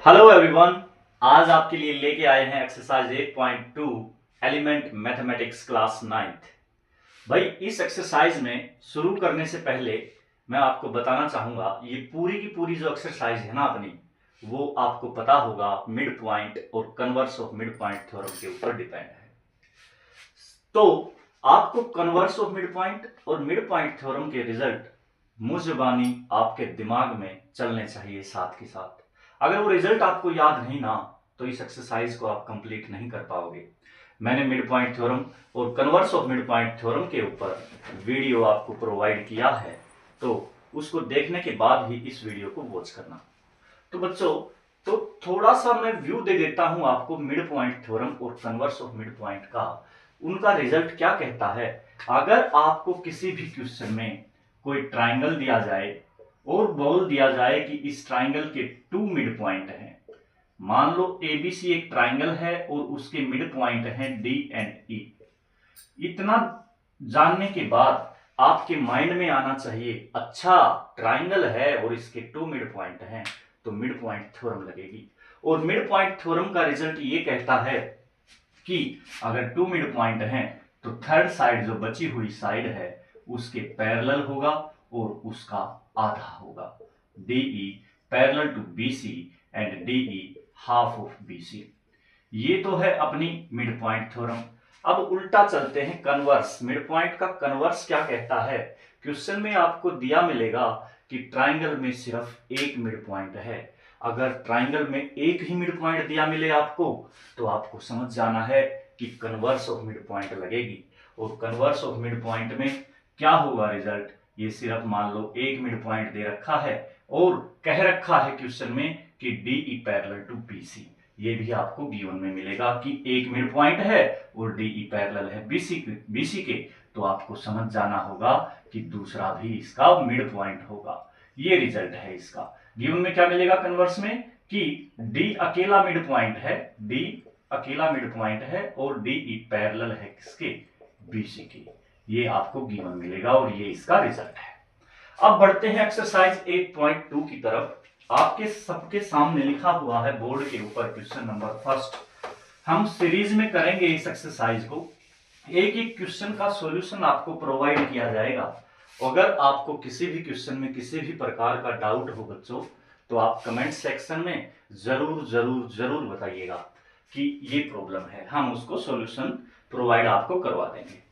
Hello everyone. आज आपके लिए लेके आए हैं exercise 8.2 element mathematics class 9th। भाई इस एक्सरसाइज में शुरू करने से पहले मैं आपको बताना चाहूंगा, ये पूरी की पूरी जो एक्सरसाइज है ना अपनी, वो आपको पता होगा मिड पॉइंट और converse of mid point theorem के ऊपर डिपेंड है। तो आपको कन्वर्स ऑफ मिड पॉइंट और मिड पॉइंट थ्योरम के रिजल्ट मुंह आपके दिमाग में चलने चाहिए साथ के साथ। अगर वो रिजल्ट आपको याद नहीं ना, तो इस एक्सरसाइज को आप कंप्लीट नहीं कर पाओगे। मैंने मिड पॉइंट थ्योरम और converse of mid point theorem के ऊपर वीडियो आपको प्रोवाइड किया है, तो उसको देखने के बाद ही इस वीडियो को वॉच करना। तो बच्चों, तो थोड़ा सा मैं व्यू दे देता हूं आपको मिड पॉइंट थ्योरम और कन्वर्स ऑफ मिड पॉइंट का। उनका रिजल्ट क्या कहता है। अगर आपको किसी भी क्वेश्चन में कोई ट्राइंगल दिया जाए और बोल दिया जाए कि इस ट्राइंगल के 2 मिड पॉइंट हैं, मान लो एबीसी एक ट्राइंगल है और उसके मिड पॉइंट हैं डी एंड ई। इतना जानने के बाद आपके माइंड में आना चाहिए, अच्छा ट्राइंगल है और इसके 2 मिड पॉइंट हैं, तो मिड पॉइंट थ्योरम लगेगी। और मिड पॉइंट थ्योरम का रिजल्ट ये कहता है कि अगर 2 मिड पॉइंट हैं तो थर्ड साइड जो बची हुई साइड है उसके पैरेलल होगा और उसका आधा होगा। DE parallel to BC and DE half of BC. ये तो है अपनी मिड पॉइंट थ्योरम। अब उल्टा चलते हैं कन्वर्स। मिड पॉइंट का कन्वर्स क्या कहता है। क्वेश्चन में आपको दिया मिलेगा कि ट्राइंगल में सिर्फ एक मिड पॉइंट है। अगर ट्राइंगल में एक ही मिड पॉइंट दिया मिले आपको, तो आपको समझ जाना है कि कन्वर्स ऑफ मिड पॉइंट लगेगी। और कन्वर्स ऑफ मिड पॉइंट में क्या होगा रिजल्ट। ये सिर्फ मान लो एक मिड पॉइंट दे रखा है और कह रखा है क्वेश्चन में कि डीई पैरेलल टू बीसी। ये भी आपको गिवन में मिलेगा कि एक मिड पॉइंट है और डीई पैरेलल है बीसी के, तो आपको समझ जाना होगा कि दूसरा भी इसका मिड पॉइंट होगा। ये रिजल्ट है इसका। गिवन में क्या मिलेगा कन्वर्स में कि डी अकेला मिड पॉइंट है, डी अकेला मिड पॉइंट है और डीई पैरेलल है किसके, बीसी के। ये आपको गिवन मिलेगा और ये इसका रिजल्ट है। अब बढ़ते हैं एक्सरसाइज 8.2 की तरफ। आपके सबके सामने लिखा हुआ है बोर्ड के ऊपर क्वेश्चन नंबर फर्स्ट। हम सीरीज में करेंगे इस एक्सरसाइज को। एक एक क्वेश्चन का सॉल्यूशन आपको प्रोवाइड किया जाएगा। अगर आपको किसी भी क्वेश्चन में किसी भी प्रकार का डाउट हो बच्चों, तो आप कमेंट सेक्शन में जरूर जरूर जरूर बताइएगा कि ये प्रॉब्लम है, हम उसको सॉल्यूशन प्रोवाइड आपको करवा देंगे।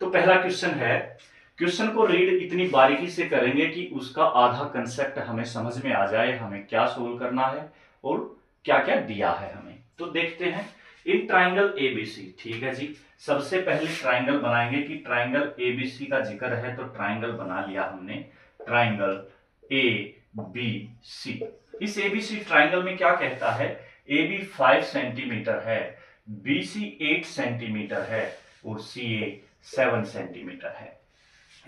तो पहला क्वेश्चन है। क्वेश्चन को रीड इतनी बारीकी से करेंगे कि उसका आधा कंसेप्ट हमें समझ में आ जाए, हमें क्या सोल्व करना है और क्या क्या दिया है हमें। तो देखते हैं। इन ट्राइंगल एबीसी, ठीक है जी। सबसे पहले ट्राइंगल बनाएंगे कि ट्राइंगल एबीसी का जिक्र है, तो ट्राइंगल बना लिया हमने, ट्राइंगल ए बी सी। इस एबीसी ट्राइंगल में क्या कहता है, ए बी 5 सेंटीमीटर है, बी सी 8 सेंटीमीटर है और सी ए 7 सेंटीमीटर है।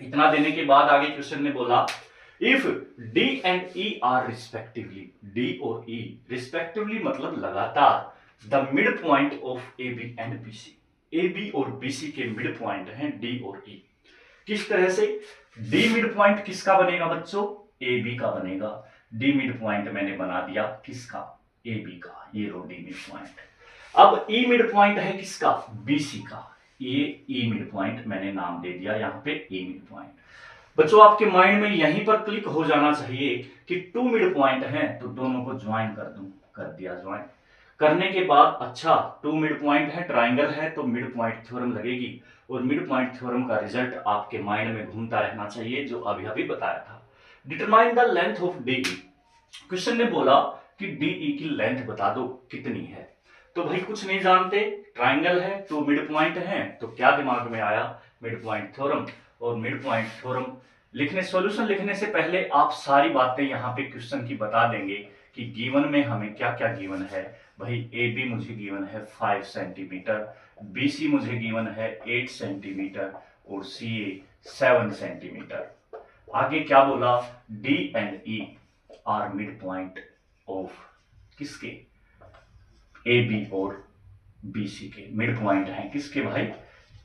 इतना देने के बाद आगे क्वेश्चन ने बोला, if D and E are respectively, D और ई रिस्पेक्टिवली मतलब लगातार, the mid point of A B and B C. A B और बी सी के मिड पॉइंट हैं डी और ई। किस तरह से। डी मिड पॉइंट किसका बनेगा बच्चों, ए बी का बनेगा। डी मिड पॉइंट मैंने बना दिया किसका, ए बी का, ये रो डी मिड पॉइंट। अब ई मिड पॉइंट है किसका, बी सी का। ये ई मिड पॉइंट मैंने नाम दे दिया यहां पे ई मिड पॉइंट। बच्चों आपके माइंड में यहीं पर क्लिक हो जाना चाहिए कि 2 मिड पॉइंट हैं, तो दोनों को ज्वाइन कर दूं, कर दिया ज्वाइन। करने के बाद अच्छा 2 मिड पॉइंट है, ट्राइंगल है, तो मिड पॉइंट थ्योरम लगेगी। और मिड पॉइंट थ्योरम का रिजल्ट आपके माइंड में घूमता रहना चाहिए, जो अभी अभी बताया था। Determine the length of DE. Question ने बोला कि डीई की लेंथ बता दो कितनी है। तो भाई कुछ नहीं जानते, ट्राइंगल है, 2 मिड पॉइंट हैं, तो क्या दिमाग में आया, मिड पॉइंट थ्योरम। और मिड पॉइंट थ्योरम लिखने, सॉल्यूशन लिखने से पहले आप सारी बातें यहाँ पे क्वेश्चन की बता देंगे कि गिवन में हमें क्या क्या गिवन है। भाई ए बी मुझे गिवन है 5 सेंटीमीटर, बी सी मुझे गिवन है 8 सेंटीमीटर और सी ए 7 सेंटीमीटर। आगे क्या बोला, D and E are mid point of किसके, ए बी और बी सी के। मिड पॉइंट हैं किसके भाई,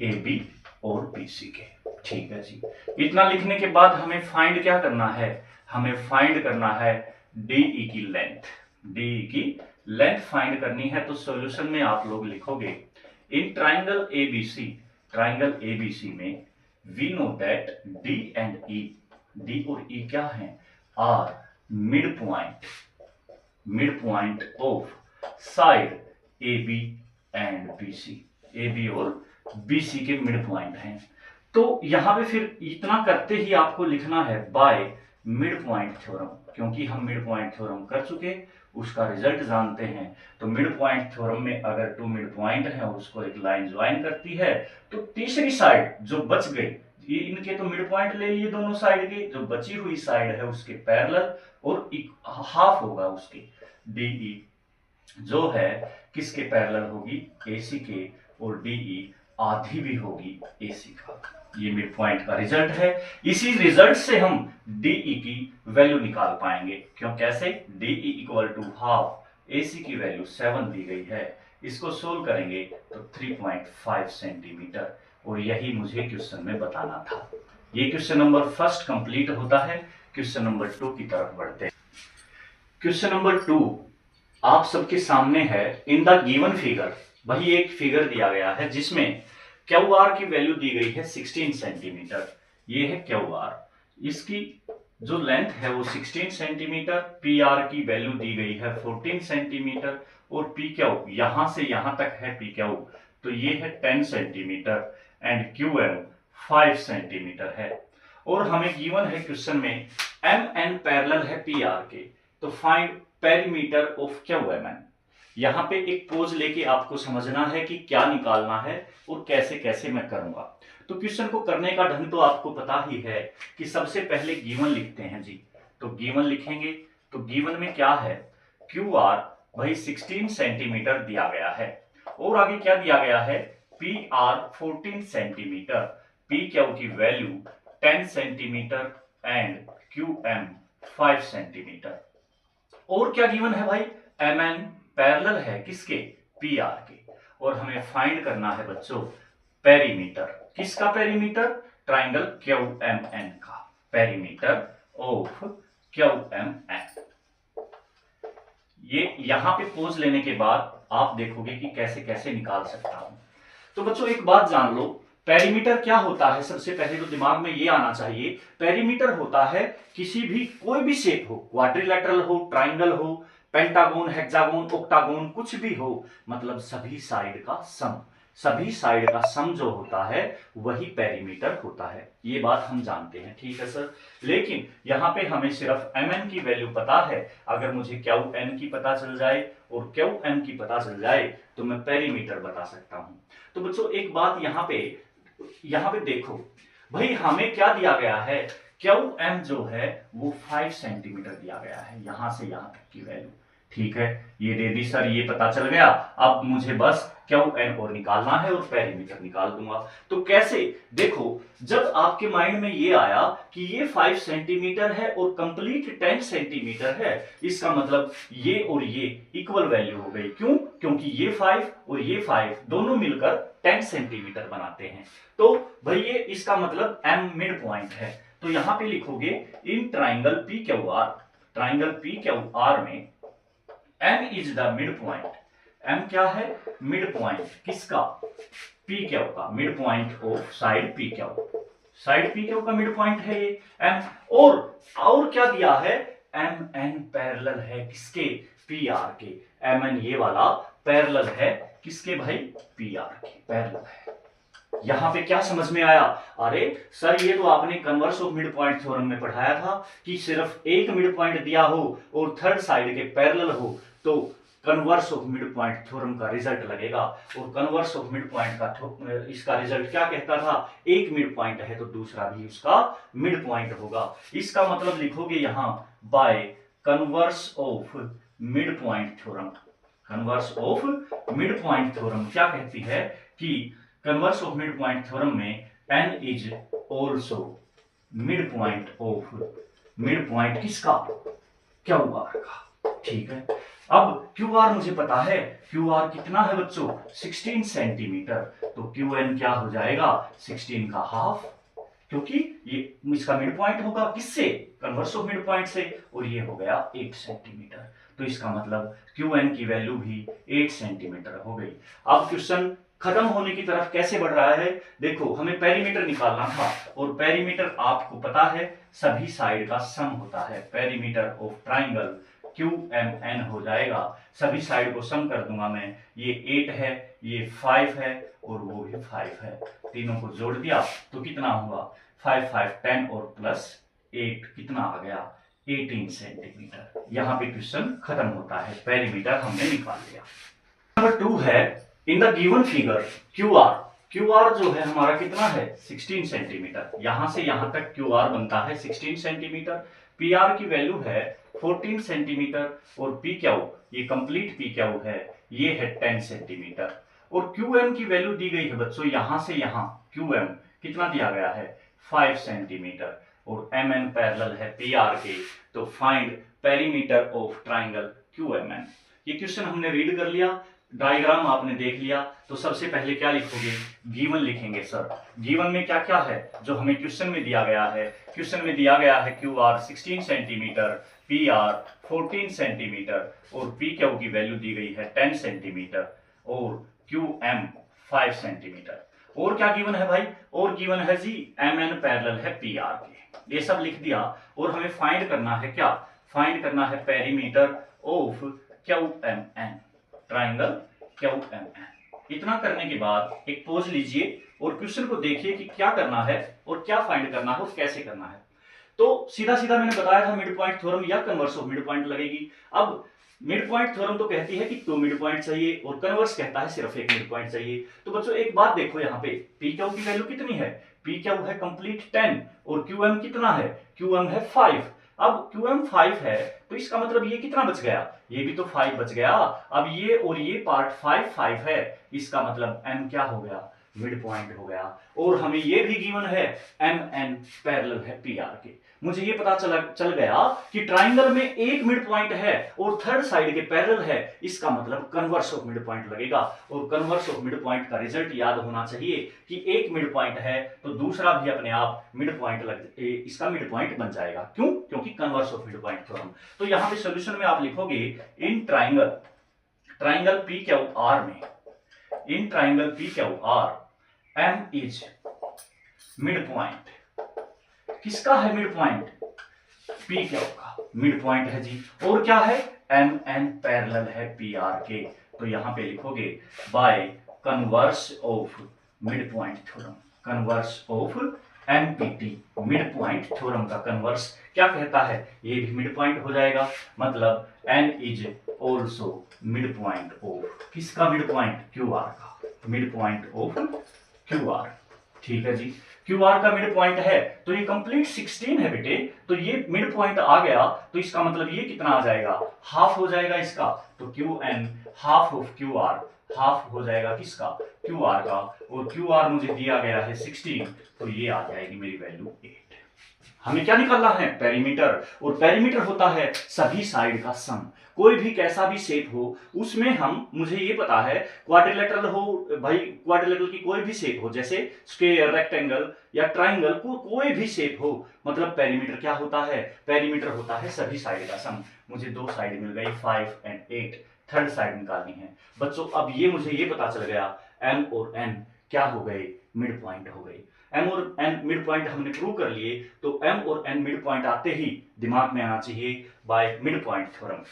ए बी और बी सी के। ठीक है जी। इतना लिखने के बाद हमें फाइंड क्या करना है, हमें फाइंड करना है डीई की लेंथ। डीई की लेंथ फाइंड करनी है तो सॉल्यूशन में आप लोग लिखोगे इन ट्राइंगल एबीसी में we know that D and E, D और ई क्या है, are mid point of side A B and B C, A B और बी सी के मिड पॉइंट हैं। तो यहां पे फिर इतना करते ही आपको लिखना है बाय मिड पॉइंट थ्योरम, क्योंकि हम मिड पॉइंट थ्योरम कर चुके, उसका रिजल्ट जानते हैं। तो मिड पॉइंट थ्योरम में अगर टू मिड पॉइंट है और उसको एक लाइन ज्वाइन करती है तो तीसरी साइड जो बच गई, ये इनके तो मिड पॉइंट ले लिए दोनों साइड के, जो बची हुई साइड है उसके पैरेलल और हाफ होगा उसके डीई, जो है किसके पैरेलल होगी, एसी के, और डीई आधी भी होगी एसी का। ये मिड पॉइंट का रिजल्ट है। इसी रिजल्ट से हम डीई की वैल्यू निकाल पाएंगे। क्यों, कैसे, DE equal to half AC की वैल्यू 7 दी गई है, इसको सोल्व करेंगे तो 3.5 सेंटीमीटर, और यही मुझे क्वेश्चन में बताना था। ये क्वेश्चन नंबर फर्स्ट कंप्लीट होता है। क्वेश्चन नंबर 2 की तरफ बढ़ते हैं। क्वेश्चन नंबर 2 आप सबके सामने है। इन द गिवन फिगर, वही एक फिगर दिया गया है जिसमें क्यू आर की वैल्यू दी गई है 16 सेंटीमीटर। ये है क्यू आर, इसकी जो लेंथ है वो 16 सेंटीमीटर, पी आर की वैल्यू दी गई है 14 सेंटीमीटर, और पी क्यू यहां से यहां तक है पी क्यू, तो ये है 10 centimetre, and Q M 5 centimetre है। और हमें गिवन है क्वेश्चन में एम एन पैरेलल है पी आर के, तो find perimeter of Q M N. यहां पे एक पोज लेके आपको समझना है कि क्या निकालना है और कैसे कैसे मैं करूंगा। तो क्वेश्चन को करने का ढंग तो आपको पता ही है कि सबसे पहले गिवन लिखते हैं जी। तो गिवन लिखेंगे तो गिवन में क्या है, क्यू आर वही 16 सेंटीमीटर दिया गया है, और आगे क्या दिया गया है, P R 14 centimetre, P Q की value 10 centimetre and Q M 5 centimetre. और क्या गिवन है भाई, एम एन पैरेलल है किसके, पी आर के, और हमें फाइंड करना है बच्चों पेरीमीटर। किसका perimeter, triangle Q M N का perimeter of Q M N. ये यहां पे पोज लेने के बाद आप देखोगे कि कैसे कैसे निकाल सकता हूं। तो बच्चों एक बात जान लो, पेरीमीटर क्या होता है, सबसे पहले तो दिमाग में ये आना चाहिए। पेरीमीटर होता है किसी भी कोई भी शेप हो, क्वाड्रिलेटरल हो, ट्राइंगल हो, पेंटागोन, हेक्सागोन, ऑक्टागोन, कुछ भी हो, मतलब सभी साइड का सम, सभी साइड का सम जो होता है वही पेरीमीटर होता है। ये बात हम जानते हैं, ठीक है सर। लेकिन यहां पे हमें सिर्फ एम एन की वैल्यू पता है। अगर मुझे क्यू एन की पता चल जाए और क्यू एम की पता चल जाए तो मैं पेरीमीटर बता सकता हूं। तो बच्चों एक बात यहां पे देखो भाई, हमें क्या दिया गया है, क्यू एम जो है वो 5 सेंटीमीटर दिया गया है, यहां से यहां तक की वैल्यू, ठीक है। ये दे दी सर, ये पता चल गया। अब मुझे बस क्यू एन और निकालना है और पेरीमीटर निकाल दूंगा। तो कैसे, देखो जब आपके माइंड में ये आया कि ये 5 सेंटीमीटर है और कंप्लीट 10 सेंटीमीटर है, इसका मतलब ये और ये इक्वल वैल्यू हो गई। क्यों, क्योंकि ये 5 और ये 5 दोनों मिलकर 10 सेंटीमीटर बनाते हैं। तो भाई ये इसका मतलब एम मिड पॉइंट है। तो यहां पे लिखोगे in triangle P Q R, triangle P Q R में M is the mid point. M क्या है, मिड पॉइंट किसका, पी क्यू का, mid point of side P Q, side P Q का मिड पॉइंट है ये M। और क्या दिया है, एम एन पैरेलल है किसके, पी आर के। एम एन ये वाला पैरेलल है किसके भाई, पी आर के पैरेलल है। यहां पे क्या समझ में आया, अरे सर ये तो आपने converse of mid point theorem में पढ़ाया था कि सिर्फ एक मिड पॉइंट दिया हो और थर्ड साइड के पैरेलल हो तो converse of mid point theorem का रिजल्ट लगेगा। और कन्वर्स ऑफ मिड पॉइंट का इसका रिजल्ट क्या कहता था, एक मिड पॉइंट है तो दूसरा भी उसका मिड पॉइंट होगा। इसका मतलब लिखोगे यहां by converse of mid point theorem. Converse of mid point theorem क्या कहती है कि converse of mid point theorem में n is also mid point of, mid point किसका, क्यू आर का, ठीक है। अब क्यू आर मुझे पता है, क्यू आर कितना है बच्चों, 16 सेंटीमीटर, तो क्यू एन क्या हो जाएगा, 16 का हाफ, क्योंकि ये इसका मिड पॉइंट होगा किससे, कन्वर्स ऑफ मिड पॉइंट से, और ये हो गया 1 सेंटीमीटर। तो इसका मतलब QN की वैल्यू भी 8 सेंटीमीटर हो गई। अब क्वेश्चन खत्म होने की तरफ कैसे बढ़ रहा है, देखो हमें पेरीमीटर निकालना था और पेरीमीटर आपको पता है सभी साइड का सम होता है। पेरीमीटर ऑफ ट्राइंगल QMN हो जाएगा, सभी साइड को सम कर दूंगा मैं, ये 8 है, ये 5 है और वो भी 5 है, तीनों को जोड़ दिया तो कितना हुआ 5 5 10 और प्लस 8 कितना आ गया 18 सेंटीमीटर। यहाँ पे क्वेश्चन खत्म होता है, पेरीमीटर हमने निकाल लिया। नंबर 2 है in the given figure QR जो है हमारा कितना है 16 सेंटीमीटर, यहां से यहां तक QR बनता है 16 सेंटीमीटर। PR की वैल्यू है 14 सेंटीमीटर और PQ ये कंप्लीट PQ है, ये है 10 सेंटीमीटर। और QM की वैल्यू दी गई है बच्चों, यहां से यहां QM कितना दिया गया है 5 सेंटीमीटर और MN पैरेलल है PR के, तो find perimeter of triangle QMN। ये क्वेश्चन हमने रीड कर लिया, डायग्राम आपने देख लिया, तो सबसे पहले क्या लिखोगे गिवन लिखेंगे। सर गिवन में क्या क्या है जो हमें क्वेश्चन में दिया गया है, क्वेश्चन में दिया गया है QR 16 सेंटीमीटर, PR 14 सेंटीमीटर और PQ की वैल्यू दी गई है 10 सेंटीमीटर और QM 5 सेंटीमीटर। और क्या गिवन है भाई, और गिवन है जी MN पैरेलल है PR के, ये सब लिख दिया। और हमें फाइंड करना है क्या, फाइंड करना है perimeter of QMN, triangle QMN। इतना करने के बाद एक पोज लीजिए और क्वेश्चन को देखिए कि क्या करना है और क्या फाइंड करना है और कैसे करना है। तो सीधा सीधा मैंने बताया था मिड पॉइंट थ्योरम या कन्वर्स ऑफ मिड पॉइंट लगेगी। अब मिड पॉइंट थ्योरम तो कहती है कि 2 मिड पॉइंट चाहिए और कन्वर्स कहता है सिर्फ एक मिड पॉइंट चाहिए। तो बच्चों एक बात देखो, यहाँ पे PQ की वैल्यू कितनी है, PQ है कंप्लीट 10 और QM कितना है, QM है 5। अब QM 5 है तो इसका मतलब ये कितना बच गया, ये भी तो 5 बच गया। अब ये और ये पार्ट 5 5 है, इसका मतलब M क्या हो गया मिड पॉइंट हो गया। और हमें ये भी गिवन है MN पैरेलल है PR के। मुझे ये पता चल गया कि ट्राइंगल में एक मिड पॉइंट है और थर्ड साइड के पैरेलल है, इसका मतलब कन्वर्स ऑफ मिड पॉइंट लगेगा। और कन्वर्स ऑफ मिड पॉइंट का रिजल्ट याद होना चाहिए कि एक मिड पॉइंट है तो दूसरा भी अपने आप मिड पॉइंट इसका मिड पॉइंट बन जाएगा। क्यों, क्योंकि converse of mid point theorem. तो यहां पे सॉल्यूशन में आप लिखोगे इन ट्राइंगल PQR में, in triangle PQR M is mid point, किसका है मिड पॉइंट, PQ का मिड पॉइंट है जी। और क्या है MN पैरेलल है PR के। तो यहां पे लिखोगे by converse of mid point theorem, converse of MPT mid point theorem का कन्वर्स क्या कहता है, ये भी मिड पॉइंट हो जाएगा। मतलब N is also mid point of, किसका मिड पॉइंट, QR का मिड पॉइंट ऑफ QR। ठीक है जी, QR का मिड पॉइंट है तो ये कंप्लीट 16 है बेटे, तो ये मिड पॉइंट आ गया तो इसका मतलब ये कितना आ जाएगा, हाफ हो जाएगा इसका। तो QN half of QR, half हो जाएगा किसका, QR का। और QR मुझे दिया गया है 16, तो ये आ जाएगी मेरी वैल्यू 8। हमें क्या निकालना है, पेरीमीटर। और पेरीमीटर होता है सभी साइड का सम। कोई भी कैसा भी शेप हो उसमें हम, मुझे ये पता है क्वाड्रिलेटरल हो भाई, क्वाड्रिलेटरल की कोई भी शेप हो, जैसे स्क्वायर, रेक्टेंगल या ट्राइंगल, कोई भी शेप हो, मतलब पेरीमीटर क्या होता है, पेरीमीटर होता है सभी साइड का सम। मुझे दो साइड मिल गई 5 और 8, थर्ड साइड निकालनी है बच्चों। अब ये मुझे ये पता चल गया M और N क्या हो गए, मिड पॉइंट हो गए। M और N मिड पॉइंट हमने प्रूव कर लिए, तो M और N मिड पॉइंट आते ही दिमाग में आना चाहिए बाय मिड पॉइंट थ्योरम।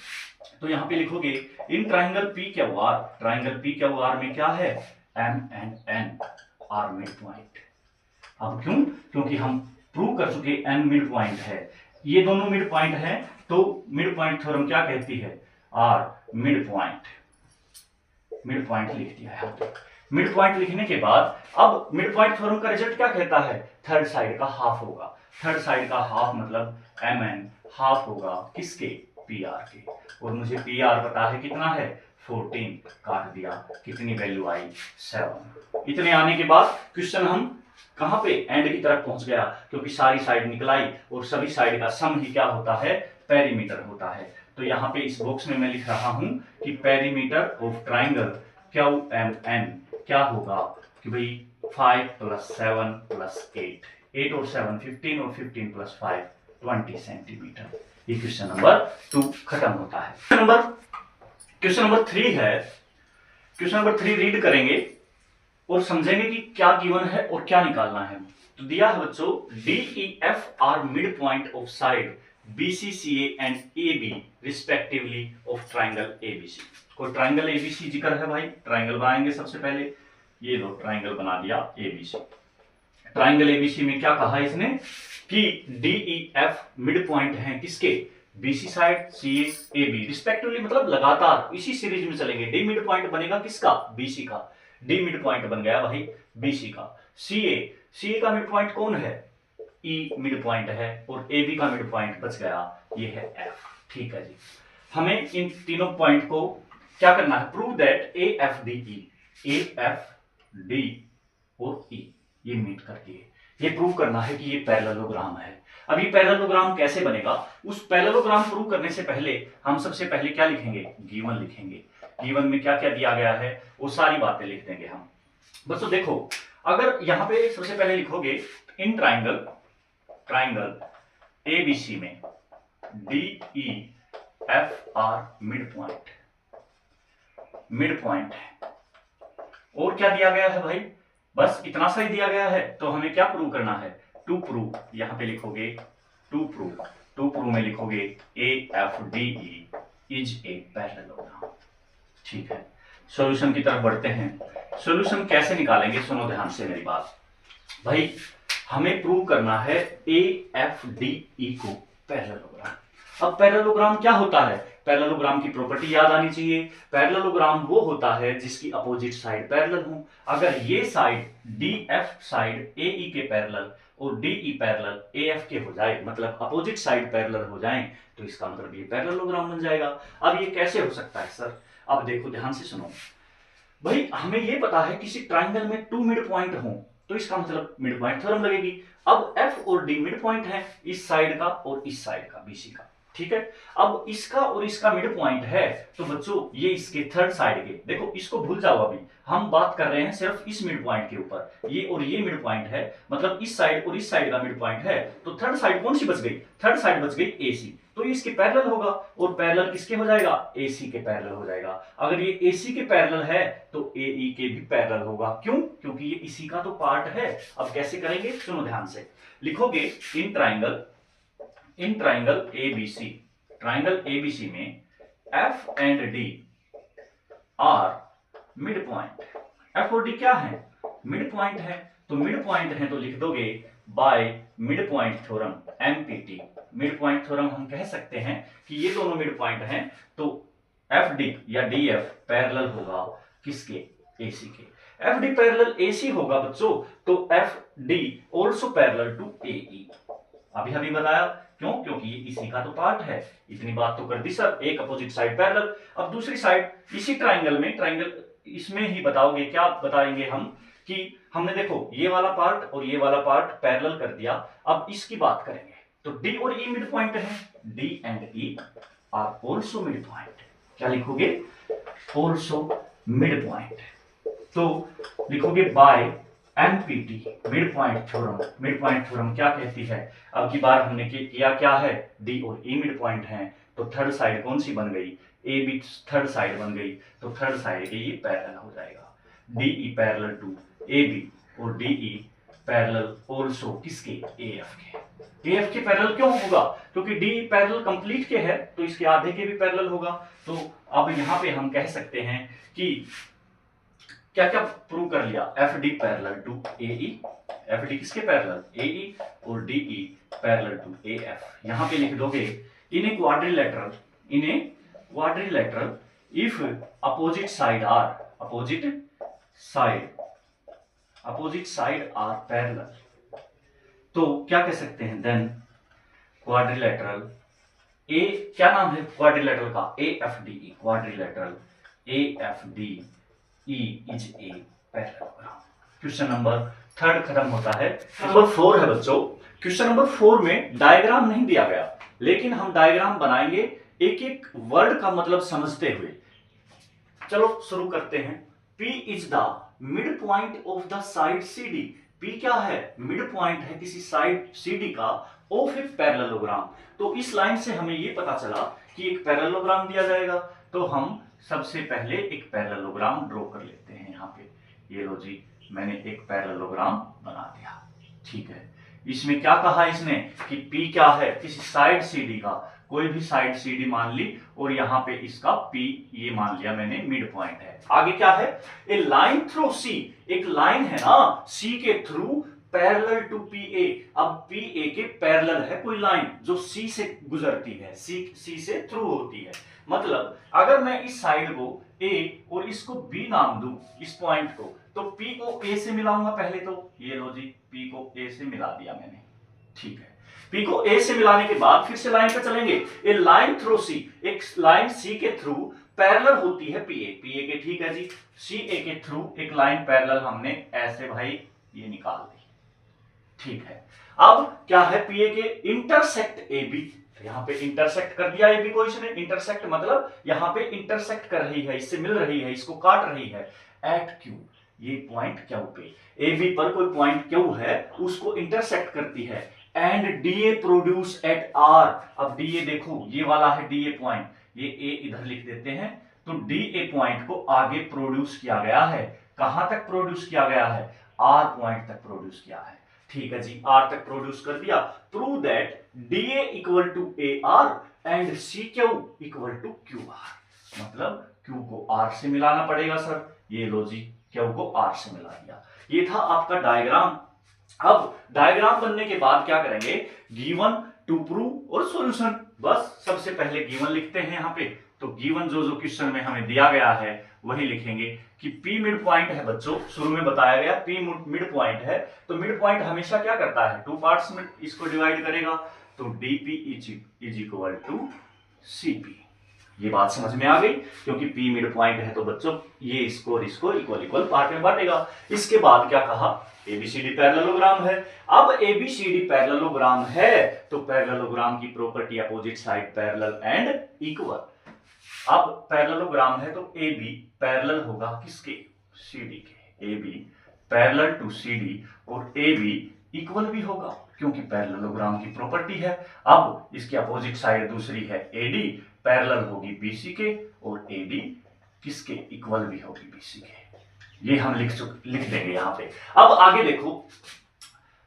तो यहां पे लिखोगे in triangle PQR, triangle PQR में क्या है, M and N are mid point. अब क्यों, क्योंकि हम प्रूव कर चुके N मिड पॉइंट है, ये दोनों मिड पॉइंट है, तो मिड पॉइंट थ्योरम क्या कहती है, are mid point, mid point लिख दिया है। मिड पॉइंट लिखने के बाद अब मिड पॉइंट थ्योरम का रिजल्ट क्या कहता है, थर्ड साइड का हाफ होगा। थर्ड साइड का हाफ मतलब MN हाफ होगा किसके, PR के। और मुझे PR पता है कितना है 14, काट दिया, कितनी वैल्यू आई 7। इतने आने के बाद क्वेश्चन हम कहां पे, एंड की तरफ पहुंच गया, क्योंकि सारी साइड निकलाई और सभी साइड का सम ही क्या होता है, पेरीमीटर होता है। तो यहाँ पे इस बॉक्स में मैं लिख रहा हूं कि पेरीमीटर ऑफ ट्राइंगल QMN क्या होगा कि भाई 5 + 7 + 8, 8 और 7 15 और 15 + 5 20 सेंटीमीटर। ये क्वेश्चन नंबर 2 खत्म होता है। क्वेश्चन नंबर 3 है। क्वेश्चन नंबर 3 रीड करेंगे और समझेंगे कि क्या गिवन है और क्या निकालना है। तो दिया है बच्चों, DEF are mid point of side BCCA and AB respectively of triangle ABC। कोई ट्राइंगल ABC जिक्र है भाई, ट्राइंगल बनाएंगे सबसे पहले। ये लो ट्राइंगल बना दिया ABC। ट्राइंगल ABC में क्या कहा इसने कि DEF मिड पॉइंट है किसके, BC side, CA, AB respectively, मतलब लगातार इसी सीरीज में चलेंगे। D मिड पॉइंट बनेगा किसका, BC का। D मिड पॉइंट बन गया भाई BC का। CA का मिड पॉइंट कौन है, E मिड पॉइंट है, और AB का मिड पॉइंट बच गया, ये है F। ठीक है जी, हमें इन तीनों पॉइंट को क्या करना है, प्रूव दैट AFD और E ये मीट करती है। ये प्रूव करना है कि ये पैरेललोग्राम है। अब ये पैरेललोग्राम कैसे बनेगा, उस पैरेललोग्राम प्रूव करने से पहले हम सबसे पहले क्या लिखेंगे, गिवन लिखेंगे। गिवन में क्या क्या दिया गया है वो सारी बातें लिख देंगे हम। बच्चों देखो, अगर यहां पे सबसे पहले लिखोगे इन ट्राइंगल ABC में DEF आर मिड पॉइंट है, और क्या दिया गया है भाई, बस इतना सा ही दिया गया है। तो हमें क्या प्रूव करना है, टू प्रूव, यहां पे लिखोगे टू प्रूव में लिखोगे AFDE इज ए पैरेललोग्राम। ठीक है, सॉल्यूशन की तरफ बढ़ते हैं। सॉल्यूशन कैसे निकालेंगे, सुनो ध्यान से मेरी बात भाई। हमें प्रूव करना है AFDE को पैरेललोग्राम। अब पैरेललोग्राम क्या होता है, पैरेललोग्राम की प्रॉपर्टी याद आनी चाहिए। पैरेललोग्राम वो होता है जिसकी अपोजिट साइड पैरेलल हो। अगर ये साइड DF साइड AE के पैरेलल और DE पैरेलल AF के हो जाए, मतलब अपोजिट साइड पैरेलल हो जाएं, तो इसका मतलब ये पैरेललोग्राम बन जाएगा। अब ये कैसे हो सकता है सर, अब देखो ध्यान से सुनो भाई। हमें ये पता है किसी ट्राइंगल में 2 मिड पॉइंट हो, तो इसका मतलब मिड पॉइंट थ्योरम लगेगी। अब F और D मिड पॉइंट है, इस साइड का और इस साइड का, BC का। ठीक है, अब इसका और इसका मिड पॉइंट है, तो बच्चों ये इसके थर्ड साइड के, देखो इसको भूल जाओ, अभी हम बात कर रहे हैं सिर्फ इस मिड पॉइंट के ऊपर। ये और ये मिड पॉइंट है, मतलब इस साइड और इस साइड का मिड पॉइंट है, तो थर्ड साइड कौन सी बच गई, थर्ड साइड बच गई AC। तो ये इसके पैरेलल होगा, और पैरेलल किसके हो जाएगा, AC के पैरेलल हो जाएगा। अगर ये AC के पैरेलल है तो AE के भी पैरेलल होगा। क्यों, क्योंकि ये इसी का तो पार्ट है। अब कैसे करेंगे, सुनो ध्यान से। लिखोगे in triangle ABC, triangle ABC में F and D are mid point. F और D क्या है, मिड पॉइंट है। तो मिड पॉइंट है तो लिख दोगे bye mid point theorem, MPT। Mid point theorem हम कह सकते हैं कि ये दोनों मिड पॉइंट हैं, तो FD या DF पैरेलल होगा किसके, AC के। FD पैरेलल AC होगा बच्चों, तो FD also parallel to AE। अभी बताया, क्यों, क्योंकि ये इसी का तो पार्ट है। इतनी बात तो कर दी सर, एक अपोजिट साइड पैरेलल। अब दूसरी साइड इसी ट्राइंगल में, ट्राइंगल इसमें ही बताओगे, क्या बताएंगे हम कि हमने देखो ये वाला पार्ट और ये वाला पार्ट पैरेलल कर दिया। अब इसकी बात करेंगे, तो D और E मिड पॉइंट है, D and E are also mid point. क्या लिखोगे, ऑल्सो मिड पॉइंट। तो लिखोगे by MPT mid point theorem. Mid point theorem क्या कहती है, अब की बार हमने किया क्या है, D और E मिड पॉइंट हैं, तो थर्ड साइड कौन सी बन गई, AB थर्ड साइड बन गई, तो थर्ड साइड के ये पैरेलल हो जाएगा। DE पैरेलल टू AB और DE पैरेलल ऑल्सो किसके, AF के। AF के पैरेलल क्यों होगा, क्योंकि DE पैरेलल कंप्लीट के है, तो इसके आधे के भी पैरेलल होगा। तो अब यहाँ पे हम कह सकते हैं कि क्या क्या प्रूव कर लिया, FD parallel to AE, FD किसके पैरेलल, AE, और DE पैरेलल टू AF। यहां पे लिख दोगे in a quadrilateral if opposite side are parallel, तो क्या कह सकते हैं, देन क्वाड्रिलेटरल ए, क्या नाम है क्वाड्रिलेटरल का, AFDE, quadrilateral AFDE is a parallelogram. Question number 3 खत्म होता है। नंबर 4 है बच्चों। क्वेश्चन नंबर 4 में डायग्राम नहीं दिया गया, लेकिन हम डायग्राम बनाएंगे एक एक वर्ड का मतलब समझते हुए। चलो शुरू करते हैं। P is the mid point of the side CD। P क्या है, मिड पॉइंट है किसी साइड CD का, ऑफ ए पैरेललोग्राम। तो इस लाइन से हमें ये पता चला कि एक पैरेललोग्राम दिया जाएगा, तो हम सबसे पहले एक पैरेललोग्राम ड्रॉ कर लेते हैं। यहाँ पे ये लो जी, मैंने एक पैरेललोग्राम बना दिया। ठीक है, इसमें क्या कहा इसने कि P क्या है, किसी साइड CD का, कोई भी साइड CD मान ली, और यहाँ पे इसका P ये मान लिया मैंने मिड पॉइंट है। आगे क्या है, ए लाइन थ्रू C, एक लाइन है ना C के थ्रू पैरेलल टू PA। अब PA के पैरेलल है कोई लाइन जो C से गुजरती है, C से थ्रू होती है। मतलब अगर मैं इस साइड को A और इसको B नाम दूं, इस पॉइंट को, तो P को A से मिलाऊंगा पहले। तो ये लो जी, P को A से मिला दिया मैंने। ठीक है, P को A से मिलाने के बाद फिर से लाइन पे चलेंगे। ए लाइन थ्रू C, एक लाइन C के थ्रू पैरेलल होती है PA के। ठीक है जी, CA के थ्रू एक लाइन पैरेलल हमने ऐसे भाई ये निकाल दी। ठीक है, अब क्या है, PA के इंटरसेक्ट AB, यहां पे इंटरसेक्ट कर दिया AB को इसने। इंटरसेक्ट मतलब यहां पे इंटरसेक्ट कर रही है, इससे मिल रही है, इसको काट रही है एट Q, ये पॉइंट Q पे। AB पर कोई पॉइंट Q है, उसको इंटरसेक्ट करती है। And DA produce at R। अब DA देखो, ये वाला है DA पॉइंट, ये A इधर लिख देते हैं। तो DA पॉइंट को आगे प्रोड्यूस किया गया है। कहां तक प्रोड्यूस किया गया है, R पॉइंट तक प्रोड्यूस किया है। ठीक है जी, R तक प्रोड्यूस कर दिया। Prove that DA equal to AR and CQ equal to QR। मतलब Q को R से मिलाना पड़ेगा सर। ये लो जी, Q को R से मिला दिया। ये था आपका डायग्राम। अब डायग्राम बनने के बाद क्या करेंगे, गिवन, टू प्रूव और सॉल्यूशन। बस सबसे पहले गिवन लिखते हैं यहाँ पे। तो गिवन जो क्वेश्चन में हमें दिया गया है वही लिखेंगे कि P मिड पॉइंट है बच्चों, शुरू में बताया गया P मिड पॉइंट है। तो मिड पॉइंट हमेशा क्या करता है, टू पार्ट्स में इसको डिवाइड करेगा। तो DP is equal to CP। ये बात समझ में आ गई, क्योंकि P मिड पॉइंट है तो बच्चों ये इसको और इसको इक्वल इक्वल पार्ट में बांटेगा। इसके बाद क्या कहा, ABCD पैरेललोग्राम है। अब ABCD पैरेललोग्राम है तो पैरेललोग्राम की property opposite side parallel and equal. अब पैरेललोग्राम है तो AB पैरेलल होगा किसके, CD के। AB पैरेलल टू CD और AB इक्वल भी होगा, क्योंकि पैरेललोग्राम की प्रॉपर्टी है। अब इसकी अपोजिट साइड दूसरी है AD, पैरेलल होगी BC के, और AD किसके, इक्वल भी होगी BC के। ये हम लिख देंगे यहाँ पे। अब आगे देखो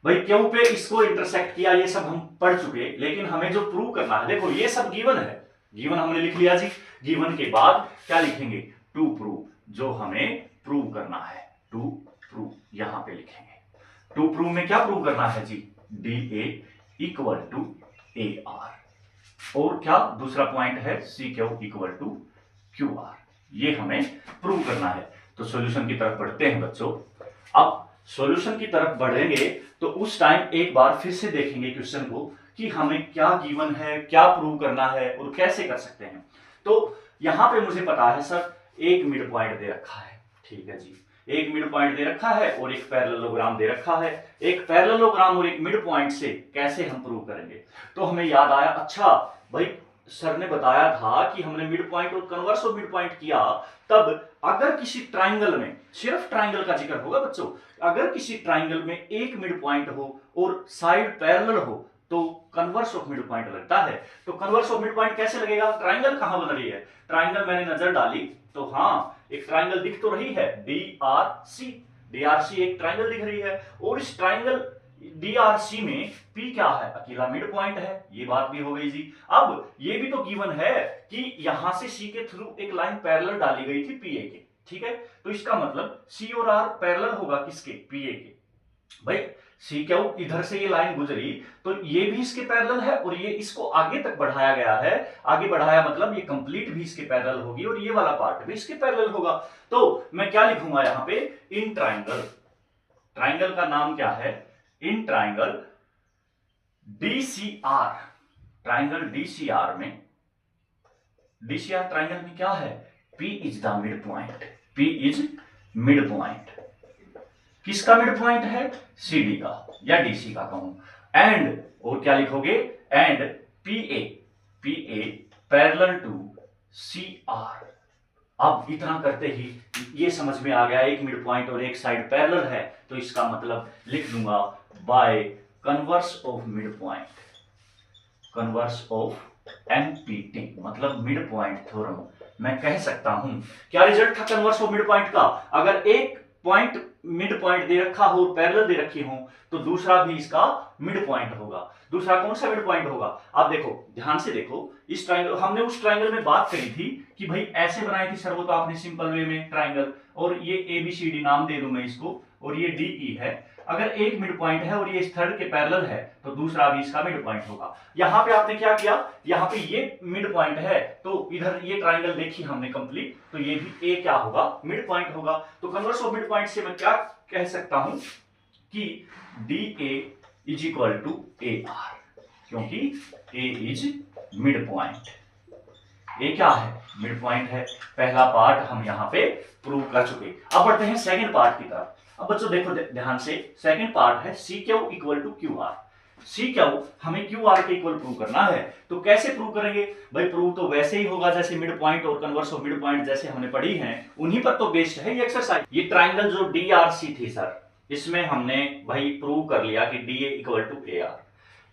भाई, क्यों पे इसको इंटरसेक्ट किया, ये सब हम पढ़ चुके, लेकिन हमें जो प्रूव करना है, देखो ये सब गिवन है, गिवन हमने लिख लिया जी। गिवन के बाद क्या लिखेंगे, टू प्रूव, जो हमें प्रूव करना है। टू प्रूव यहां पे लिखेंगे। टू प्रूव में क्या प्रूव करना है जी, DA इक्वल टू AR, और क्या दूसरा पॉइंट है CQ इक्वल टू QR। ये हमें प्रूव करना है। तो सॉल्यूशन की तरफ बढ़ते हैं बच्चों। अब सॉल्यूशन की तरफ बढ़ेंगे तो उस टाइम एक बार फिर से देखेंगे क्वेश्चन को कि हमें क्या गिवन है, क्या प्रूव करना है और कैसे कर सकते हैं। तो यहां पे मुझे पता है सर, एक मिड पॉइंट दे रखा है। ठीक है जी, एक मिड पॉइंट दे रखा है और एक पैरेललोग्राम दे रखा है। एक पैरेललोग्राम और एक मिड पॉइंट से कैसे हम प्रूव करेंगे। तो हमें याद आया, अच्छा भाई सर ने बताया था कि हमने मिड पॉइंट और कन्वर्स ऑफ मिड पॉइंट किया, तब अगर किसी ट्राइंगल में, सिर्फ ट्राइंगल का जिक्र होगा बच्चों, अगर किसी ट्राइंगल में एक मिड पॉइंट हो और साइड पैरेलल हो तो कन्वर्स ऑफ मिड पॉइंट लगता है। तो कन्वर्स ऑफ मिड पॉइंट कैसे लगेगा, ट्राइंगल कहां बन रही है, ट्राइंगल मैंने नजर डाली तो हाँ एक ट्राइंगल दिख तो रही है, DRC एक ट्राइंगल दिख रही है, और इस ट्राइंगल DRC में P क्या है, अकेला मिड पॉइंट है। ये बात भी हो गई जी। अब ये भी तो गिवन है कि यहां से C के थ्रू एक लाइन पैरेलल डाली गई थी PA के। ठीक है, तो इसका मतलब C और R पैरेलल होगा किसके, PA के। भाई CQ इधर से ये लाइन गुजरी तो ये भी इसके पैरेलल है, और ये इसको आगे तक बढ़ाया गया है। आगे बढ़ाया मतलब ये कंप्लीट भी इसके पैरेलल होगी और ये वाला पार्ट भी इसके पैरेलल होगा। तो मैं क्या लिखूंगा यहाँ पे, इन ट्राइंगल, ट्राइंगल का नाम क्या है, in triangle DCR, triangle DCR में, DCR ट्राइंगल में क्या है, P is the mid point, P is mid point. किसका मिड पॉइंट है, CD का या DC का कहूं। एंड, और क्या लिखोगे, and PA parallel to CR। अब इतना करते ही ये समझ में आ गया, एक मिड पॉइंट और एक साइड पैरेलल है, तो इसका मतलब लिख दूंगा by converse of mid point. Converse of empty मतलब मिड पॉइंट थ्योरम। मैं कह सकता हूं क्या रिजल्ट था कन्वर्स ऑफ मिड पॉइंट का, अगर एक पॉइंट मिड पॉइंट दे रखा हो, पैरेलल दे रखी हो, तो दूसरा भी इसका मिड पॉइंट होगा। दूसरा कौन सा मिड पॉइंट होगा, आप देखो ध्यान से देखो, इस ट्रायंगल, हमने उस ट्रायंगल में बात करी थी कि भाई ऐसे बनाई थी सर, वो तो आपने सिंपल वे में ट्रायंगल, और ये ABCD नाम दे दूं मैं इसको, और ये DE है। अगर एक मिड पॉइंट है और ये इस थर्ड के पैरेलल है तो दूसरा भी इसका मिड पॉइंट होगा। यहां पे आपने क्या किया, यहां पे ये मिड पॉइंट है तो इधर ये ट्रायंगल देखी हमने कंप्लीट, तो ये भी ए क्या होगा, मिड पॉइंट होगा। तो कन्वर्स ऑफ मिड पॉइंट से मैं क्या कह सकता हूं कि DA is equal to AR, क्योंकि A इज मिड पॉइंट। ये क्या है, मिड पॉइंट है। पहला पार्ट हम यहाँ पे प्रूव कर चुके। अब बढ़ते हैं सेकंड पार्ट की तरफ। अब बच्चों देखो ध्यान से, सेकंड पार्ट है CQ equal to QR। CQ हमें QR के इक्वल प्रूव करना है, तो कैसे प्रूव करेंगे भाई, प्रूव तो वैसे ही होगा जैसे मिड पॉइंट और कन्वर्स ऑफ मिड पॉइंट जैसे हमने पढ़ी हैं, उन्हीं पर तो बेस्ड है ये एक्सरसाइज। ये ट्राइंगल जो DRC थी सर, इसमें हमने भाई प्रूव कर लिया कि DA इक्वल टू AR।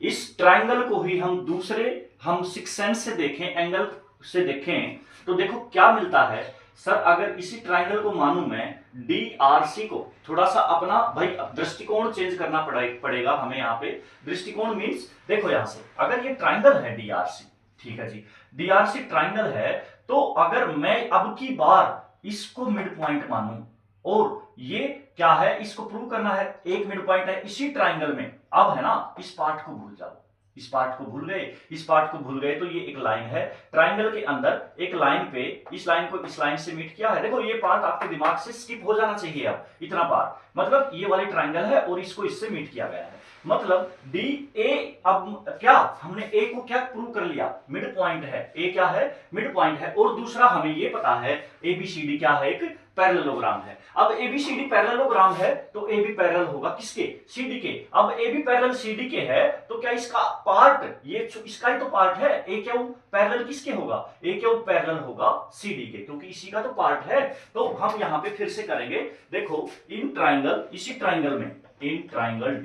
इस ट्राइंगल को ही हम दूसरे, हम सिक्स सेंस से देखें, एंगल से देखें, तो देखो क्या मिलता है सर। अगर इसी ट्राइंगल को मानूं मैं DRC को, थोड़ा सा अपना भाई दृष्टिकोण चेंज करना पड़ेगा हमें यहाँ पे। दृष्टिकोण मींस देखो यहां से, अगर ये ट्राइंगल है DRC, ठीक है जी, DRC ट्राइंगल है, तो अगर मैं अब की बार इसको मिड पॉइंट मानूं, और ये क्या है, इसको प्रूव करना है, एक मिड पॉइंट है इसी ट्राइंगल में। अब है ना, इस पार्ट को भूल जाओ, इस पार्ट को भूल गए, इस पार्ट को भूल गए, तो ये एक लाइन है ट्राइंगल के अंदर, एक लाइन पे इस लाइन को इस लाइन से मीट किया है। देखो ये पार्ट आपके दिमाग से स्किप हो जाना चाहिए। अब इतना पार्ट मतलब ये वाली ट्राइंगल है और इसको इससे मीट किया गया है, मतलब DA। अब क्या हमने A को क्या प्रूव कर लिया, मिड पॉइंट है, A क्या है, मिड पॉइंट है। और दूसरा हमें ये पता है ABCD क्या है, एक पैरेललोग्राम है। अब ABCD पैरेललोग्राम है तो AB पैरेलल होगा किसके, CD के। अब AB पैरेलल CD के है तो क्या इसका पार्ट, ये इसका ही तो पार्ट है, AQ पैरेलल किसके होगा, AQ पैरेलल होगा CD के, क्योंकि इसी का तो पार्ट है। तो हम यहां पे फिर से करेंगे, देखो इन ट्राइंगल, इसी ट्राइंगल में, इन ट्राइंगल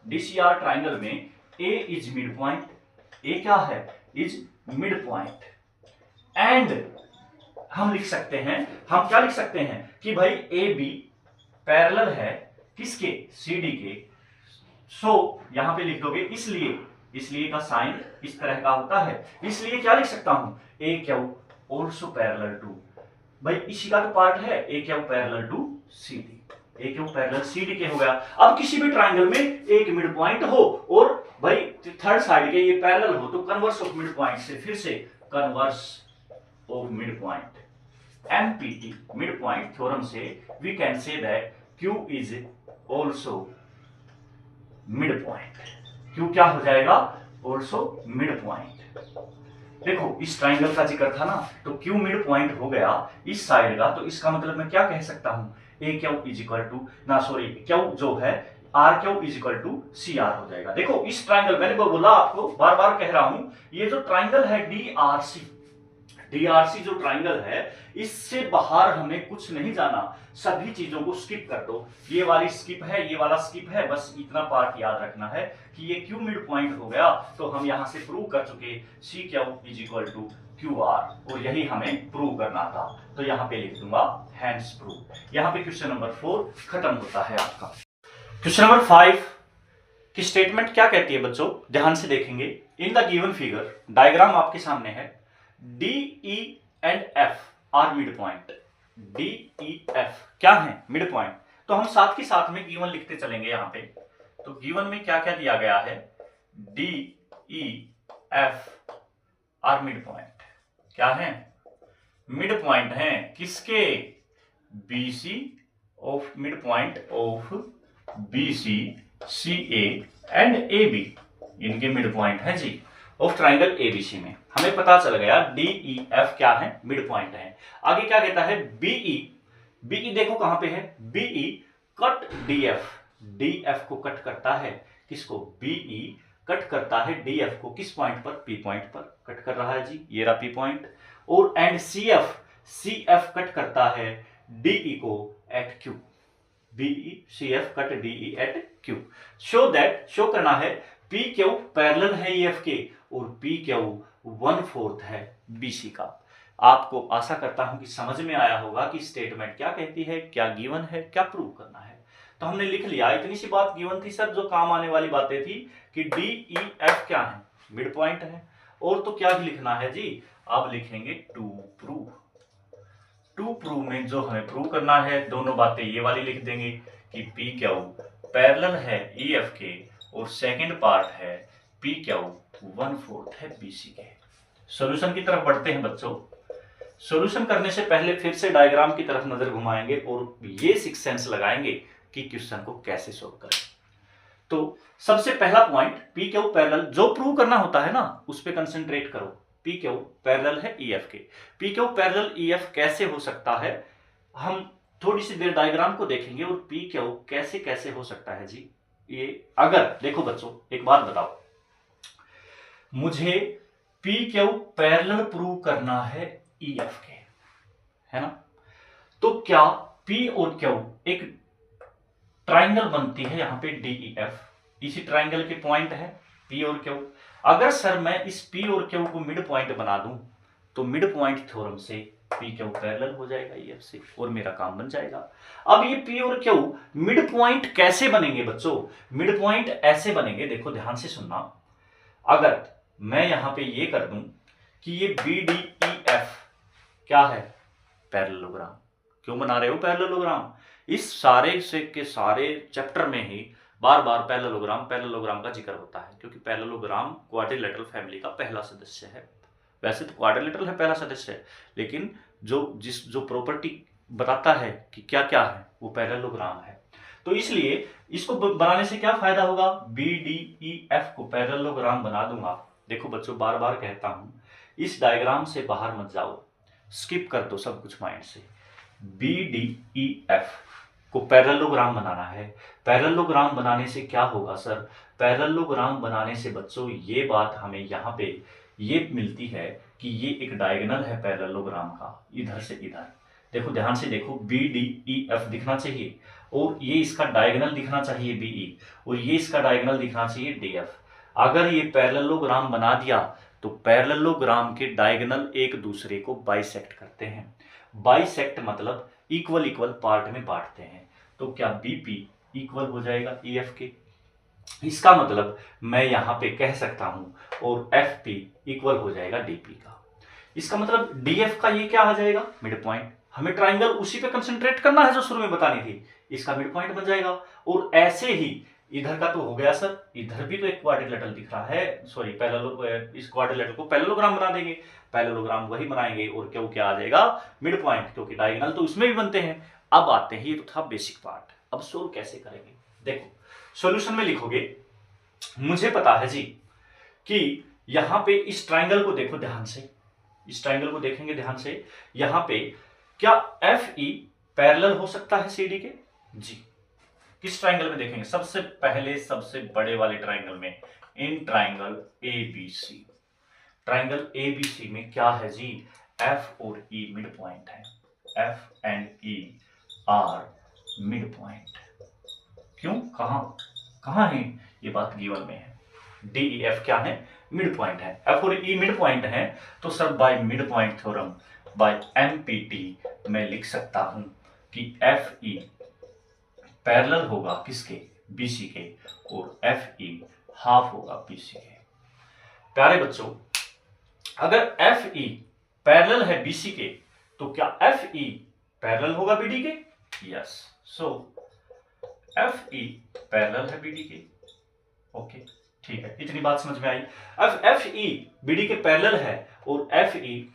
DCR ट्राइंगल में A is mid point, A क्या है, इज मिड पॉइंट। एंड हम लिख सकते हैं, हम क्या लिख सकते हैं कि भाई AB पैरेलल है किसके, CD के। सो यहां पे लिख दोगे, इसलिए का साइन इस तरह का होता है, इसलिए क्या लिख सकता हूं, AQ ऑल्सो पैरेलल टू, भाई इसी का तो पार्ट है, AQ parallel to CD, AQ parallel CD के हो गया। अब किसी भी ट्राइंगल में एक मिड पॉइंट हो और भाई थर्ड साइड के ये पैरेलल हो, तो कन्वर्स ऑफ मिड पॉइंट से, फिर से converse of mid point, MPT mid point theorem से we can say that Q is also mid point. Q क्या हो जाएगा, ऑल्सो मिड पॉइंट। देखो इस ट्राइंगल का जिक्र था ना, तो Q मिड पॉइंट हो गया इस साइड का, तो इसका मतलब मैं क्या कह सकता हूं, AQ इज इक्वल टू ना, सॉरी Q जो है RQ is equal to CR हो जाएगा। देखो इस ट्राइंगल, मैंने बोला आपको, बार बार कह रहा हूं, ये जो ट्राइंगल है DRC जो ट्राइंगल है, इससे बाहर हमें कुछ नहीं जाना, सभी चीजों को स्किप कर दो। ये वाली स्किप है, ये वाला स्किप है, बस इतना पार्ट याद रखना है कि ये Q मिड पॉइंट हो गया, तो हम यहां से प्रूव कर चुके CQ is equal to QR, और यही हमें प्रूव करना था। तो यहां पे लिख दूंगा हैंड्स प्रूव। यहां पे क्वेश्चन नंबर 4 खत्म होता है आपका। क्वेश्चन नंबर 5 की स्टेटमेंट क्या कहती है बच्चों, ध्यान से देखेंगे। In the given figure, diagram आपके सामने है, DE and F are mid point. DEF क्या है, मिड पॉइंट। तो हम साथ के साथ में गिवन लिखते चलेंगे यहां पे। तो गिवन में क्या क्या दिया गया है, DEF आर मिड पॉइंट, क्या है, मिड पॉइंट है किसके, BC of mid point of BC CA and AB, इनके मिड पॉइंट है जी ऑफ ट्राइंगल ABC में। हमें पता चल गया DEF क्या है, मिड पॉइंट है। आगे क्या कहता है, BE देखो कहां पे है, BE कट DF को कट करता है, किसको, BE कट करता है DF को, किस पॉइंट पर, P पॉइंट पर कट कर रहा है जी, ये रहा P पॉइंट। और एंड CF कट करता है DE को at Q, CF cut DE at Q। Show करना है PQ पैरेलल है EF के, और पी क्यू 1/4 है बीसी का। आपको आशा करता हूं कि समझ में आया होगा कि स्टेटमेंट क्या कहती है, क्या गिवन है, क्या प्रूव करना है। तो हमने लिख लिया, इतनी सी बात गिवन थी सर, जो काम आने वाली बातें थी कि डी ई एफ क्या है, मिड पॉइंट है। और तो क्या ही लिखना है जी, अब लिखेंगे टू प्रूव। टू प्रूव में जो हमें प्रूव करना है, दोनों बातें ये वाली लिख देंगे कि पी क्यू पैरेलल है ई एफ के, और सेकेंड पार्ट है पी क्यू 1/4 है बीसी के। सॉल्यूशन की तरफ बढ़ते हैं बच्चों। सॉल्यूशन करने से पहले फिर से डायग्राम की तरफ नजर घुमाएंगे और ये सिक्स सेंस लगाएंगे कि क्वेश्चन को कैसे सोल्व करें। तो सबसे पहला पॉइंट, पी क्यू पैरेलल, जो प्रूव करना होता है ना उस पे कंसंट्रेट करो। पी क्यू पैरेलल है ई एफ के। P Q parallel E F कैसे हो सकता है, हम थोड़ी सी देर डायग्राम को देखेंगे और पी क्यू कैसे कैसे हो सकता है जी। ये अगर देखो बच्चों, एक बात बताओ, मुझे पी क्यू पैरेलल प्रूव करना है ई एफ के, है ना, तो क्या पी और क्यू एक ट्राइंगल बनती है यहां पे डी ई एफ, इसी ट्राइंगल के पॉइंट है पी और क्यू। अगर सर मैं इस पी और क्यू को मिड पॉइंट बना दूं तो मिड पॉइंट थ्योरम से पी क्यू पैरेलल हो जाएगा ई एफ से और मेरा काम बन जाएगा। अब ये पी और क्यू मिड पॉइंट कैसे बनेंगे बच्चों, मिड पॉइंट ऐसे बनेंगे, देखो ध्यान से सुनना। अगर मैं यहां पे ये कर दूं कि ये बी डी ई एफ क्या है, पैरेललोग्राम। क्यों बना रहे हो पैरेललोग्राम, इस सारे से के सारे चैप्टर में ही बार बार पैरेललोग्राम का जिक्र होता है, क्योंकि पैरेललोग्राम क्वाड्रिलेटरल फैमिली का पहला सदस्य है। वैसे तो क्वाड्रिलेटरल है पहला सदस्य है, लेकिन जो प्रॉपर्टी बताता है कि क्या क्या है वो पैरेललोग्राम है। तो इसलिए इसको बनाने से क्या फायदा होगा, बी डी ई एफ को पैरेललोग्राम बना दूंगा। देखो बच्चों, बार बार कहता हूं, इस डायग्राम से बाहर मत जाओ, स्किप कर दो सब कुछ माइंड से। बी डी ई एफ को पैरेललोग्राम बनाना है। पैरेललोग्राम बनाने से क्या होगा सर, पैरेललोग्राम बनाने से बच्चों ये बात हमें यहाँ पे ये मिलती है कि ये एक डायगोनल है पैरेललोग्राम का, इधर से इधर। देखो ध्यान से देखो, बी डी ई एफ दिखना चाहिए और ये इसका डायगोनल दिखना चाहिए बी ई, और ये इसका डायगोनल दिखना चाहिए डी एफ। अगर ये पैरेललोग्राम बना दिया तो पैरेललोग्राम के डायगोनल एक दूसरे को बाइसेक्ट करते हैं। बाइसेक्ट मतलब इक्वल इक्वल पार्ट में बांटते हैं। तो क्या बीपी इक्वल हो जाएगा ईएफ के, इसका मतलब मैं यहां पे कह सकता हूं, और एफ पी इक्वल हो जाएगा डीपी का। इसका मतलब डीएफ का ये क्या आ जाएगा, मिड पॉइंट। हमें ट्राइंगल उसी पे कंसंट्रेट करना है जो शुरू में बतानी थी, इसका मिड पॉइंट बन जाएगा। और ऐसे ही इधर का तो हो गया सर, इधर भी तो एक क्वाड्रिलेटरल दिख रहा है, सॉरी इस क्वाड्रिलेटरल को पैरेललोग्राम बना देंगे, पैरेललोग्राम वही बनाएंगे और क्यों क्या आ जाएगा, मिड पॉइंट, क्योंकि डायगोनल तो उसमें भी बनते हैं। अब आते हैं, ये तो था बेसिक पार्ट, अब सोल्व कैसे करेंगे। देखो सॉल्यूशन में लिखोगे, मुझे पता है जी कि यहां पे इस ट्राइंगल को देखो ध्यान से, इस ट्राइंगल को देखेंगे ध्यान से, यहां पे क्या एफ ई पैरेलल हो सकता है सी डी के जी। किस ट्राइंगल में देखेंगे, सबसे पहले सबसे बड़े वाले ट्राइंगल में, in triangle A B C. Triangle A B C में क्या है जी, एफ और ई मिड पॉइंट है, F and E are mid point. क्यों, कहां है, ये बात गिवन में है। डी ई एफ क्या है, मिड पॉइंट है, एफ और ई मिड पॉइंट है। तो sir by mid point theorem, by MPT मैं लिख सकता हूं कि एफ ई पैरेलल होगा किसके, बीसी के, और एफ ई हाफ होगा बीसी के। प्यारे बच्चों, अगर एफ ई पैरेलल है बीसी के तो क्या एफ ई पैरेलल होगा बीडी के, यस। सो एफ ई पैरेलल है बीडी के, ओके ठीक है, इतनी बात समझ में आई। अब एफ ई बीडी के पैरेलल है और एफ ई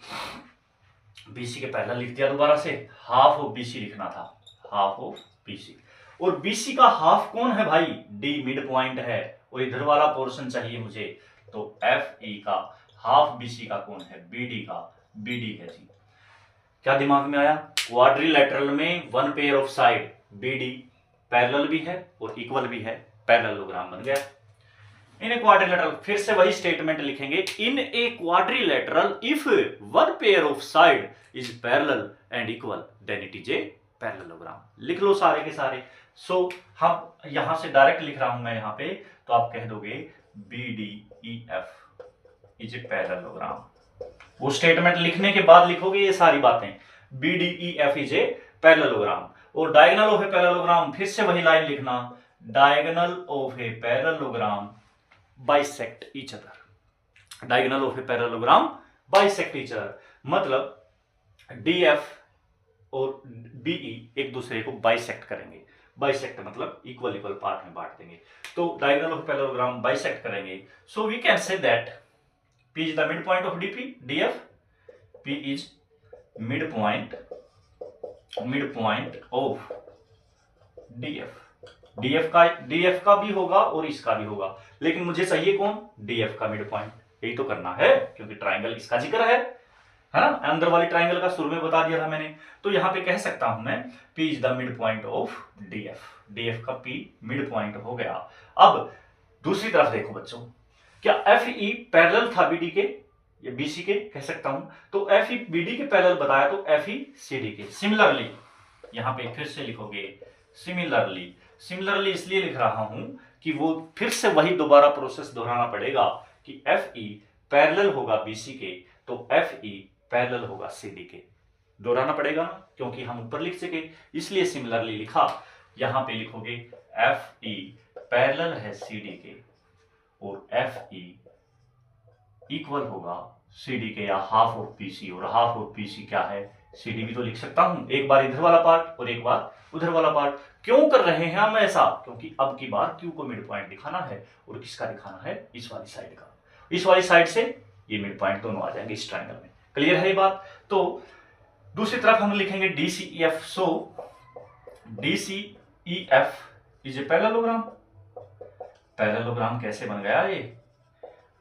बीसी के पैरेलल लिख दिया, दोबारा से हाफ ऑफ बीसी लिखना था, हाफ ऑफ बीसी। और बीसी का हाफ कौन है भाई, डी मिड पॉइंट है, और इधर वाला पोर्शन चाहिए मुझे, तो एफ ई का हाफ बीसी का कौन है, बीडी का, बीडी है जी। क्या दिमाग में आया, क्वाड्रिलेटरल में one pair of side BD parallel भी है और इक्वल भी है, पैरेललोग्राम बन गया। इन ए क्वाड्रिलेटरल, फिर से वही स्टेटमेंट लिखेंगे, in a quadrilateral if one pair of side is parallel and equal then it is a parallelogram. लिख लो सारे के सारे। सो हम यहां से डायरेक्ट लिख रहा हूं मैं यहां पे, तो आप कह दोगे B D E F is a parallelogram. वो स्टेटमेंट लिखने के बाद लिखोगे ये सारी बातें, B D E F is a parallelogram. और डायगोनल ऑफ ए पैरेललोग्राम, फिर से वही लाइन लिखना, diagonal of a parallelogram bisect each other. Diagonal of a parallelogram bisect each other मतलब डी एफ और बीई एक दूसरे को बाइसेक्ट करेंगे। बाइसेक्ट मतलब इक्वल इक्वल पार्ट में बांट देंगे। तो डायगोनल ऑफ पैरेललोग्राम बाइसेक्ट करेंगे। So we can say that P is the midpoint of DP, DF. P is midpoint of DF. DF का भी होगा और इसका भी होगा, लेकिन मुझे चाहिए कौन? DF का मिडपॉइंट। यही तो करना है क्योंकि ट्राइंगल इसका जिक्र है ना। अंदर वाली ट्राइंगल का शुरू में बता दिया था मैंने। तो यहां पे कह सकता हूं मैं P is the midpoint of DF. DF का P मिडपॉइंट हो गया। अब दूसरी तरफ देखो बच्चों, क्या एफ ई पैरेलल था बीडी के या बीसी के? कह सकता हूं। तो एफ ई बीडी के पैरेलल बताया तो एफ ई सीडी के। सिमिलरली यहां पे फिर से लिखोगे सिमिलरली इसलिए लिख रहा हूं कि वो फिर से वही दोबारा प्रोसेस दोहराना पड़ेगा कि एफ ई पैरेलल होगा बीसी के तो एफ ई पैरेलल होगा सीडी के। दोहराना पड़ेगा ना, क्योंकि हम ऊपर लिख सके इसलिए सिमिलरली लिखा। यहां पे लिखोगे एफ ई पैरेलल है सीडी के और एफ ई इक्वल होगा सीडी के या हाफ ऑफ बीसी। और हाफ ऑफ बीसी क्या है? सीडी भी तो लिख सकता हूं, एक बार इधर वाला पार्ट और एक बार उधर वाला पार्ट। क्यों कर रहे हैं हम ऐसा? क्योंकि अब की बार क्यू को मिड पॉइंट दिखाना है और किसका दिखाना है? इस वाली साइड का। इस वाली साइड से ये मिड पॉइंट दोनों आ जाएंगे इस ट्राइंगल में। क्लियर है ये बात? तो दूसरी तरफ हम लिखेंगे डीसीईएफ। सो डीसीईएफ इज ए पैरेललोग्राम। पैरेललोग्राम कैसे बन गया? ये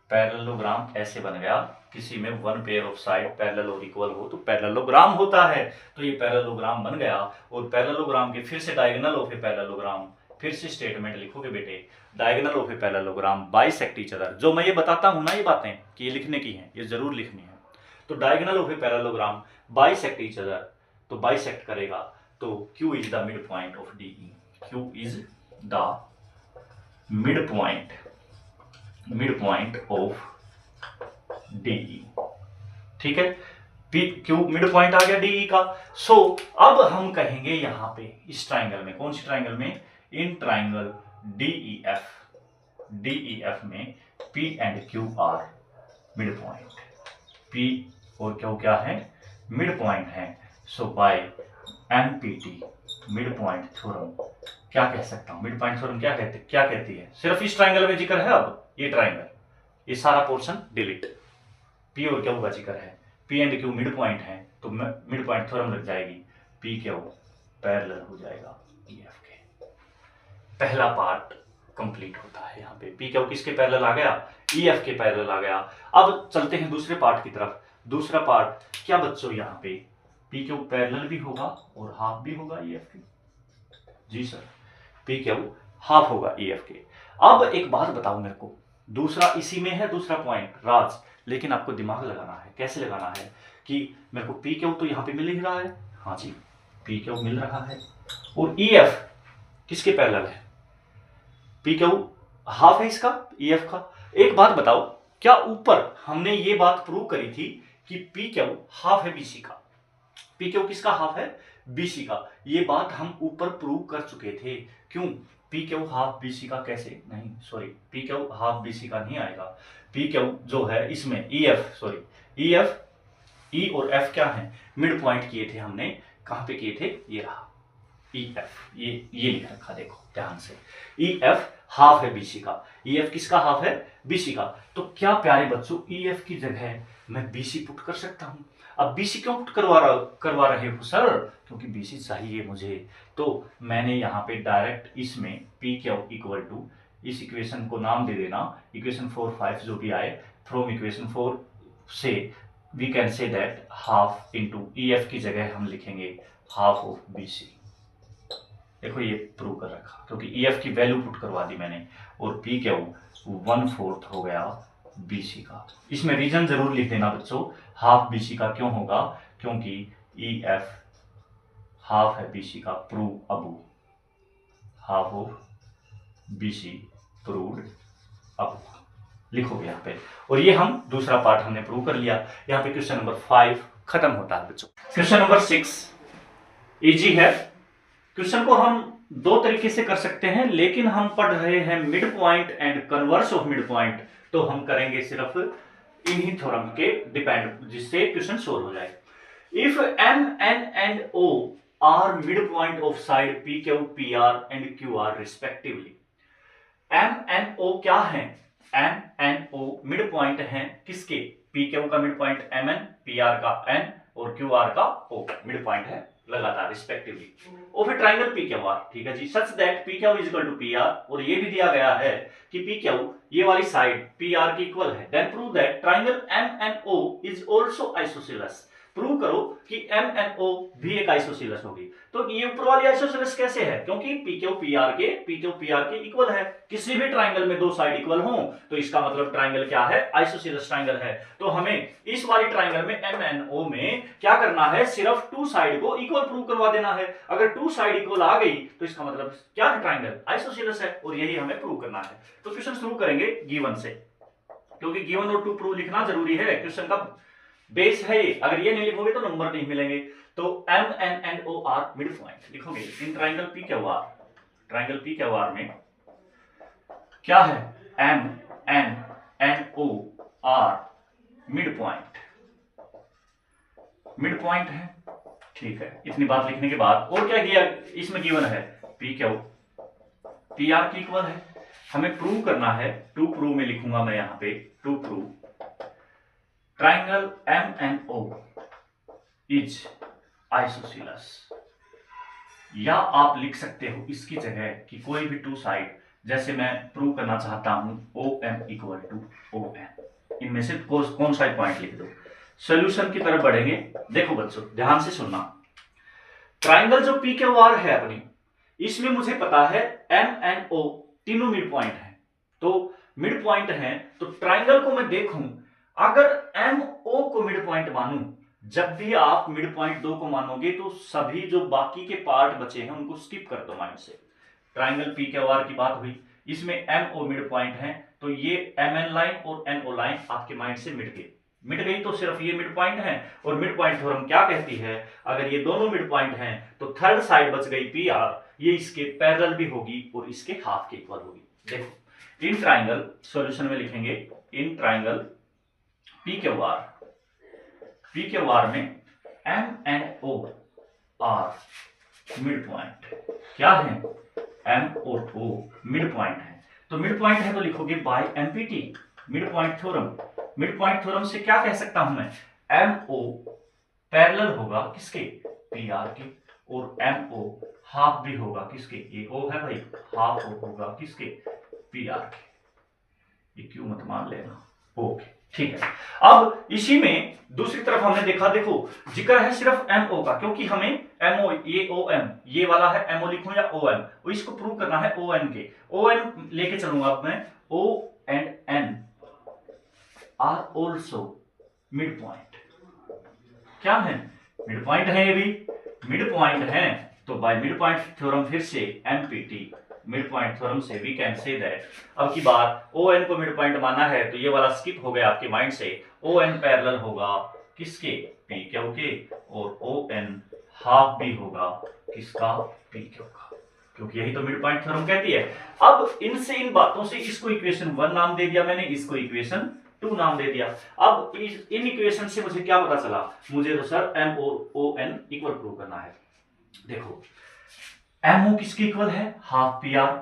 पैरेललोग्राम ऐसे बन गया, किसी में one pair of side parallel और इक्वल हो तो पैरेललोग्राम होता है। तो ये पैरेललोग्राम बन गया। और पैरेललोग्राम के फिर से डायगोनल ऑफ ए पैरेललोग्राम, फिर से स्टेटमेंट लिखोगे बेटे, diagonal of a parallelogram bisect each other. जो मैं ये बताता हूं ना ये बातें कि ये लिखने की हैं, ये जरूर लिखनी है। तो diagonal of a parallelogram bisect each other, तो बाइसेक्ट करेगा तो Q is the mid point of DE। Q is the midpoint of DE। ठीक है, Q मिड पॉइंट आ गया DE का। सो अब हम कहेंगे यहां पे इस ट्राइंगल में, कौन सी ट्राइंगल में? इन ट्राइंगल DEF में P and Q are mid point. P और Q क्या है? मिड पॉइंट है। So by MPT mid point theorem क्या कह सकता हूं? मिड पॉइंट थ्योरम क्या कहती है? सिर्फ इस ट्राइंगल में जिक्र है। अब ये ट्राइंगल, ये सारा पोर्शन डिलीट। P और Q का जिक्र है, P and Q mid point है तो मिड पॉइंट थ्योरम लग जाएगी, P Q पैरेलल हो जाएगा EF के। पहला पार्ट कंप्लीट होता है यहाँ पे। P Q किसके पैरेलल आ गया? EF के पैरेलल आ गया। अब चलते हैं दूसरे पार्ट की तरफ। दूसरा पार्ट क्या बच्चों? यहाँ पे P Q पैरेलल भी होगा और हाफ भी होगा EF के। जी सर, P Q हाफ होगा EF के। अब एक बात बताओ मेरे को, दूसरा इसी में है, दूसरा पॉइंट राज, लेकिन आपको दिमाग लगाना है। कैसे लगाना है कि मेरे को P Q तो यहाँ पे मिल ही रहा है। हाँ जी, P Q मिल रहा है और EF किसके पैरेलल है? P Q हाफ है इसका, EF का। एक बात बताओ, क्या ऊपर हमने ये बात प्रूव करी थी कि P Q हाफ है BC का? P Q किसका हाफ है? BC का। ये बात हम ऊपर प्रूव कर चुके थे। क्यों? P Q हाफ BC का कैसे? नहीं sorry, P Q half BC का नहीं आएगा। P Q जो है इसमें EF E और F क्या है? मिड पॉइंट किए थे हमने। कहां पे किए थे? ये रहा EF, ये लिख रखा, देखो ध्यान से। EF हाफ है BC का। EF किसका हाफ है? BC का। तो क्या प्यारे बच्चों, EF की जगह मैं BC पुट कर सकता हूं। अब BC क्यों पुट करवा रहे हो सर? क्योंकि BC चाहिए मुझे। तो मैंने यहाँ पे डायरेक्ट इसमें P Q इक्वल टू, इस इक्वेशन को नाम दे देना, इक्वेशन 4, 5 जो भी आए, फ्रॉम इक्वेशन 4 से we can say that half into EF की जगह हम लिखेंगे हाफ ऑफ BC। देखो ये प्रूव कर रखा, क्योंकि EF की वैल्यू पुट करवा दी मैंने और P Q 1/4 हो गया BC का। इसमें रीजन जरूर लिख देना बच्चों, हाफ BC का क्यों होगा? क्योंकि EF हाफ है BC का, prove Abu, half of BC proved Abu. लिखोगे यहाँ पे। और ये हम दूसरा पार्ट हमने प्रूव कर लिया। यहाँ पे क्वेश्चन नंबर 5 खत्म होता है बच्चों। क्वेश्चन नंबर 6 इजी है। क्वेश्चन को हम दो तरीके से कर सकते हैं, लेकिन हम पढ़ रहे हैं mid point and converse of mid point, तो हम करेंगे सिर्फ इन्हीं थ्योरम के डिपेंड, जिससे क्वेश्चन सोल्व हो जाए। If M N and O are mid point of side P Q P R and Q R respectively. M N O क्या है? M N O mid point है किसके? पी क्यू का mid point M N, P R का N और Q R का O mid point है लगातार respectively of a triangle P Q R. ठीक है जी, such that P Q is equal to P are, और ये भी दिया गया है कि पी क्यू ये वाली साइड पी आर की इक्वल है। Then prove that triangle M N O is also isosceles. Prove करो कि एम एन ओ भी एक आइसोसेलेस होगी। तो ये ऊपर वाली आइसोसेलेस कैसे है? क्योंकि पी क्यू पी आर के इक्वल है। किसी भी ट्राइंगल में दो साइड इक्वल हो तो इसका मतलब ट्राइंगल क्या है? आइसोसेलेस ट्राइंगल है। तो हमें इस वाली ट्राइंगल में एम एन ओ में क्या करना है? सिर्फ टू साइड को इक्वल प्रूव करवा देना है। अगर टू साइड इक्वल आ गई तो इसका मतलब क्या है? ट्राइंगल आइसोसेलेस है, और यही हमें प्रूव करना है। तो क्वेश्चन शुरू करेंगे गिवन से, क्योंकि गिवन और टू प्रूव लिखना जरूरी है। क्वेश्चन का बेस है ये, अगर ये नहीं लिखोगे तो नंबर नहीं मिलेंगे। तो M N and O are mid point लिखोगे in triangle P Q R. Triangle P Q R में क्या है? M N and O are mid point. Mid point है, ठीक है। इतनी बात लिखने के बाद और क्या किया? इसमें गिवन है पी क्यू पी आर की इक्वल है। हमें प्रूव करना है, टू प्रूव में लिखूंगा मैं यहाँ पे, to prove triangle M N O is isosceles. या आप लिख सकते हो इसकी जगह कि कोई भी टू साइड, जैसे मैं प्रूव करना चाहता हूं O M equal to O N, इनमें से कौन सा पॉइंट लिख दो। सॉल्यूशन की तरफ बढ़ेंगे। देखो बच्चों ध्यान से सुनना, ट्राइंगल जो पी क्यू आर है अपनी, इसमें मुझे पता है एम एन ओ तीनों मिड पॉइंट है। तो मिड पॉइंट है तो ट्राइंगल को मैं देखूं, अगर एम ओ को मिड पॉइंट मानूं, जब भी आप मिड पॉइंट दो को मानोगे तो सभी जो बाकी के पार्ट बचे हैं उनको स्किप कर दो माइंड से। ट्राइंगल पी क्यू आर की बात हुई, इसमें एम ओ मिड पॉइंट है, तो ये एम एन लाइन और एन ओ लाइन आपके माइंड से मिट गई तो सिर्फ ये मिड पॉइंट है। और मिड पॉइंट थ्योरम क्या कहती है? अगर ये दोनों मिड पॉइंट हैं तो थर्ड साइड बच गई पी आर, ये इसके पैरेलल भी होगी और इसके हाफ के इक्वल होगी। देखो इन ट्राइंगल, सॉल्यूशन में लिखेंगे in triangle P Q R में M N O are mid point क्या है? एम और ओ मिड पॉइंट है। तो मिड पॉइंट है तो लिखोगे by MPT, mid point theorem. Mid point theorem से क्या कह सकता हूं मैं? एम ओ पैरेलल होगा किसके? पी आर के, और एम ओ हाफ भी होगा किसके? ये ओ है भाई, हाफ होगा किसके? पी आर के। ये क्यों मत मान लेना, ओके ठीक है। अब इसी में दूसरी तरफ हमने देखा, देखो जिक्र है सिर्फ एम ओ का, क्योंकि हमें एम ओ, ये ओ एम, ये वाला है एम ओ लिखूं या ओ एम, इसको प्रूव करना है ओ एन के। ओ एन लेके चलूंगा अब मैं, O and N are also mid point. क्या है? मिड पॉइंट है, ये भी मिड पॉइंट है। तो बाय मिड पॉइंट थ्योरम फिर से एमपीटी, मिड पॉइंट थ्योरम से वी कैन से दैट, अब की बात ओ एन को मिड पॉइंट माना है तो ये वाला स्किप हो गया आपके माइंड से। ओ एन पैरेलल होगा किसके? पी क्यू के, और ओ एन हाफ भी होगा किसका? पी क्यू का, क्योंकि यही तो मिड पॉइंट थ्योरम कहती है। अब इनसे, इन बातों से इसको इक्वेशन 1 नाम दे दिया मैंने, इसको इक्वेशन 2 नाम दे दिया। अब इन इक्वेशन से मुझे क्या पता चला? मुझे तो सर एम और ओ एन इक्वल प्रूव करना है। देखो एम ओ किसके इक्वल है? Half P R.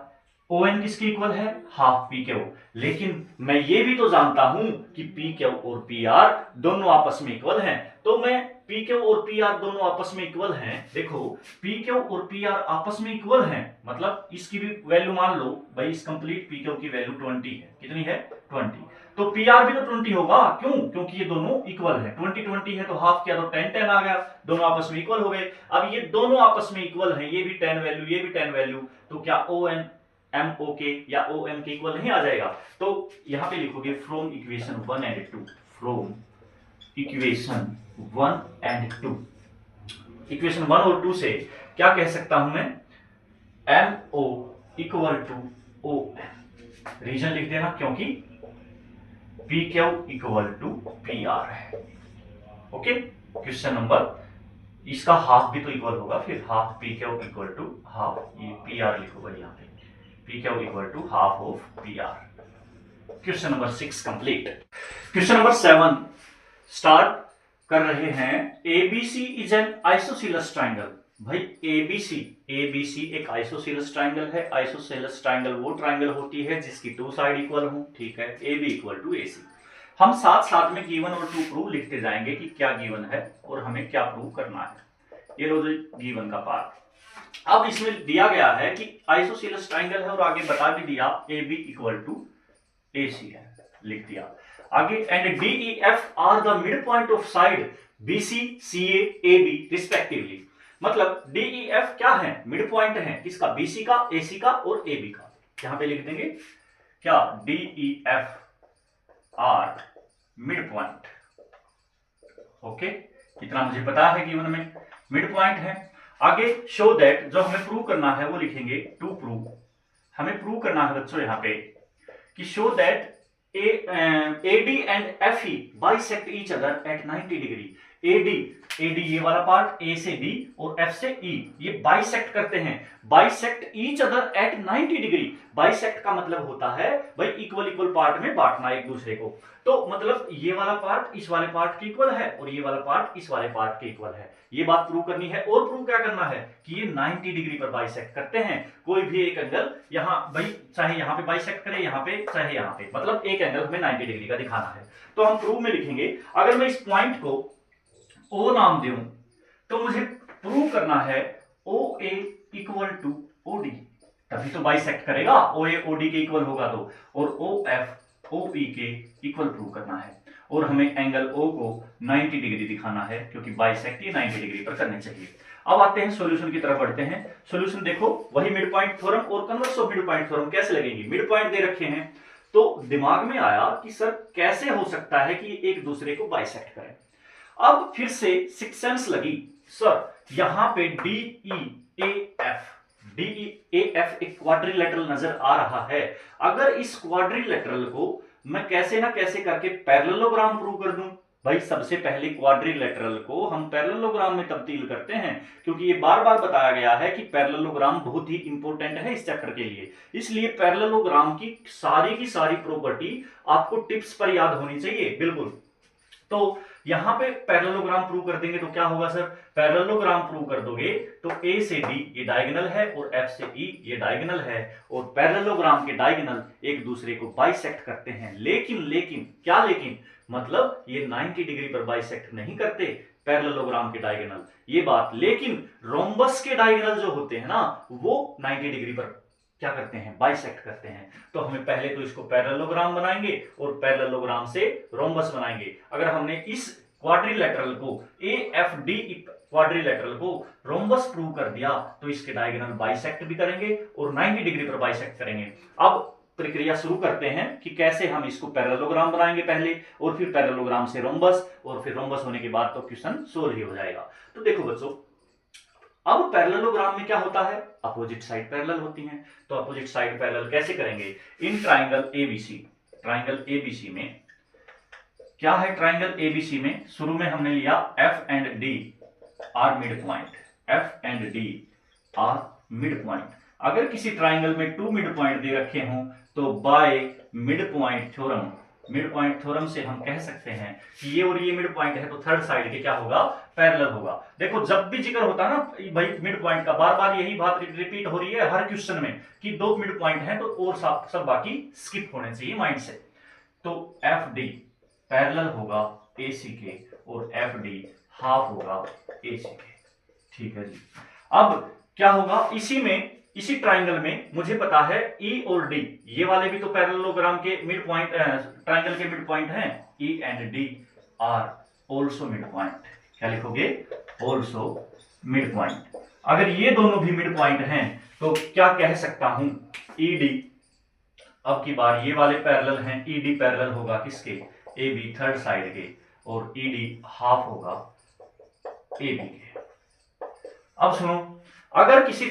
O N किसके इक्वल है? Half P Q. लेकिन मैं ये भी तो जानता हूं कि पी क्यू और पी आर दोनों आपस में इक्वल हैं, तो मैं पी क्यू और पी आर दोनों आपस में इक्वल हैं। देखो पी क्यू और पी आर आपस में इक्वल हैं, मतलब इसकी भी वैल्यू मान लो भाई, इस कंप्लीट पी क्यू की वैल्यू 20 है। कितनी है? 20। तो पी आर भी तो 20 होगा, क्यों? क्योंकि ये दोनों इक्वल है। 20 है तो हाफ किया तो 10 आ गया, दोनों आपस में इक्वल हो गए। अब ये दोनों आपस में इक्वल हैं, ये भी 10 वैल्यू, ये भी 10 वैल्यू, तो क्या ओ एन एम ओ के या ओ एम के इक्वल नहीं आ जाएगा? तो यहां पे लिखोगे from equation 1 and 2, from equation 1 and 2। Equation 1 और 2 से क्या कह सकता हूं मैं? M O equal to O M. Reason लिख देना, क्योंकि P Q equal to P R है। ओके, क्वेश्चन नंबर, इसका हाफ भी तो इक्वल होगा, फिर half P Q equal to half, ये पी आर लिखूंगा यहाँ पे, P Q equal to half of P R. Question number 6 complete. Question number 7 start कर रहे हैं। ABC is an isosceles triangle. भाई एबीसी एक आइसोसेलेस ट्राइंगल है। आइसोसेलेस ट्राइंगल वो ट्राइंगल होती है जिसकी टू साइड इक्वल हो, ठीक है, A B equal to A C. हम साथ साथ में गिवन और टू प्रूव लिखते जाएंगे कि क्या गिवन है और हमें क्या प्रूव करना है। ये लो गिवन का पार्ट। अब इसमें दिया गया है कि आइसोसेलेस ट्राइंगल है और आगे बता भी दिया A B equal to A C है, लिख दिया आगे। And D E F are the mid point of side B C C A B respectively. मतलब डी ई एफ क्या है, मिड पॉइंट है किसका, बीसी का, एसी का और ए बी का। यहां पे लिख देंगे क्या, D E F are mid point. Okay, इतना मुझे पता है कि उनमें मिड पॉइंट है। आगे शो दैट, जो हमें प्रूव करना है वो लिखेंगे टू प्रूव। हमें प्रूव करना है बच्चों यहाँ पे कि show that AD and FE bisect each other at 90 degree. AD ये वाला पार्ट, A से D और F से E, ये बाइसेक्ट करते हैं। Bisect each other at 90 degree. Bisect का मतलब होता है भाई इक्वल इक्वल पार्ट में बांटना एक दूसरे को। तो मतलब ये वाला पार्ट इस वाले पार्ट के इक्वल है और ये वाला पार्ट इस वाले पार्ट के इक्वल है। ये बात प्रूव करनी है। और प्रूव क्या करना है कि ये 90 डिग्री पर बाइसेक्ट करते हैं। कोई भी एक एंगल यहाँ भाई, चाहे यहाँ पे बाइसेक्ट करे, यहाँ पे चाहे यहाँ पे, मतलब एक एंगल हमें 90 डिग्री का दिखाना है। तो हम प्रूव में लिखेंगे, अगर मैं इस पॉइंट को O नाम दूं तो मुझे प्रूव करना है OA इक्वल टू OD, तभी तो बाइसेक्ट करेगा। OA OD के इक्वल होगा तो, और OF OE के इक्वल प्रूव करना है। और हमें एंगल O को 90 डिग्री दिखाना है क्योंकि बाइसेक्ट ये 90 डिग्री पर करने चाहिए। अब आते हैं सॉल्यूशन की तरफ बढ़ते हैं। सॉल्यूशन देखो, वही मिड पॉइंट थ्योरम और converse of mid point theorem कैसे लगेंगे। मिड पॉइंट दे रखे हैं तो दिमाग में आया कि सर कैसे हो सकता है कि एक दूसरे को बाइसेक्ट करें। अब फिर से सिक्स सेंस लगी, सर यहां पे डी ई ए एफ एक क्वाड्रिलेटरल नजर आ रहा है। अगर इस क्वाड्रिलेटरल को मैं कैसे ना कैसे करके पैरेललोग्राम प्रूव कर दूं। भाई सबसे पहले क्वाड्रिलेटरल को हम पैरेललोग्राम में तब्दील करते हैं क्योंकि ये बार बार बताया गया है कि पैरेललोग्राम बहुत ही इंपॉर्टेंट है इस चैप्टर के लिए। इसलिए पैरेललोग्राम की सारी प्रॉपर्टी आपको टिप्स पर याद होनी चाहिए बिल्कुल। तो यहां पे पैरेललोग्राम प्रूव कर देंगे तो क्या होगा सर, पैरेललोग्राम प्रूव कर दोगे तो A से D ये डायगोनल है और F से E ये डायगोनल है और पैरेललोग्राम के डायगोनल एक दूसरे को बाइसेक्ट करते हैं। लेकिन क्या लेकिन, मतलब ये 90 डिग्री पर बाइसेक्ट नहीं करते पैरेललोग्राम के डायगोनल, ये बात। लेकिन रोम्बस के डायगोनल जो होते हैं ना वो 90 डिग्री पर क्या करते हैं, बाइसेक्ट करते हैं। तो हमें पहले तो इसको पैरेललोग्राम बनाएंगे और पैरेललोग्राम से रोम्बस बनाएंगे। अगर हमने इस क्वाड्रिलेटरल को AFD क्वाड्रिलेटरल को रोम्बस प्रूव कर दिया तो इसके डायगोनल बाइसेक्ट भी करेंगे और 90 डिग्री पर बाइसेक्ट करेंगे। अब प्रक्रिया शुरू करते हैं कि कैसे हम इसको पैरेललोग्राम बनाएंगे पहले और फिर पैरेललोग्राम से रोम्बस और फिर रोम्बस होने के बाद तो क्वेश्चन सोल्व ही हो जाएगा। तो देखो बच्चों, अब पैरेललोग्राम में क्या होता है, अपोजिट साइड पैरेलल होती हैं। तो अपोजिट साइड पैरेलल कैसे करेंगे, इन ट्राइंगल एबीसी में क्या है, ट्राइंगल एबीसी में शुरू में हमने लिया F and D are mid point, F and D are mid point. अगर किसी ट्राइंगल में टू मिड पॉइंट दे रखे हों तो बाय मिड पॉइंट थ्योरम से हम कह सकते हैं कि ये और ये मिड पॉइंट है तो थर्ड साइड के क्या होगा, पैरेलल होगा। देखो जब भी जिक्र होता है ना भाई मिड पॉइंट का, बार बार यही बात रिपीट हो रही है हर क्वेश्चन में कि दो मिड पॉइंट हैं तो और सब बाकी स्किप होने चाहिए माइंड से। तो FD पैरेलल होगा AC के और FD हाफ होगा AC के, ठीक है जी। अब क्या होगा, इसी ट्राइंगल में मुझे पता है E और D ये वाले भी तो पैरेललोग्राम के मिड पॉइंट, ट्राइंगल के मिड पॉइंट हैं। E and D are also mid point, क्या लिखोगे, ऑल्सो मिड पॉइंट। अगर ये दोनों भी मिड पॉइंट हैं तो क्या कह सकता हूं, ED, अब की बार ये वाले पैरेलल हैं, ED पैरेलल होगा किसके, AB थर्ड साइड के और ED हाफ होगा AB के। अब सुनो, अगर किसी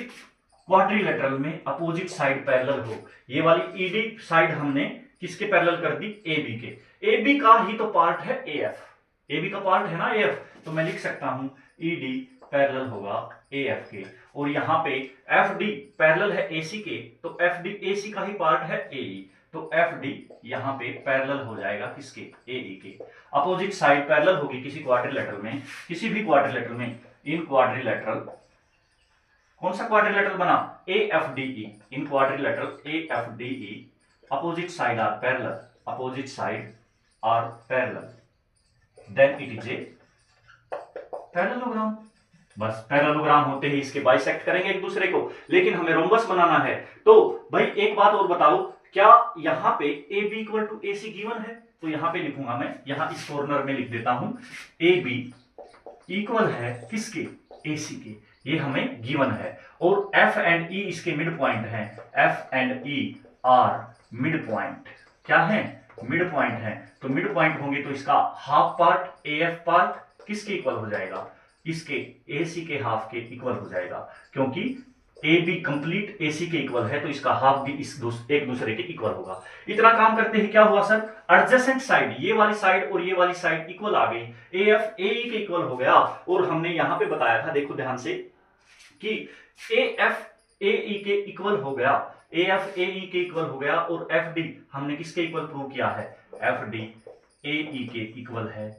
क्वाड्रिलेटरल में अपोजिट साइड पैरेलल हो, ये वाली ED साइड हमने किसके पैरेलल कर दी, ए बी के। ए बी का ही तो पार्ट है ए एफ, ए बी का पार्ट है ना ए एफ, तो मैं लिख सकता हूं ई डी पैरेलल होगा ए एफ के। और यहाँ पे एफ डी पैरेलल है ए सी के, तो एफ डी ए सी का ही पार्ट है ए ई, तो एफ डी यहाँ पे पैरेलल हो जाएगा किसके, ए ई के। अपोजिट साइड पैरेलल होगी किसी क्वाड्रिलेटरल में, किसी भी क्वाड्रिलेटरल में, इन क्वाड्रिलेटरल, कौन सा क्वाड्रिलेटरल बना, A F D E, in quadrilateral A F D E, opposite side are parallel, opposite side are parallel, then it is a parallelogram. बस पैरेललोग्राम होते ही इसके बाइसेक्ट करेंगे एक दूसरे को, लेकिन हमें रोम्बस बनाना है। तो भाई एक बात और बताओ, क्या यहां पे A B equal to A C given है, तो यहां पे लिखूंगा मैं, यहां इस कॉर्नर में लिख देता हूं ए बी इक्वल है किसके, ए सी के, ये हमें गिवन है। और एफ एंड ई इसके मिड पॉइंट है, F and E are mid point, क्या है, मिड पॉइंट है। तो मिड पॉइंट होंगे तो इसका half part A F part किसके इक्वल हो जाएगा, इसके ए सी के हाफ के इक्वल हो जाएगा, क्योंकि A B complete A C के इक्वल है, तो इसका हाफ भी एक दूसरे के इक्वल होगा। इतना काम करते ही क्या हुआ सर, एडजेसेंट साइड, ये वाली साइड और ये वाली साइड इक्वल आ गई, ए एफ ए ई के इक्वल हो गया। और हमने यहां पे बताया था, देखो ध्यान से, कि ए एफ ए ई के इक्वल हो गया, ए एफ ए ई के इक्वल हो गया, और एफ डी हमने किसके इक्वल प्रूव किया है, एफ डी ए ई के इक्वल है।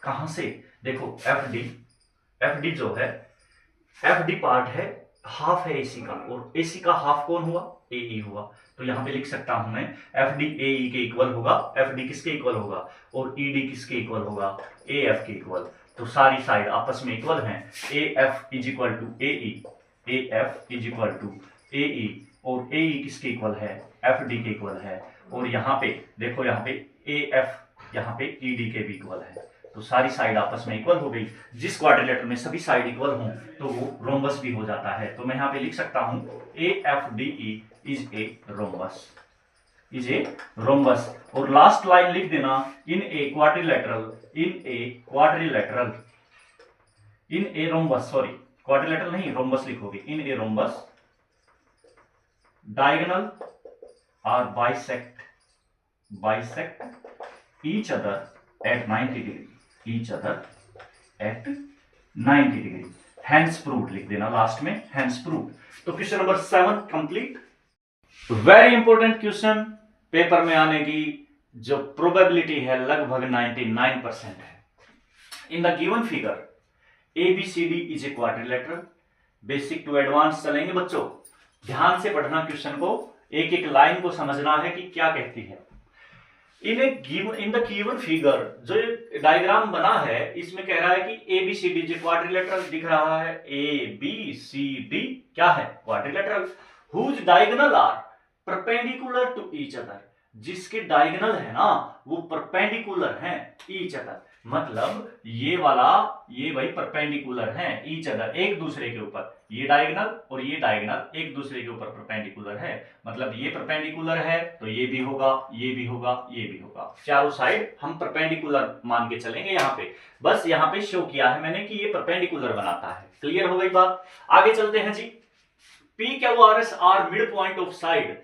कहां से, देखो एफ डी जो है, एफ डी पार्ट है, हाफ है एसी का, और एसी का हाफ कौन हुआ, ए ई हुआ। तो यहां पे लिख सकता हूं मैं एफ डी ए ई के इक्वल होगा, एफ डी किसके इक्वल होगा, और ई डी किसके इक्वल होगा, ए एफ के इक्वल। तो सारी साइड आपस में इक्वल हैं, A F is equal to A E, A F is equal to A E, और ए ई किसके इक्वल है, एफ डी के इक्वल है। और यहाँ पे देखो, यहाँ पे ए एफ, यहाँ पे ई डी के भी इक्वल है। तो सारी साइड आपस में इक्वल हो गई। जिस क्वाड्रिलेटरल में सभी साइड इक्वल हों तो वो रोम्बस भी हो जाता है। तो मैं यहाँ पे लिख सकता हूँ A F D E is a rhombus, is a rhombus. और लास्ट लाइन लिख देना, in a quadrilateral, in a quadrilateral, in a rhombus, sorry quadrilateral नहीं रोम्बस लिखोगे, in a rhombus diagonal are bisect each other at 90 degree, each other at 90 degree. Hence proved लिख देना last में, hence proved। तो question number 7 complete. Very important question, paper में आने की जो प्रोबेबिलिटी है लगभग 99% है। In the given figure ABCD is a quadrilateral. Basic to advance चलेंगे बच्चों, ध्यान से पढ़ना क्वेश्चन को, एक एक लाइन को समझना है कि क्या कहती है। इन द गिवन फिगर, जो डायग्राम बना है इसमें कह रहा है कि ABCD जो क्वाड्रिलेटरल दिख रहा है, ABCD क्या है, quadrilateral, whose diagonal are perpendicular to each other, जिसके डायगोनल है ना वो परपेंडिकुलर हैं ईच अदर, मतलब ये वाला ये भाई परपेंडिकुलर हैं ईच अदर, एक दूसरे के ऊपर, ये डायगोनल और ये डायगोनल एक दूसरे के ऊपर परपेंडिकुलर है, मतलब ये परपेंडिकुलर है तो ये भी होगा, ये भी होगा, ये भी होगा, चारों साइड हम परपेंडिकुलर मान के चलेंगे। यहाँ पे बस यहाँ पे शो किया है मैंने कि ये परपेंडिकुलर बनाता है। क्लियर हो गई बात, आगे चलते हैं जी। P Q R S are mid point of side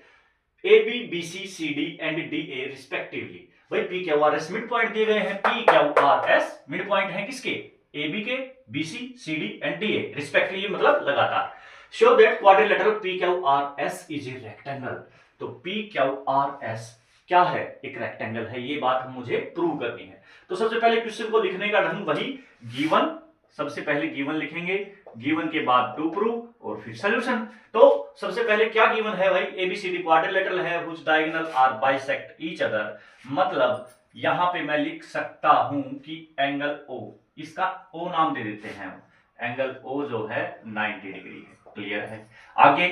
A B B C C D and D A respectively. भाई P Q R S mid point दिए गए हैं, P Q R S mid point है किसके, A B के, B C C D and D A respectively, मतलब लगातार। Show that quadrilateral P Q R S is a rectangle. तो P Q R S क्या है, एक रेक्टेंगल है, ये बात मुझे प्रूव करनी है। तो सबसे पहले क्वेश्चन को लिखने का ढंग वही, गिवन, सबसे पहले गिवन लिखेंगे, गिवन के बाद टू प्रूव और फिर सॉल्यूशन। तो सबसे पहले क्या गिवन है भाई, एबीसीडी क्वाड्रिलेटरल है which diagonal are bisect each other, मतलब यहां पे मैं लिख सकता हूं कि एंगल ओ, इसका ओ नाम दे देते हैं, एंगल ओ जो है 90 डिग्री है। क्लियर है, आगे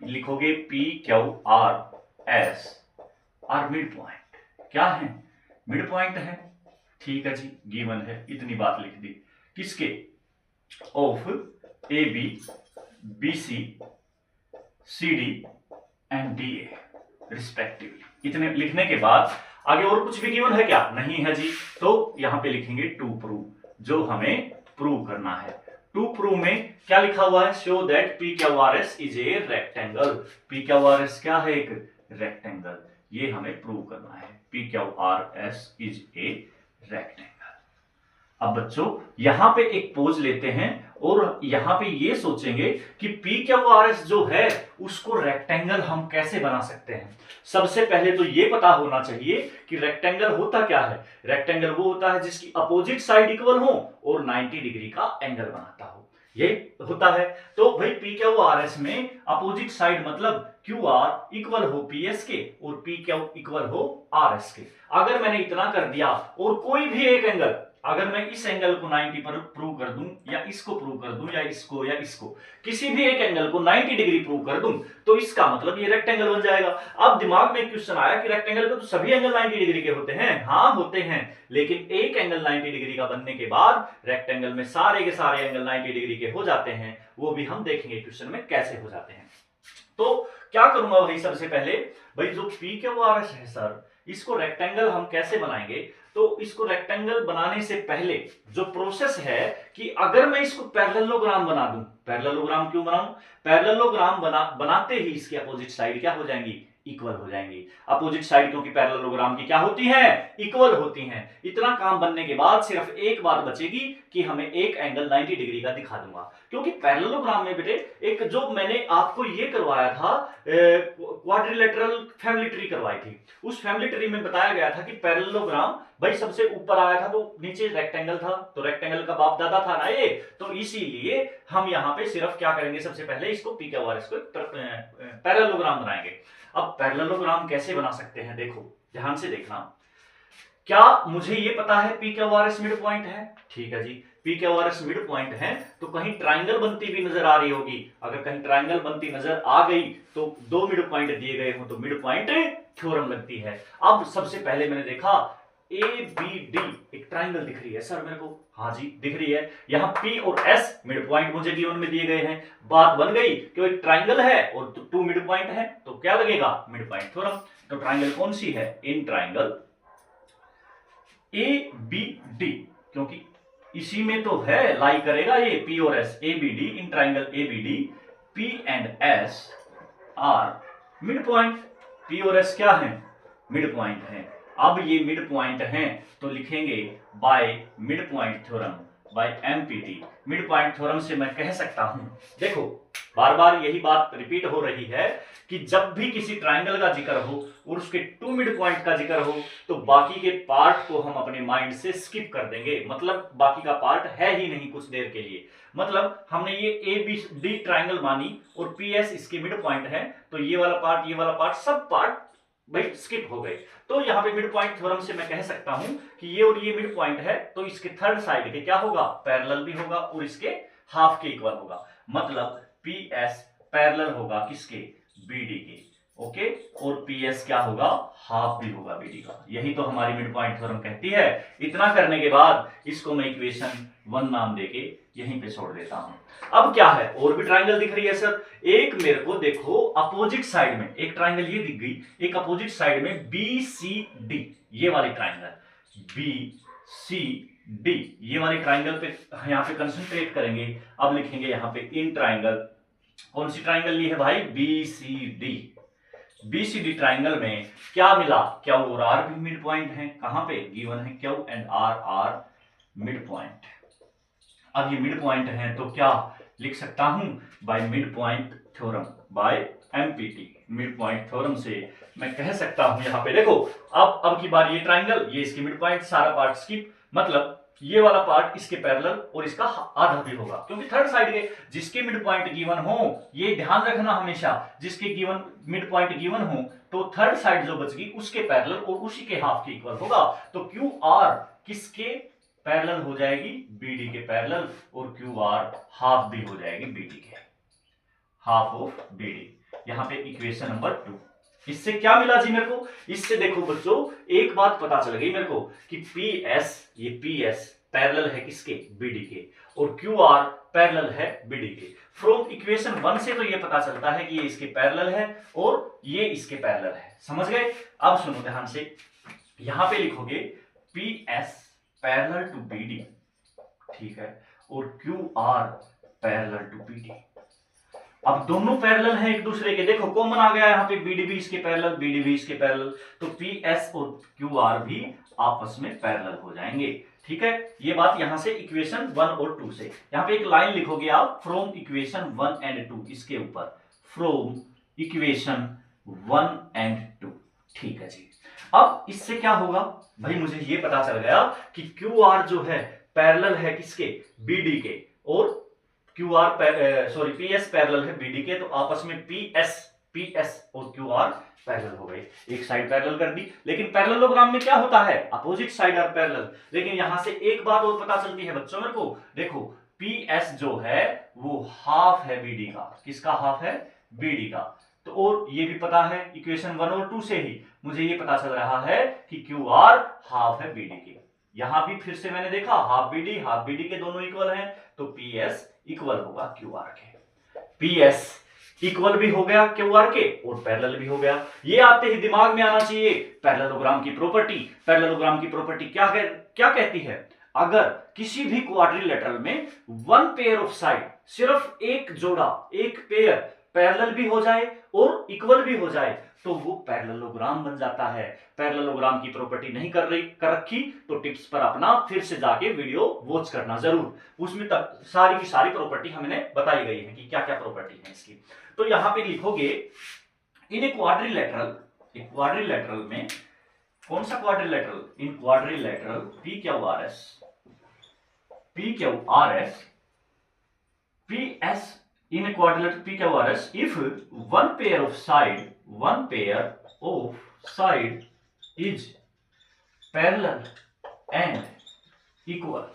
लिखोगे P Q R S are mid point, क्या है, मिड पॉइंट है, ठीक है जी, गिवन है, इतनी बात लिख दी, किसके, of A B B C C D and D A respectively. इतने लिखने के बाद आगे और कुछ भी गिवन है क्या, नहीं है जी, तो यहां पे लिखेंगे टू प्रूव, जो हमें प्रूव करना है। टू प्रूव में क्या लिखा हुआ है, show that P Q R S is a rectangle. P Q R S क्या है, एक रेक्टेंगल। ये हमें प्रूव करना है। P Q R S is a rectangle. अब बच्चों यहां पे एक पोज लेते हैं और यहां पे ये सोचेंगे कि पी क्यू आर एस जो है उसको रेक्टेंगल हम कैसे बना सकते हैं। सबसे पहले तो ये पता होना चाहिए कि रेक्टेंगल होता क्या है। रेक्टेंगल वो होता है जिसकी अपोजिट साइड इक्वल हो और 90 डिग्री का एंगल बनाता हो, ये होता है। तो भाई पी क्यू आर एस में अपोजिट साइड मतलब क्यू आर इक्वल हो पी एस के और पी क्यू इक्वल हो आर एस के। अगर मैंने इतना कर दिया और कोई भी एक एंगल, अगर मैं इस एंगल को 90 पर प्रूव कर दूं या इसको प्रूव कर दूं या इसको किसी भी एक एंगल को 90 डिग्री प्रूव कर दूं तो इसका मतलब ये रेक्टेंगल बन जाएगा। अब दिमाग में क्वेश्चन आया कि रेक्टेंगल पे तो सभी एंगल 90 डिग्री के होते हैं। हाँ होते हैं, लेकिन एक एंगल 90 डिग्री का बनने के बाद रेक्टेंगल में सारे के सारे एंगल 90 डिग्री के हो जाते हैं। वो भी हम देखेंगे क्वेश्चन में कैसे हो जाते हैं। तो क्या करूंगा भाई, सबसे पहले भाई जो पी क्यू आर एस है सर, इसको रेक्टेंगल हम कैसे बनाएंगे। तो इसको रेक्टेंगल बनाने से पहले जो प्रोसेस है कि अगर मैं इसको पैरेललोग्राम बना दूं, पैरेललोग्राम क्यों बनाऊं, पैरेललोग्राम बनाते ही इसकी अपोजिट साइड क्या हो जाएंगी, इक्वल हो जाएंगी। अपोजिट साइड क्योंकि पैरेललोग्राम की क्या होती है, इक्वल होती हैं। इतना काम बनने के बाद सिर्फ एक बात बचेगी कि हमें एक एंगल 90 डिग्री का दिखा दूंगा। क्योंकि पैरेललोग्राम में बेटे एक जो मैंने आपको ये करवाया था क्वाड्रिलेटरल फैमिली ट्री करवाई थी, उस फैमिली ट्री में बताया गया था कि पैरेललोग्राम भाई सबसे ऊपर आया था तो नीचे रेक्टेंगल था, तो रेक्टेंगल का बाप दादा था ना ये, तो इसीलिए हम यहाँ पे सिर्फ क्या करेंगे, सबसे पहले इसको पी क्यू आर एस को पैरेललोग्राम बनाएंगे। अब पैरेललोग्राम कैसे बना सकते हैं, देखो ध्यान से देखना। क्या मुझे ये पता है P Q R S mid point है, ठीक है जी, P Q R S mid point है तो कहीं ट्राइंगल बनती भी नजर आ रही होगी। अगर कहीं ट्राइंगल बनती नजर आ गई तो दो मिड पॉइंट दिए गए हो तो मिड पॉइंट थ्योरम लगती है। अब सबसे पहले मैंने देखा ए बी डी एक ट्राइंगल दिख रही है सर मेरे को, हाँ जी दिख रही है। यहाँ पी और एस मिड पॉइंट मुझे गिवन में दिए गए हैं। बात बन गई कि एक ट्राइंगल है और टू मिड पॉइंट है तो क्या लगेगा, मिड पॉइंट थ्योरम। तो ट्राइंगल कौन सी है, in triangle A B D, क्योंकि इसी में तो है लाई करेगा ये पी और S, A B D, in triangle A B D P and S are mid point. P और एस क्या है, मिड पॉइंट है। अब ये मिड पॉइंट हैं तो लिखेंगे by mid point theorem, by MPT. Mid point theorem से मैं कह सकता हूं, देखो बार बार यही बात रिपीट हो रही है कि जब भी किसी ट्राइंगल का जिक्र हो और उसके टू मिड पॉइंट का जिक्र हो तो बाकी के पार्ट को हम अपने माइंड से स्किप कर देंगे, मतलब बाकी का पार्ट है ही नहीं कुछ देर के लिए। मतलब हमने ये ए बी डी ट्राइंगल मानी और पी एस इसके मिड पॉइंट है तो ये वाला पार्ट सब पार्ट भाई स्किप हो गए। तो यहाँ पे मिड पॉइंट थ्योरम से मैं कह सकता हूं कि ये और ये मिड पॉइंट है तो इसके थर्ड साइड के क्या होगा, पैरेलल भी होगा और इसके हाफ के इक्वल होगा। मतलब पी एस पैरेलल होगा किसके, बीडी के, ओके, और पी एस क्या होगा, हाफ भी होगा बीडी का। यही तो हमारी मिड पॉइंट थ्योरम कहती है। इतना करने के बाद इसको मैं इक्वेशन 1 नाम देके यहीं पे छोड़ देता हूं। अब क्या है, और भी ट्राइंगल दिख रही है सर। एक मेरे को देखो अपोजिट साइड में एक ट्राइंगल ये दिख गई, एक अपोजिट साइड में बी सी डी, ये वाली ट्राइंगल बी सी डी, ये वाली ट्राइंगल पे यहां पे कंसंट्रेट करेंगे। अब लिखेंगे यहां पे इन ट्राइंगल, कौन सी ट्राइंगल ली है भाई, B C D. B C D triangle में क्या मिला, क्यू और आर भी मिड पॉइंट है। कहां पे गिवन है, Q and R mid point. अब ये मिड पॉइंट है तो क्या लिख सकता हूं, by mid point theorem, by MPT. Mid point theorem से मैं कह सकता हूं, यहां पे देखो अब की बार ये ट्राइंगल, ये इसकी मिड पॉइंट, सारा पार्ट स्किप, मतलब ये वाला पार्ट इसके पैरेलल और इसका आधा भी होगा क्योंकि थर्ड साइड के जिसके मिड पॉइंट गिवन हो, ये ध्यान रखना हमेशा, जिसके गिवन मिड पॉइंट गिवन हो तो थर्ड साइड जो बच गई उसके पैरेलल और उसी के हाफ के इक्वल होगा। तो क्यू आर किसके पैरेलल हो जाएगी, बीडी के पैरेलल, और क्यू आर हाफ भी हो जाएगी बीडी के, हाफ ऑफ बीडी। यहां पे इक्वेशन नंबर 2। इससे क्या मिला जी मेरे को, इससे देखो बच्चों एक बात पता चल गई मेरे को कि पी एस, ये पी एस पैरेलल है किसके, बीडी के, और क्यू आर पैरेलल है बीडी के। फ्रॉम इक्वेशन 1 से तो ये पता चलता है कि ये इसके पैरेलल है और ये इसके पैरेलल है, समझ गए। अब सुनो ध्यान से, यहां पे लिखोगे P S parallel to BD, ठीक है, और Q R parallel to BD. अब दोनों पैरेलल हैं एक दूसरे के, देखो कॉमन आ गया यहाँ पे, बीडी भी इसके पैरेलल, बीडी भी इसके पैरेलल, तो पीएस और क्यूआर भी आपस में पैरेलल हो जाएंगे। ठीक है, ये बात यहां से इक्वेशन 1 और 2 से। यहां पे एक लाइन लिखोगे आप, फ्रॉम इक्वेशन 1 एंड 2, इसके ऊपर फ्रॉम इक्वेशन 1 एंड 2। ठीक है जी। अब इससे क्या होगा भाई, मुझे ये पता चल गया कि क्यू आर जो है पैरेलल है किसके, बीडी के, और Q R P S parallel है बीडी के, तो आपस में पीएस और क्यू आर पैरेलल हो गए, एक साइड पैरेलल कर दी। लेकिन पैरेललोग्राम में क्या होता है, अपोजिट साइड आर पैरेलल। लेकिन यहां से एक बात और पता चलती है बच्चों मेरे को, देखो पीएस जो है वो हाफ है बीडी का, किसका हाफ है, बीडी का। तो और ये भी पता है इक्वेशन 1 और 2 से ही मुझे ये पता चल रहा है कि क्यू आर हाफ है बीडी के। यहां भी फिर से मैंने देखा हाफ बीडी के दोनों इक्वल हैं, तो पीएस इक्वल होगा क्यू आर के। पीएस इक्वल भी हो गया क्यू आर के और पैरेलल भी हो गया। ये आते ही दिमाग में आना चाहिए पैरेललोग्राम की प्रॉपर्टी। पैरेललोग्राम की प्रॉपर्टी क्या कहती है, अगर किसी भी क्वाड्रिलेटरल में वन पेयर ऑफ साइड, सिर्फ एक जोड़ा, एक पेयर पैरेलल भी हो जाए और इक्वल भी हो जाए, तो वो पैरेललोग्राम बन जाता है। पैरेललोग्राम की प्रॉपर्टी नहीं कर रखी तो टिप्स पर अपना फिर से जाके वीडियो वॉच करना जरूर, उसमें तब सारी की सारी प्रॉपर्टी हमें बताई गई है कि क्या क्या प्रॉपर्टी है इसकी। तो यहां पे लिखोगे इन ए क्वाड्रिलेटरल में, कौन सा quadrilateral, in quadrilateral P Q R S PS in a quadrilateral PQRS, if one pair of side is parallel and equal,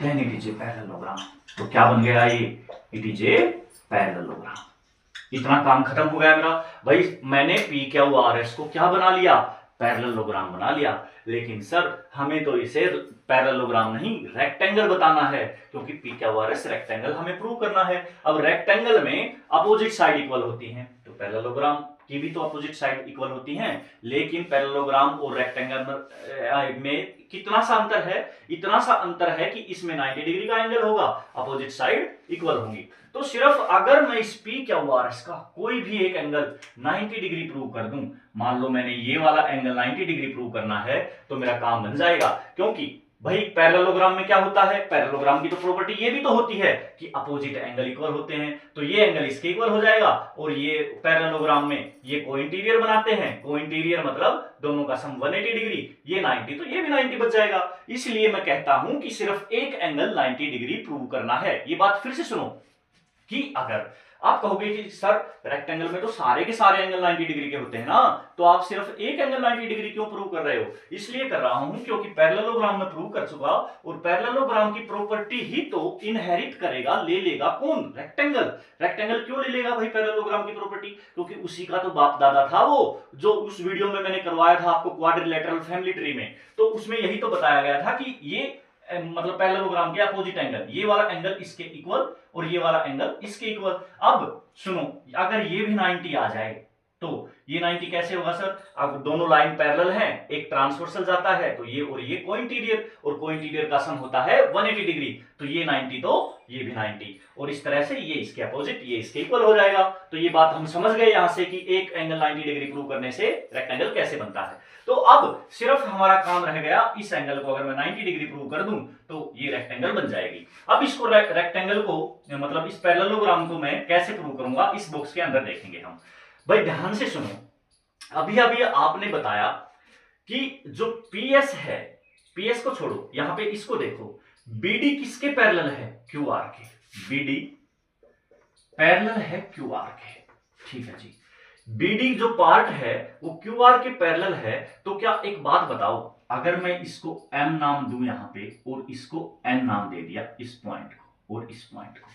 then it is a parallelogram। तो क्या बन गया ये, it is a parallelogram। इतना काम खत्म हो गया मेरा भाई, मैंने PQRS को क्या बना लिया, पैरेललोग्राम बना लिया। लेकिन सर हमें तो इसे पैरेललोग्राम नहीं रेक्टेंगल बताना है, क्योंकि PQRS रेक्टेंगल हमें प्रूव करना है। अब रेक्टेंगल में अपोजिट साइड इक्वल होती हैं, तो पैरेललोग्राम की भी तो अपोजिट साइड इक्वल होती हैं। लेकिन पैरेललोग्राम और रेक्टेंगल में कितना सा अंतर है, इतना सा अंतर है कि इसमें 90 डिग्री का एंगल होगा, अपोजिट साइड इक्वल होंगी। तो सिर्फ अगर मैं इस PQRS का कोई भी एक एंगल 90 डिग्री प्रूव कर दूं, मान लो मैंने ये वाला एंगल 90 डिग्री प्रूव करना है, तो मेरा काम बन जाएगा। क्योंकि भाई पैरेललोग्राम में क्या होता है, पैरेललोग्राम की तो प्रॉपर्टी ये भी तो होती है कि अपोजिट एंगल इक्वल होते हैं, तो ये एंगल इसके इक्वल हो जाएगा। और ये पैरेललोग्राम में ये कोइंटीरियर बनाते हैं, कोइंटीरियर मतलब दोनों का सम 180 डिग्री, ये 90 तो ये भी 90 बच जाएगा। इसलिए मैं कहता हूं कि सिर्फ एक एंगल 90 डिग्री प्रूव करना है। ये बात फिर से सुनो कि अगर आप कहोगे कि सर रेक्टेंगल में तो सारे के सारे एंगल 90 डिग्री के होते हैं ना, तो आप सिर्फ एक एंगल 90 डिग्री क्यों प्रूव कर रहे हो, इसलिए कर रहा हूं क्योंकि पैरेललोग्राम में प्रूव कर चुका, और पैरेललोग्राम की प्रॉपर्टी ही तो इनहेरिट करेगा, ले लेगा कौन, रेक्टेंगल। रेक्टेंगल क्यों ले लेगा भाई पैरेललोग्राम की प्रॉपर्टी, क्योंकि उसी का तो बाप दादा था वो, जो उस वीडियो में मैंने करवाया था आपको क्वाड्रिलेटरल फैमिली ट्री में, तो उसमें यही तो बताया गया था कि ये मतलब पैरेललोग्राम के अपोजिट एंगल, ये वाला एंगल इसके इक्वल और ये वाला एंगल इसके इक्वल। अब सुनो, अगर ये भी 90 आ जाए तो ये 90 कैसे होगा सर, अब दोनों लाइन पैरेलल हैं, एक ट्रांसवर्सल जाता है, तो ये और ये कोइंटीरियर, और कोइंटीरियर का सम होता है 180 डिग्री, तो ये 90 तो ये भी 90, और इस तरह से ये इसके अपोजिट, ये इसके इक्वल हो जाएगा। तो ये बात हम समझ गए यहां से कि एक एंगल 90 डिग्री प्रूव करने से रेक्टेंगल कैसे बनता है। तो अब सिर्फ हमारा काम रह गया, इस एंगल को अगर मैं 90 डिग्री प्रूव कर दूं तो ये रेक्टेंगल बन जाएगी। अब इसको रेक्टेंगल को मतलब इस पैरेललोग्राम को मैं कैसे प्रूव करूंगा, इस बॉक्स के अंदर देखेंगे हम। भाई ध्यान से सुनो, अभी अभी आपने बताया कि जो पीएस है, पीएस को छोड़ो, यहां पे इसको देखो, बीडी किसके पैरेलल है, क्यूआर के, बीडी पैरेलल है क्यूआर के। ठीक है जी, बीडी जो पार्ट है वो क्यूआर के पैरेलल है, तो क्या एक बात बताओ, अगर मैं इसको एम नाम दूं यहां पे और इसको एन नाम दे दिया, इस पॉइंट को और इस पॉइंट को,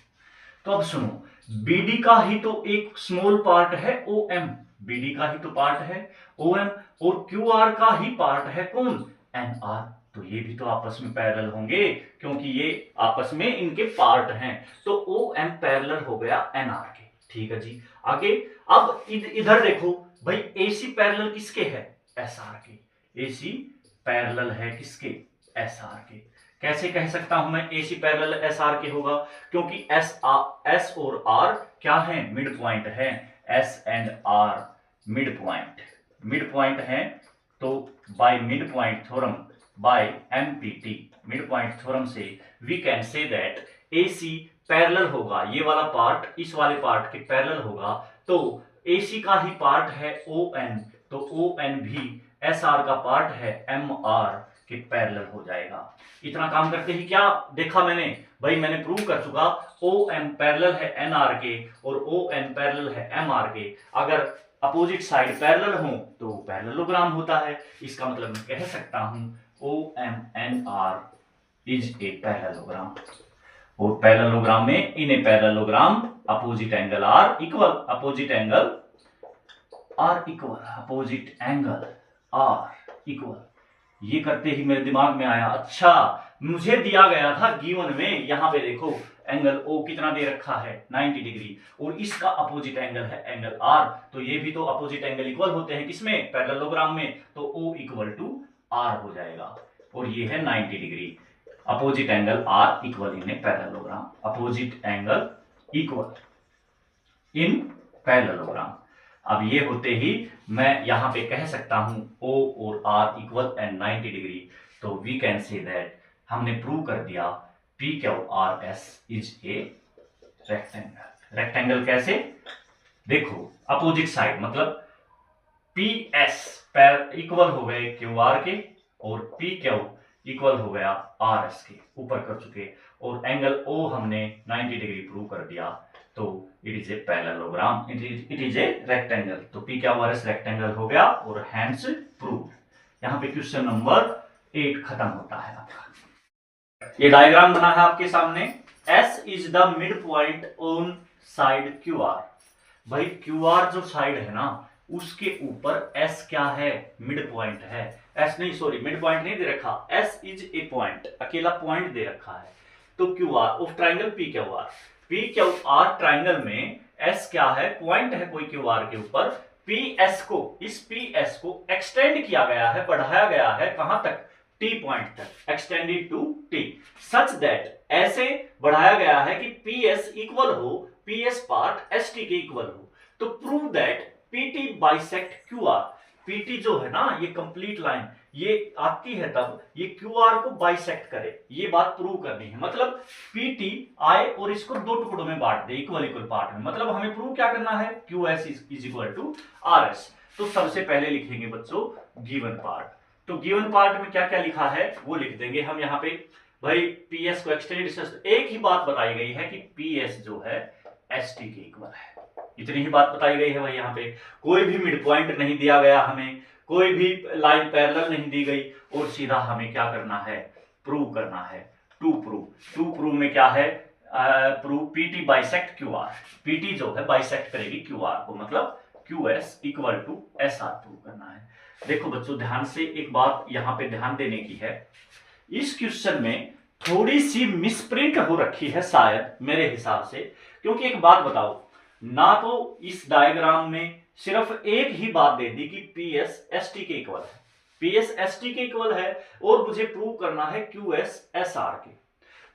तो अब सुनो, बीडी का ही तो एक स्मॉल पार्ट है ओ एम, बीडी का ही तो पार्ट है ओ एम, और क्यू आर का ही पार्ट है कौन, एन आर, तो ये भी तो आपस में पैरेलल होंगे क्योंकि ये आपस में इनके पार्ट हैं, तो ओ एम पैरेलल हो गया एन आर के। ठीक है जी, आगे अब इधर देखो भाई, एसी पैरेलल किसके है, एस आर के, एसी पैरेलल है किसके, एस आर के। कैसे कह सकता हूं मैं AC पैरेलल SR के होगा? क्योंकि S और R क्या है? मिड पॉइंट है। S and R mid point है। तो by mid point theorem, by MPT mid point theorem से we can say that AC parallel होगा, ये वाला पार्ट इस वाले पार्ट के पैरेलल होगा। तो AC का ही पार्ट है ON, तो ON भी SR का पार्ट है MR के पैरेलल हो जाएगा। इतना काम करते ही क्या देखा मैंने? भाई मैंने प्रूव कर चुका OM पैरेलल है NR के और ON पैरेलल है MR के। अगर अपोजिट साइड पैरेलल हो तो पैरेललोग्राम होता है। इसका मतलब मैं कह सकता हूं OMNR इज ए पैरेललोग्राम। और पैरेललोग्राम में in a parallelogram opposite angle are equal, opposite angle are equal. ये करते ही मेरे दिमाग में आया, अच्छा मुझे दिया गया था गिवन में, यहां पे देखो एंगल O कितना दे रखा है 90 डिग्री और इसका अपोजिट एंगल है एंगल R, तो ये भी तो अपोजिट एंगल इक्वल होते हैं किसमें? पैरेललोग्राम में। तो O इक्वल टू R हो जाएगा और ये है 90 degree. Opposite angle R equal in parallelogram, opposite angle equal in parallelogram. अब ये होते ही मैं यहां पे कह सकता हूं O और R इक्वल एंड 90 डिग्री। तो वी कैन से दैट हमने प्रूव कर दिया PQRS is a rectangle. Rectangle कैसे? देखो अपोजिट साइड मतलब PS इक्वल हो गए QR के और PQ इक्वल हो गया RS के, ऊपर कर चुके। और एंगल O हमने 90 डिग्री प्रूव कर दिया, तो it is a parallelogram, it is a rectangle. तो PQRS रेक्टेंगल हो गया और हैंड्स प्रूव। यहां पे क्वेश्चन नंबर 8 खत्म होता है आपका। ये डायग्राम बना है आपके सामने। S is the mid point on side QR। भाई QR जो साइड है ना उसके ऊपर S क्या है? मिड पॉइंट है। S नहीं, सॉरी, मिड पॉइंट नहीं दे रखा, S इज ए पॉइंट, अकेला पॉइंट दे रखा है। तो QR of triangle PQR triangle में S क्या है? पॉइंट है कोई QR के ऊपर। PS को, इस PS को एक्सटेंड किया गया है, बढ़ाया गया है कहां तक? T पॉइंट तक, extended to T, such that ऐसे बढ़ाया गया है कि PS इक्वल हो, PS पार्ट ST के इक्वल हो। तो prove that PT bisect QR। PT जो है ना ये कंप्लीट लाइन ये आती है तब ये QR को बाइसेक्ट करे, ये बात प्रूव करनी है। मतलब PT आए और इसको दो टुकड़ों में बांट दे इक्वल पार्ट में। मतलब हमें प्रूव क्या करना है? QS is equal to RS। तो सबसे पहले लिखेंगे बच्चों गिवन पार्ट। तो गिवन पार्ट में क्या क्या लिखा है वो लिख देंगे हम यहाँ पे। भाई PS को एक्सटेंडेड डिस्टेंस, एक ही बात बताई गई है कि PS जो है ST के इक्वल है, इतनी ही बात बताई गई है भाई। यहाँ पे कोई भी मिड पॉइंट नहीं दिया गया हमें, कोई भी लाइन पैरेलल नहीं दी गई और सीधा हमें क्या करना है? प्रूव करना है। टू प्रूव में क्या है? Prove PT bisect QR। PT जो है बाइसेक्ट करेगी QR को, मतलब QS equal to SR prove करना है। देखो बच्चों ध्यान से एक बात यहाँ पे ध्यान देने की है, इस क्वेश्चन में थोड़ी सी मिसप्रिंट हो रखी है शायद मेरे हिसाब से। क्योंकि एक बात बताओ ना, तो इस डायग्राम में सिर्फ एक ही बात दे दी कि PS ST के इक्वल है, PS ST के इक्वल है और मुझे प्रूव करना है QS SR के।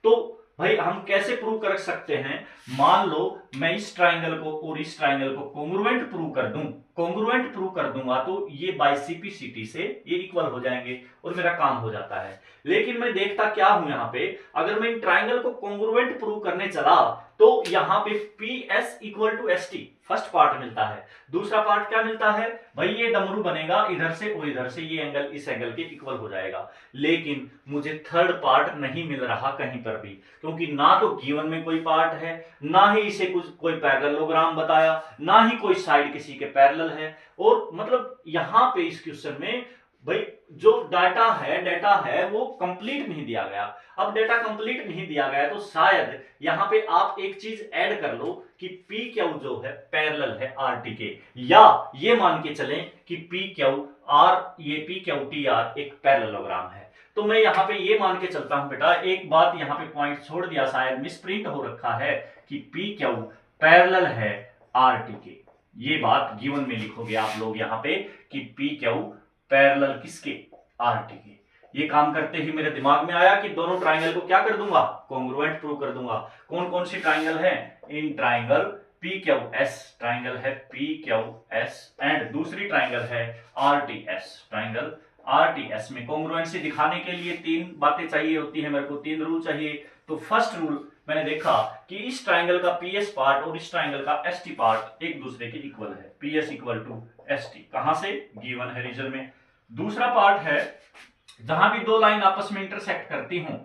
तो भाई हम कैसे प्रूव कर सकते हैं? मान लो मैं इस ट्राइंगल को और इस ट्राइंगल को कोंग्रुएंट प्रूव कर दूंगा तो ये बाय CP/CT से ये इक्वल हो जाएंगे और मेरा काम हो जाता है। लेकिन मैं देखता क्या हूं यहाँ पे, अगर मैं इन ट्राइंगल को कोंग्रुएंट प्रूव करने चला तो यहाँ पे PS equal to ST first part मिलता है। दूसरा पार्ट क्या मिलता है? भाई ये डमरू बनेगा इधर से और इधर से, ये एंगल इस एंगल के इक्वल हो जाएगा। लेकिन मुझे थर्ड पार्ट नहीं मिल रहा कहीं पर भी, क्योंकि ना तो गिवन में कोई पार्ट है, ना ही इसे कुछ कोई पैरेललोग्राम बताया, ना ही कोई साइड किसी के पैरेलल है। और मतलब यहां पे इस क्वेश्चन में भाई जो डाटा है वो कंप्लीट नहीं दिया गया। अब डाटा कंप्लीट नहीं दिया गया तो शायद यहां पे आप एक चीज ऐड कर लो कि PQ जो है पैरेलल है RT के, या ये मान के चलें कि PQR ये PQTR एक पैरेललोग्राम है। तो मैं यहाँ पे ये मान के चलता हूं बेटा, एक बात यहाँ पे पॉइंट छोड़ दिया, शायद मिसप्रिंट हो रखा है कि PQ पैरेलल है RT के। ये बात गिवन में लिखोगे आप लोग यहाँ पे कि PQ पैरेलल किसके? RT के। ये काम करते ही मेरे दिमाग में आया कि दोनों ट्राइंगल को क्या कर दूंगा, कॉन्ग्रुएंट प्रूव कर दूंगा। कौन कौन सी ट्राइंगल है, in triangle P Q S, triangle है पी क्यू एस, एंड दूसरी ट्राइंगल है R T S, triangle R T S में कॉन्ग्रुएंसी दिखाने के लिए तीन बातें चाहिए होती है, मेरे को तीन रूल चाहिए। तो फर्स्ट रूल मैंने देखा कि इस ट्राइंगल का पी एस पार्ट और इस ट्राइंगल का एस टी पार्ट एक दूसरे के इक्वल है, P S equal to S T, कहां से, गिवन है रीजन में। दूसरा पार्ट है जहां भी दो लाइन आपस में इंटरसेक्ट करती हूं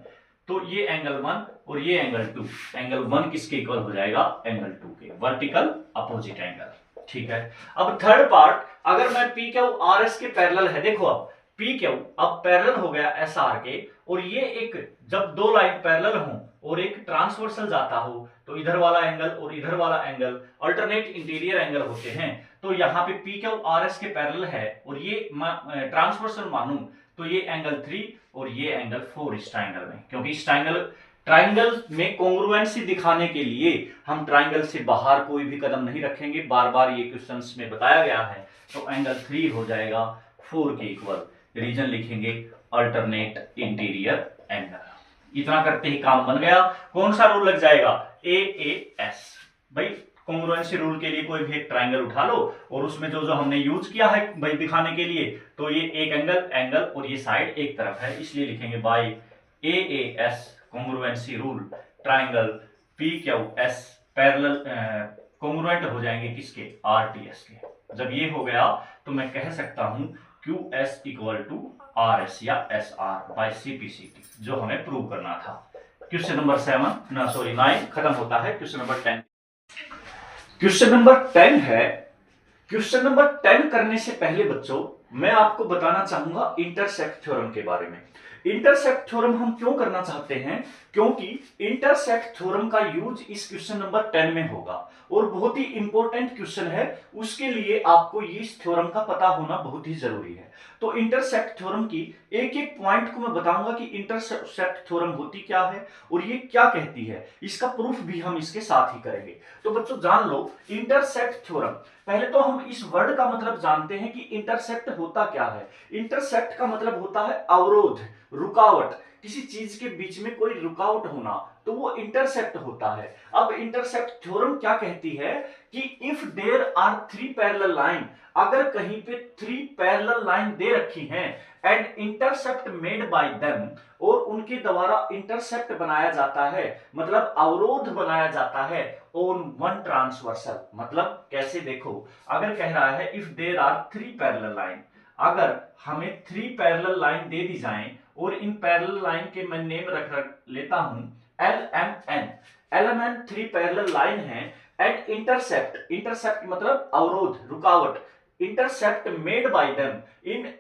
तो ये एंगल 1 और ये एंगल 2, एंगल 1 किसके इक्वल हो जाएगा, एंगल 2 के, वर्टिकल अपोजिट एंगल, ठीक है। अब थर्ड पार्ट, अगर मैं पी क्यू आर एस के पैरेलल है, देखो अब पी क्यू अब पैरेलल हो गया एस आर के, और ये एक जब दो लाइन पैरेलल हो और एक ट्रांसवर्सल जाता हो तो इधर वाला एंगल और इधर वाला एंगल अल्टरनेट इंटीरियर एंगल होते हैं। तो यहाँ पे पी क्यू आर एस के पैरेलल है और ये ट्रांसवर्सल मानूं तो ये एंगल 3 और ये एंगल 4 इस ट्राइंगल में, क्योंकि इस ट्राइंगल में कॉन्ग्रुएंसी दिखाने के लिए हम ट्राइंगल से बाहर कोई भी कदम नहीं रखेंगे, बार बार ये क्वेश्चंस में बताया गया है। तो एंगल 3 हो जाएगा 4 के इक्वल, रीजन लिखेंगे अल्टरनेट इंटीरियर एंगल। इतना करते ही काम बन गया। कौन सा रूल लग जाएगा, ए एस। भाई कॉन्ग्रुएंसी रूल के लिए कोई भी एक ट्राइंगल उठा लो और उसमें जो जो हमने यूज किया है भाई दिखाने के लिए, तो ये एक एंगल और ये साइड एक तरफ है, इसलिए लिखेंगे by A S congruency rule triangle P Q S parallel congruent हो जाएंगे किसके, आर टी एस के। जब ये हो गया तो मैं कह सकता हूं Q S equal to R S या S R by C P C T, जो हमें प्रूव करना था। क्वेश्चन नंबर 9 खत्म होता है। क्वेश्चन नंबर 10, क्वेश्चन नंबर 10 है। क्वेश्चन नंबर 10 करने से पहले बच्चों मैं आपको बताना चाहूंगा इंटरसेक्ट थ्योरम के बारे में। इंटरसेक्ट थ्योरम हम क्यों करना चाहते हैं, क्योंकि इंटरसेक्ट थ्योरम का यूज इस क्वेश्चन नंबर 10 में होगा और बहुत ही इंपॉर्टेंट क्वेश्चन है, उसके लिए आपको इस थ्योरम का पता होना बहुत ही जरूरी है। तो इंटरसेक्ट थ्योरम की एक एक पॉइंट को मैं बताऊंगा कि इंटरसेक्ट थ्योरम होती क्या है और ये क्या कहती है, इसका प्रूफ भी हम इसके साथ ही करेंगे। तो बच्चों जान लो इंटरसेक्ट थ्योरम। पहले तो हम इस वर्ड का मतलब जानते हैं कि इंटरसेक्ट होता क्या है। इंटरसेक्ट का मतलब होता है अवरोध, रुकावट, किसी चीज के बीच में कोई रुकावट होना, तो वो इंटरसेप्ट होता है। अब इंटरसेप्ट थ्योरम क्या कहती है कि if there are 3 parallel line, अगर कहीं पे 3 पैरेलल लाइन दे रखी हैं and intercept made by them, और उनके द्वारा इंटरसेप्ट बनाया जाता है, मतलब अवरोध बनाया जाता है ऑन वन ट्रांसवर्सल। मतलब कैसे, देखो अगर कह रहा है if there are 3 parallel line, अगर हमें 3 पैरेलल लाइन दे दी जाएं और इन पैरेलल लाइन के मैं नेम रख लेता हूं LMN, LMN 3 पैरेलल लाइन है एंड इंटरसेप्ट, इंटरसेप्ट मतलब अवरोध, रुकावट, intercept made by them, in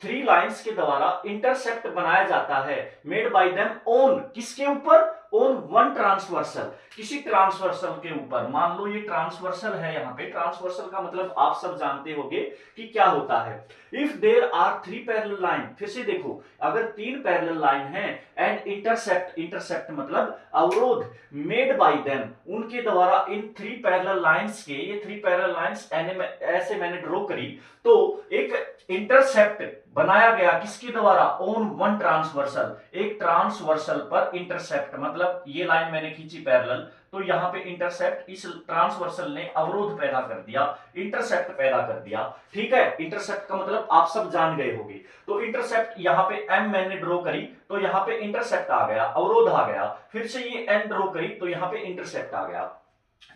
3 lines के द्वारा इंटरसेप्ट बनाया जाता है, मेड बाय देम ऑन, किसके ऊपर, ऑन वन ट्रांसवर्सल, किसी ट्रांसवर्सल के ऊपर। मान लो ये ट्रांसवर्सल है, यहाँ पे ट्रांसवर्सल का मतलब आप सब जानते होंगे कि क्या होता है। If there are 3 parallel line, फिर से देखो अगर 3 पैरेलल लाइन है एंड इंटरसेप्ट, इंटरसेप्ट मतलब अवरोध, मेड बाय देम, उनके द्वारा इन 3 पैरेलल लाइंस के, ये 3 पैरेलल लाइंस ऐसे मैंने ड्रॉ करी, तो एक इंटरसेप्ट बनाया गया किसके द्वारा, ऑन वन ट्रांसवर्सल, एक ट्रांसवर्सल पर इंटरसेप्ट, मतलब ये लाइन मैंने खींची पैरेलल, तो यहां पे इंटरसेप्ट, इस ट्रांसवर्सल ने अवरोध पैदा कर दिया, इंटरसेप्ट पैदा कर दिया, ठीक है। इंटरसेप्ट का मतलब आप सब जान गए होंगे। तो इंटरसेप्ट यहां पे M मैंने ड्रॉ करी तो यहां पे इंटरसेप्ट आ गया, अवरोध आ गया, फिर से ये N ड्रॉ करी तो यहां पे इंटरसेप्ट आ गया।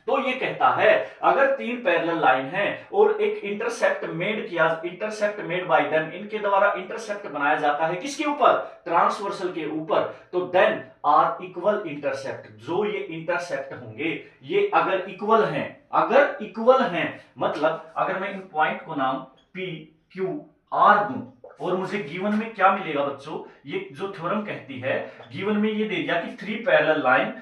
तो ये कहता है अगर 3 पैरेलल लाइन है और एक इंटरसेप्ट मेड किया, इंटरसेप्ट मेड बाय देम, इनके द्वारा इंटरसेप्ट बनाया जाता है किसके ऊपर, ट्रांसवर्सल के ऊपर, तो देन आर इक्वल इंटरसेप्ट, जो ये इंटरसेप्ट होंगे ये अगर इक्वल हैं, अगर इक्वल हैं मतलब अगर मैं इन पॉइंट को नाम P Q R दूं और मुझे गिवन में क्या मिलेगा बच्चों, ये जो थ्योरम कहती है, गिवन में ये दे दिया कि 3 पैरेलल लाइन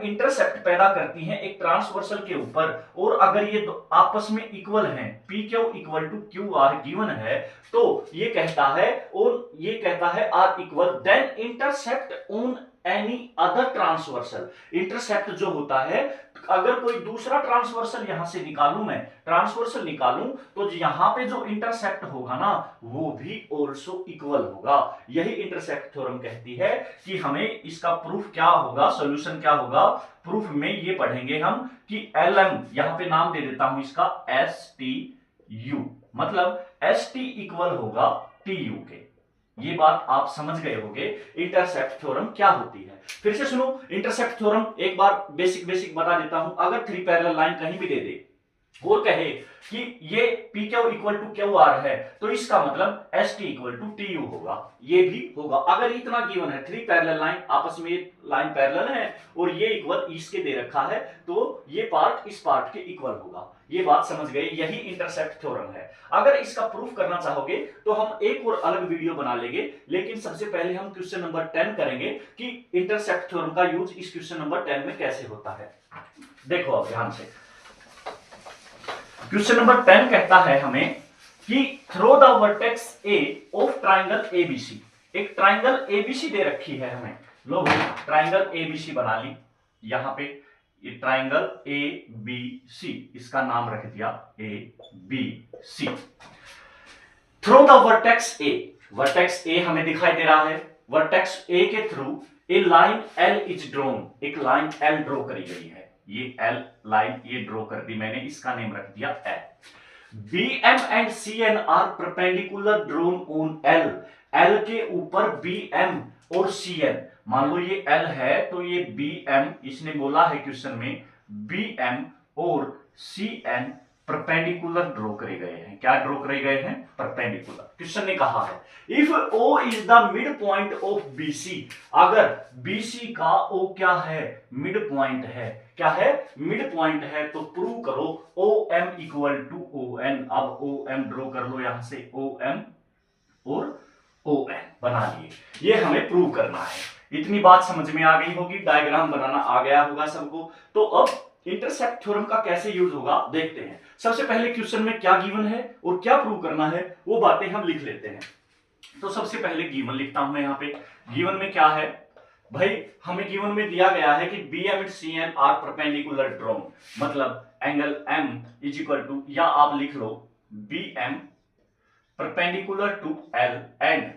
इंटरसेप्ट पैदा करती हैं एक ट्रांसवर्सल के ऊपर, और अगर ये आपस में इक्वल हैं, P Q equal to Q R given है, तो ये कहता है, और ये कहता है R equal, then intercept on any other transversal, intercept जो होता है अगर कोई दूसरा ट्रांसवर्सल यहां से निकालूं, मैं ट्रांसवर्सल निकालूं, तो यहां पे जो इंटरसेप्ट होगा ना वो भी ऑल्सो इक्वल होगा। यही इंटरसेप्ट थ्योरम कहती है कि हमें इसका प्रूफ क्या होगा, सॉल्यूशन क्या होगा। प्रूफ में ये पढ़ेंगे हम कि LM, यहां पे नाम दे देता हूं इसका STU, मतलब ST इक्वल होगा TU के। ये बात आप समझ गए होंगे इंटरसेप्ट थ्योरम क्या होती है। फिर से सुनो, इंटरसेप्ट थ्योरम एक बार बेसिक बता देता हूं। अगर 3 पैरेलल लाइन कहीं भी दे दे और कहे कि ये PQ इक्वल टू QR है, तो इसका मतलब ST इक्वल टू TU होगा। ये भी होगा अगर इतना गिवन है, 3 पैरेलल लाइन आपस में लाइन पैरेलल है और ये इक्वल इसके दे रखा है, तो ये पार्ट इस पार्ट के इक्वल होगा। ये बात समझ गए, यही इंटरसेप्ट थ्योरम है। अगर इसका प्रूफ करना चाहोगे तो हम एक और अलग वीडियो बना लेंगे, लेकिन सबसे पहले हम क्वेश्चन नंबर 10 करेंगे कि इंटरसेप्ट थ्योरम का यूज इस क्वेश्चन नंबर 10 में कैसे होता है। देखो अब ध्यान से, क्वेश्चन नंबर 10 कहता है हमें कि through the vertex A of triangle ABC। एक ट्राइंगल ABC दे रखी है हमें, लो भाई ट्राइंगल ABC बना ली। यहां पे ये ट्राइंगल ABC, इसका नाम रख दिया ABC। Through the vertex A, vertex A हमें दिखाई दे रहा है। वर्टेक्स ए के through a line L is drawn, एक लाइन L ड्रॉ करी गई है। ये L लाइन ये ड्रॉ कर दी मैंने, इसका नेम रख दिया L। BM and CN are perpendicular drawn on L, L के ऊपर BM और CN, मान लो ये L है तो ये BM, इसने बोला है क्वेश्चन में BM और CN परपेंडिकुलर ड्रॉ करे गए हैं। क्या ड्रॉ करे गए हैं? परपेंडिकुलर। क्वेश्चन ने कहा है if O is the mid point of BC, अगर BC का O क्या है? मिड पॉइंट है। क्या है? मिड पॉइंट है। तो प्रूव करो OM इक्वल टू ON। अब OM ड्रॉ कर लो यहां से, OM और ON बना लिए। ये हमें प्रूव करना है। इतनी बात समझ में आ गई होगी, डायग्राम बनाना आ गया होगा सबको। तो अब इंटरसेप्ट थ्योरम का कैसे यूज होगा देखते हैं। सबसे पहले क्वेश्चन में क्या गिवन है और क्या प्रूव करना है वो बातें हम लिख लेते हैं। तो सबसे पहले गिवन लिखता हूं मैं यहां पे। गिवन में क्या है भाई? हमें गिवन में दिया गया है कि BM and CN are perpendicular drawn, मतलब angle M is equal to, या आप लिख लो BM perpendicular to L and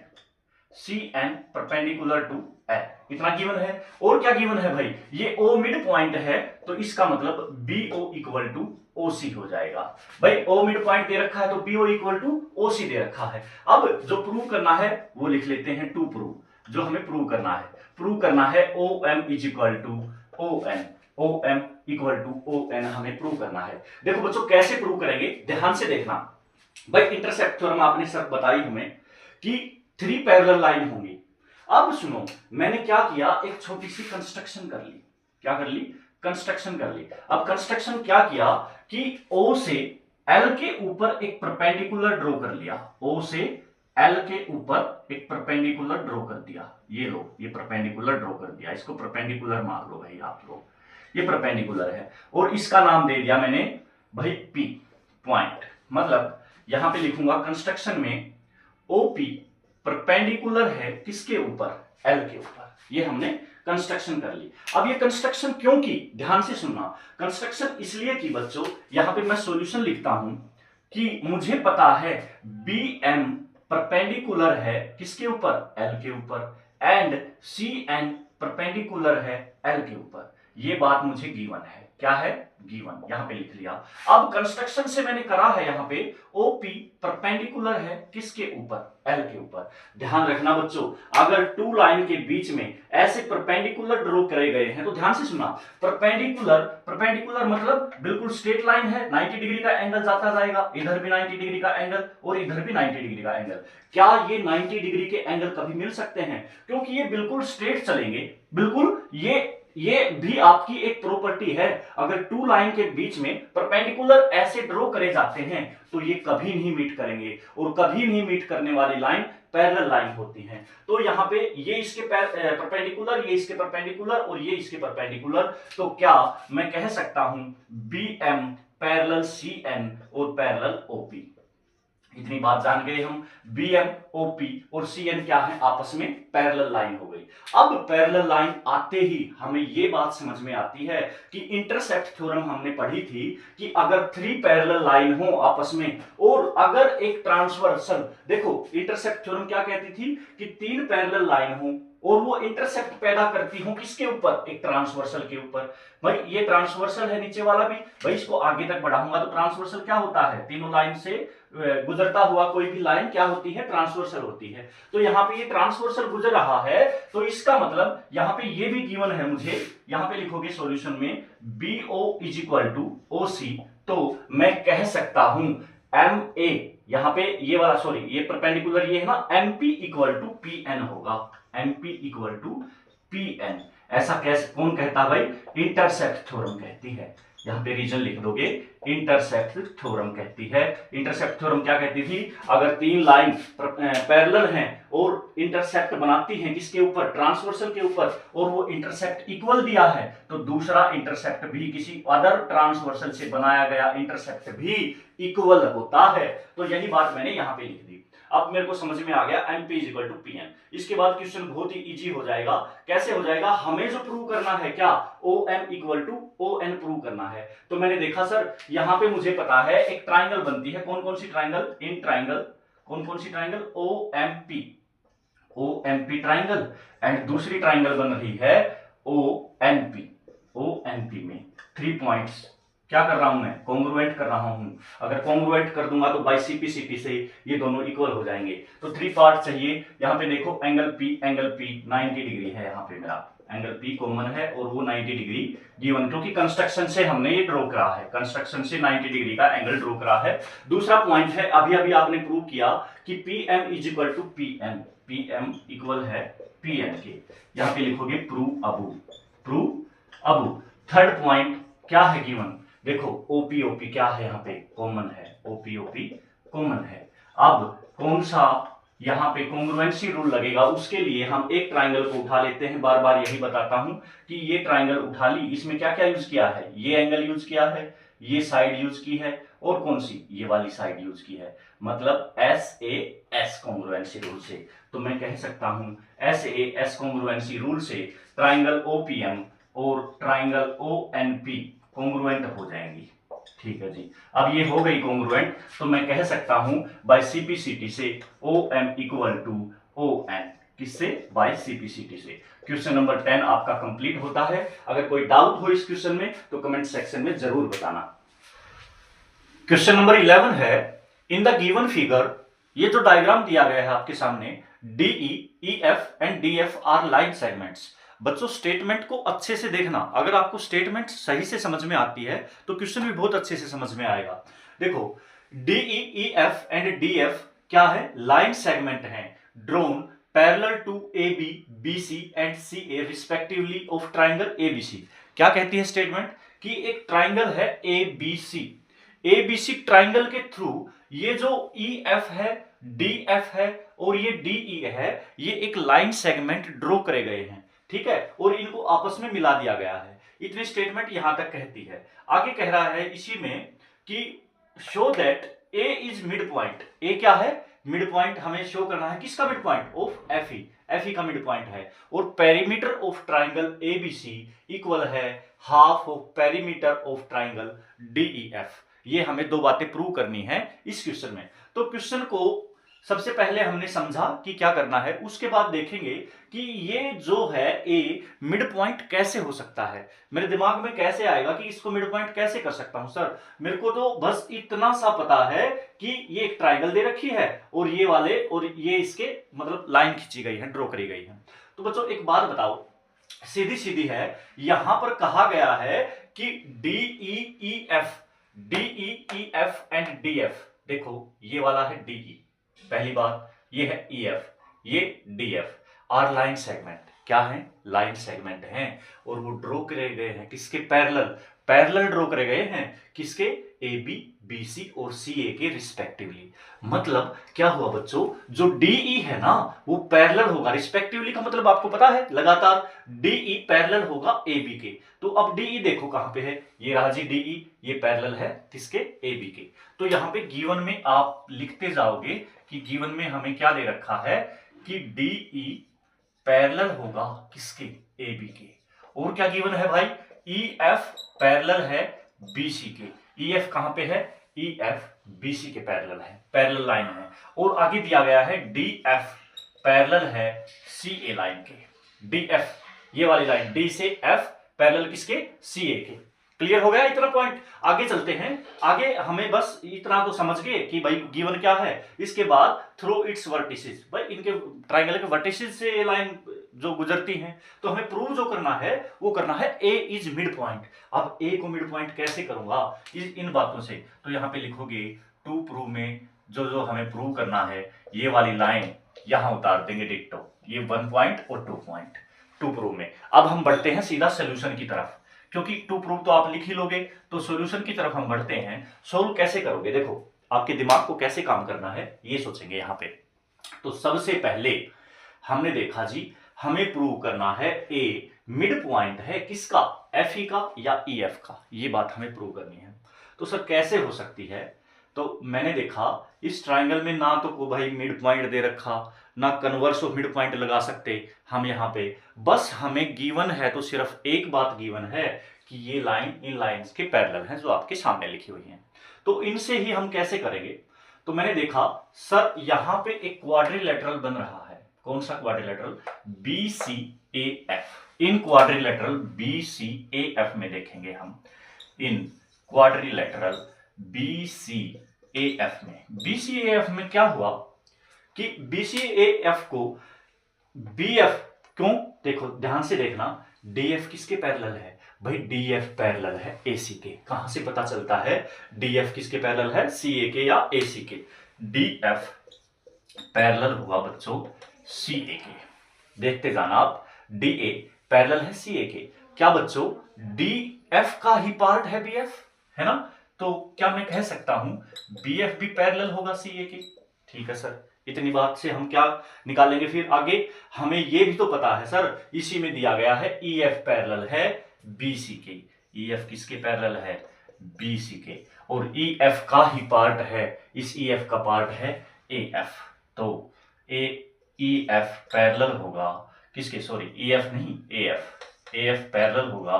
CN perpendicular to L। इतना गिवन है। और क्या गिवन है भाई? ये O मिड पॉइंट है, तो इसका मतलब BO इक्वल टू OC हो जाएगा। भाई O मिड पॉइंट दे रखा है तो BO इक्वल टू OC दे रखा है। अब जो प्रूव करना है वो लिख लेते हैं टू प्रूव। जो हमें प्रूव करना है, प्रूव करना है OM is equal to ON, OM equal to ON हमें प्रूव करना है। देखो बच्चों कैसे प्रूव करेंगे, ध्यान से देखना। भाई इंटरसेप्ट थ्योरम आपने सब बताई हमें कि 3 पैरेलल लाइन होंगी। अब सुनो, मैंने क्या किया, एक छोटी सी कंस्ट्रक्शन कर ली। क्या कर ली? कंस्ट्रक्शन कर ली। अब कंस्ट्रक्शन क्या किया कि O से L के ऊपर एक परपेंडिकुलर ड्रॉ कर लिया। O से L के ऊपर एक परपेंडिकुलर ड्रॉ कर दिया। ये लो, ये परपेंडिकुलर ड्रॉ कर दिया, इसको परपेंडिकुलर मान लो भाई आप लोग, ये परपेंडिकुलर है। और इसका नाम दे दिया मैंने भाई P पॉइंट। मतलब यहां पे लिखूंगा कंस्ट्रक्शन में OP परपेंडिकुलर है किसके ऊपर? L के ऊपर। ये हमने कंस्ट्रक्शन कर ली। अब ये कंस्ट्रक्शन क्यों की? ध्यान से सुनना। कंस्ट्रक्शन इसलिए की बच्चों, यहां पे मैं सॉल्यूशन लिखता हूं कि मुझे पता है BM परपेंडिकुलर है किसके ऊपर? L के ऊपर, एंड CN परपेंडिकुलर है L के ऊपर। ये बात मुझे गिवन है। क्या है? गिवन। यहां पे लिख लिया। अब कंस्ट्रक्शन से मैंने करा है यहां पे OP परपेंडिकुलर है किसके ऊपर? L के ऊपर। ध्यान रखना बच्चों, अगर टू लाइन के बीच में ऐसे परपेंडिकुलर ड्रॉ करे गए हैं तो ध्यान से सुनना। परपेंडिकुलर, परपेंडिकुलर मतलब बिल्कुल स्ट्रेट लाइन है, 90 डिग्री का एंगल जाता जाएगा, इधर भी 90 डिग्री का एंगल और इधर भी 90 डिग्री का एंगल। क्या ये 90 डिग्री के एंगल कभी मिल सकते हैं? क्योंकि ये बिल्कुल स्ट्रेट चलेंगे। बिल्कुल ये भी आपकी एक प्रॉपर्टी है। अगर टू लाइन के बीच में परपेंडिकुलर ऐसे ड्रॉ करे जाते हैं तो ये कभी नहीं मीट करेंगे, और कभी नहीं मीट करने वाली लाइन पैरेलल लाइन होती हैं। तो यहां पे ये इसके परपेंडिकुलर, ये इसके परपेंडिकुलर और ये इसके परपेंडिकुलर। तो क्या मैं कह सकता हूं BM पैरेलल CN और पैरेलल OP? इतनी बात जान गए हम। BM, OP और CN क्या है, आपस में पैरेलल लाइन हो गई। अब पैरेलल लाइन आते ही हमें ये बात समझ में आती है कि इंटरसेप्ट थ्योरम हमने पढ़ी थी कि अगर 3 पैरेलल लाइन हो आपस में और अगर एक ट्रांसवर्सल, देखो इंटरसेप्ट थ्योरम क्या कहती थी कि 3 पैरेलल लाइन हो और वो इंटरसेप्ट पैदा करती हूं किसके ऊपर, एक ट्रांसवर्सल के ऊपर। भाई ये ट्रांसवर्सल है नीचे वाला भी, भाई इसको आगे तक बढ़ाऊंगा तो ट्रांसवर्सल क्या होता है, तीनों लाइन से गुजरता हुआ कोई भी लाइन क्या होती है, ट्रांसवर्सल होती है। तो यहाँ पे ये ट्रांसवर्सल गुजर रहा है, तो इसका मतलब यहाँ पे ये भी गिवन है मुझे, यहाँ पे लिखोगे सॉल्यूशन में BO is equal to OC, तो मैं कह सकता हूं MA, यहाँ पे ये वाला सॉरी ये परपेंडिकुलर ये है ना, MP इक्वल टू PN होगा, MP इक्वल टू PN। ऐसा कैसे, कौन कहता भाई, इंटरसेप्ट थ्योरम कहती है। यहाँ पे रीजन लिख दोगे, इंटरसेप्ट थ्योरम कहती है। इंटरसेप्ट थ्योरम क्या कहती थी, अगर 3 लाइन पैरेलल हैं और इंटरसेप्ट बनाती हैं किसके ऊपर, ट्रांसवर्सल के ऊपर, और वो इंटरसेप्ट इक्वल दिया है, तो दूसरा इंटरसेप्ट भी किसी अदर ट्रांसवर्सल से बनाया गया इंटरसेप्ट भी इक्वल होता है। तो यही बात मैंने यहाँ पे लिख दी। अब मेरे को समझ में आ गया MP is equal to PN। इसके बाद क्वेश्चन बहुत ही इजी हो जाएगा। कैसे हो जाएगा, हमें जो प्रूव करना है क्या, OM equal to ON prove करना है। तो मैंने देखा सर यहां पे मुझे पता है एक ट्राइंगल बनती है, कौन कौन सी ट्राइंगल, इन ट्राइंगल, कौन कौन सी ट्राइंगल, OMP ट्राइंगल, एंड दूसरी ट्राइंगल बन रही है ONP में 3 पॉइंट्स क्या कर रहा हूं मैं, कॉन्ग्रुएंट कर रहा हूं। अगर कॉन्ग्रुएंट कर दूंगा तो बाय CP से ये दोनों इक्वल हो जाएंगे। तो 3 पार्ट चाहिए। यहाँ पे देखो एंगल P 90 डिग्री है, यहाँ पे मेरा एंगल P कॉमन है और वो 90 डिग्री गिवन, क्योंकि कंस्ट्रक्शन से हमने ये ड्रॉ करा है, कंस्ट्रक्शन से 90 डिग्री का एंगल ड्रॉ करा है। दूसरा पॉइंट है, अभी अभी आपने प्रूव किया कि PM is equal to PN, PM equal है PN के। यहाँ पे लिखोगे प्रूव अबू। थर्ड पॉइंट क्या है गिवन, देखो OP क्या है, यहाँ पे कॉमन है, OP कॉमन है। अब कौन सा यहाँ पे कॉन्ग्रुएंसी रूल लगेगा, उसके लिए हम एक ट्राइंगल को उठा लेते हैं। बार बार यही बताता हूं कि ये ट्राइंगल उठा ली, इसमें क्या क्या यूज किया है, ये एंगल यूज किया है, ये साइड यूज की है, और कौन सी, ये वाली साइड यूज की है, मतलब SAS कॉन्ग्रुएंसी रूल से। तो मैं कह सकता हूं SAS कॉन्ग्रुएंसी रूल से ट्राइंगल OPM और ट्राइंगल ONP कॉन्ग्रुएंट हो जाएंगी। ठीक है जी, अब ये हो गई कॉन्ग्रुएंट, तो मैं कह सकता हूं बाय CP से OM इक्वल टू ON, किससे, बाय CP से। क्वेश्चन नंबर 10 आपका कंप्लीट होता है। अगर कोई डाउट हो इस क्वेश्चन में तो कमेंट सेक्शन में जरूर बताना। क्वेश्चन नंबर 11 है, इन द गिवन फिगर, ये जो डायग्राम दिया गया है आपके सामने, DE, EF and DF are line segments. बच्चों स्टेटमेंट को अच्छे से देखना, अगर आपको स्टेटमेंट सही से समझ में आती है तो क्वेश्चन भी बहुत अच्छे से समझ में आएगा। देखो DE, EF एंड DF क्या है, लाइन सेगमेंट हैं, drawn parallel to AB, BC and CA respectively of triangle ABC। क्या कहती है स्टेटमेंट कि एक ट्राइंगल है ABC ट्राइंगल के थ्रू ये जो EF है, DF है और ये DE है, ये एक लाइन सेगमेंट ड्रॉ करे गए हैं, ठीक है, और इनको आपस में मिला दिया गया है। इतनी स्टेटमेंट यहां तक कहती है। आगे कह रहा है इसी में कि show that A is mid point. A क्या है, मिड पॉइंट हमें शो करना है, किसका मिड पॉइंट, ऑफ FE का मिड पॉइंट है, और perimeter of triangle ABC equal है half of perimeter of triangle DEF। ये हमें 2 बातें प्रूव करनी है इस क्वेश्चन में। तो क्वेश्चन को सबसे पहले हमने समझा कि क्या करना है, उसके बाद देखेंगे कि ये जो है A मिड पॉइंट कैसे हो सकता है। मेरे दिमाग में कैसे आएगा कि इसको मिड पॉइंट कैसे कर सकता हूं सर, मेरे को तो बस इतना सा पता है कि ये एक ट्राइंगल दे रखी है और ये वाले और ये इसके मतलब लाइन खींची गई है, ड्रॉ करी गई है। तो बच्चों एक बात बताओ, सीधी सीधी है, यहां पर कहा गया है कि DEEF एंड DF। देखो ये वाला है DE, पहली बात, ये है EF, ये DF आर लाइन सेगमेंट। क्या है, लाइन सेगमेंट हैं और वो ड्रॉ करे गए हैं किसके पैरेलल, पैरेलल ड्रॉ करे गए हैं, किसके? ए बी, बी सी और सी ए के रिस्पेक्टिवली। मतलब क्या हुआ बच्चों, जो डीई है ना वो पैरेलल होगा, रिस्पेक्टिवली का मतलब आपको पता है लगातार, डीई पैरेलल होगा ए बी के। तो अब डीई देखो कहां पे है, ये रहा जी डीई, ये पैरेलल है किसके? ए बी के। तो यहां पे गिवन में आप लिखते जाओगे कि गिवन में हमें क्या दे रखा है कि डीई पैरेलल होगा किसके? ए बी के। और क्या गिवन है भाई? ई एफ पैरेलल है बी सी के। ई एफ कहां पे है? ई एफ बी सी के पैरेलल है, पैरेलल लाइन है। और आगे दिया गया है डी एफ पैरेलल है सी ए लाइन के। डी एफ ये वाली लाइन, डी से एफ पैरेलल किसके? सी ए के। क्लियर हो गया इतना पॉइंट? आगे चलते हैं। आगे हमें बस इतना तो समझ गए कि भाई गिवन क्या है। इसके बाद थ्रू इट्स वर्टिसेस, भाई इनके ट्राइंगल के वर्टिसेस से ये लाइन जो गुजरती हैं, तो हमें प्रूव जो करना है वो करना है ए इज मिड पॉइंट। अब ए को मिड पॉइंट कैसे करूंगा इन बातों से, तो यहां पे लिखोगे टू प्रूव में जो जो हमें प्रूव करना है, ये वाली लाइन यहां उतार देंगे डिक्टो, ये 1 पॉइंट और 2 पॉइंट टू प्रूव में। अब हम बढ़ते हैं सीधा सोल्यूशन की तरफ, क्योंकि टू प्रूव तो आप लिख ही लोगे, तो सॉल्यूशन की तरफ हम बढ़ते हैं। सोल्व कैसे करोगे? देखो आपके दिमाग को कैसे काम करना है ये सोचेंगे यहां पे। तो सबसे पहले हमने देखा जी, हमें प्रूव करना है ए मिड पॉइंट है किसका? एफ ई का या ई एफ का, ये बात हमें प्रूव करनी है। तो सर कैसे हो सकती है? तो मैंने देखा इस ट्राइंगल में ना तो को भाई मिड पॉइंट दे रखा, ना कन्वर्स ऑफ मिड पॉइंट लगा सकते हम यहाँ पे। बस हमें गिवन है तो सिर्फ एक बात गिवन है कि ये लाइन इन लाइंस के पैरेलल हैं जो आपके सामने लिखी हुई हैं। तो इनसे ही हम कैसे करेंगे? तो मैंने देखा सर यहाँ पे एक क्वाड्रिलेटरल बन रहा है। कौन सा quadrilateral? B C A F. In quadrilateral B C A F में देखेंगे हम, in quadrilateral B C A F में, बी सी ए एफ में क्या हुआ कि बी सी ए एफ को बी एफ, क्यों? देखो ध्यान से देखना, डी एफ किसके पैरेलल है? भाई डी एफ पैरेलल है ए सी के। कहां से पता चलता है डी एफ किसके पैरेलल है? सी ए के या ए सी के। डी एफ पैरेलल हुआ बच्चों सी ए के। देखते जाना आप, डी ए पैरेलल है सी ए के। क्या बच्चों डी एफ का ही पार्ट है बी एफ, है ना? तो क्या मैं कह सकता हूं बी एफ भी पैरेलल होगा सी ए के? ठीक है सर, इतनी बात से हम क्या निकालेंगे फिर आगे? हमें ये भी तो पता है सर, इसी में दिया गया है ई एफ पैरेलल है बी सी के। ई एफ किसके पैरेलल है? बी सी के। और ई एफ का ही पार्ट है, इस ई एफ का पार्ट है ए एफ। तो ए ई एफ पैरेलल होगा किसके? सॉरी ई एफ नहीं, A F. A F parallel होगा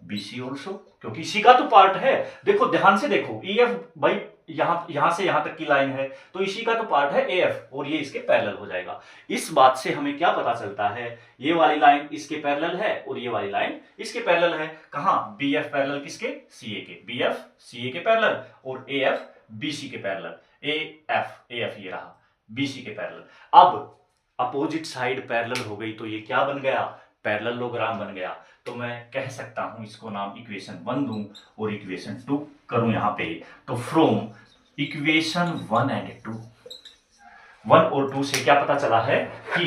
बी सी ऑल्सो, क्योंकि इसी का तो पार्ट है। देखो ध्यान से देखो, ई एफ भाई यहां से यहां तक की लाइन है, तो इसी का तो पार्ट है ए एफ, और ये इसके पैरेलल हो जाएगा। इस बात से हमें क्या पता चलता है? ये वाली लाइन इसके पैरेलल है और ये वाली लाइन इसके पैरेलल है। कहां? बी एफ पैरेलल किसके? सी ए के। बी एफ सी ए के पैरेलल और ए एफ बी सी के पैरेलल। ए एफ ये रहा बी सी के पैरेलल। अब अपोजिट साइड पैरेलल हो गई, तो ये क्या बन गया? पैरेललोग्राम बन गया। तो मैं कह सकता हूं इसको नाम इक्वेशन 1 दूं और इक्वेशन 2 करूं यहां पे। तो फ्रॉम इक्वेशन 1 एंड 2, 1 और 2 से क्या पता चला है कि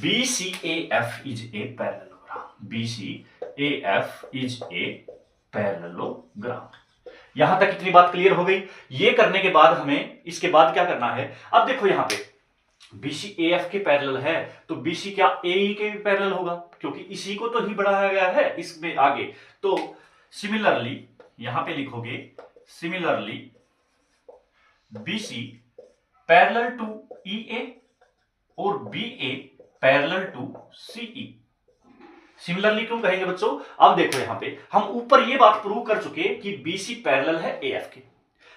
B C A F is a parallelogram. B C A F is a parallelogram. यहां तक इतनी बात क्लियर हो गई। ये करने के बाद हमें इसके बाद क्या करना है? अब देखो यहां पे BC AF के पैरेलल है, तो BC क्या AE के भी पैरेलल होगा, क्योंकि इसी को तो ही बढ़ाया गया है इसमें आगे। तो सिमिलरली यहां पे लिखोगे, similarly BC parallel to EA और BA parallel to CE। Similarly क्यों कहेंगे बच्चों? अब देखो यहां पे हम ऊपर ये बात प्रूव कर चुके कि BC पैरेलल है AF के।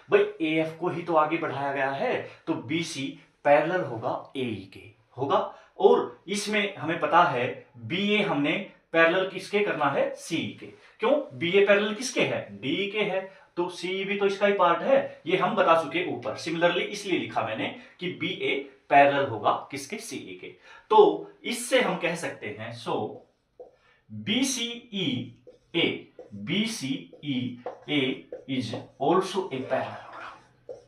भाई AF को ही तो आगे बढ़ाया गया है, तो BC पैरेलल होगा AE के होगा। और इसमें हमें पता है BA हमने पैरेलल किसके करना है? CE के। क्यों? BA पैरेलल किसके है? DE के है, तो CE भी तो इसका ही पार्ट है। ये हम बता चुके ऊपर। सिमिलरली इसलिए लिखा मैंने कि BA पैरेलल होगा किसके? CE के। तो इससे हम कह सकते हैं, सो BCEA is also a parallelogram.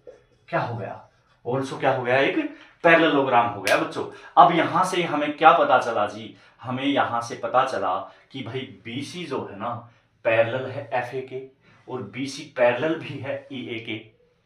क्या हो गया? ऑल्सो क्या हो गया? एक पैरेललोग्राम हो गया बच्चों। अब यहां से हमें क्या पता चला जी? हमें यहां से पता चला कि भाई BC जो है ना पैरेलल है FA के, और BC पैरेलल भी है EA के।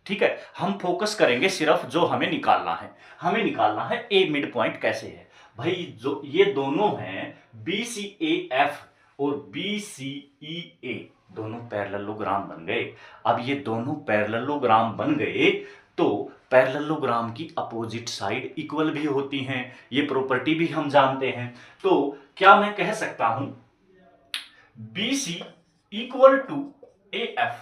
ठीक है, हम फोकस करेंगे सिर्फ जो हमें निकालना है। हमें निकालना है A मिड पॉइंट कैसे है। भाई जो ये दोनों हैं BCAF और BCEA, दोनों पैरेललोग्राम बन गए। अब ये दोनों पैरेललोग्राम बन गए तो पैरेललोग्राम की अपोजिट साइड इक्वल भी होती हैं, ये प्रॉपर्टी भी हम जानते हैं। तो क्या मैं कह सकता हूं BC इक्वल टू AF,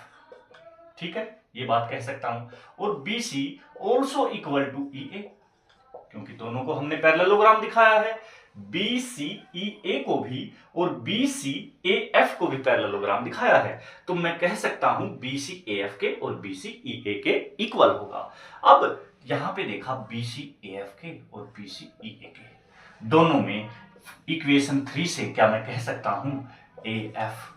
ठीक है, ये बात कह सकता हूं। और BC also equal to EA, क्योंकि दोनों को हमने पैरेललोग्राम दिखाया है। BCEA को भी और BCAF को भी पैरेललोग्राम दिखाया है, तो मैं कह सकता हूं BCAF के और BCEA के इक्वल होगा। अब यहां पे देखा BCAF के और BCEA के दोनों में इक्वेशन 3 से क्या मैं कह सकता हूं AF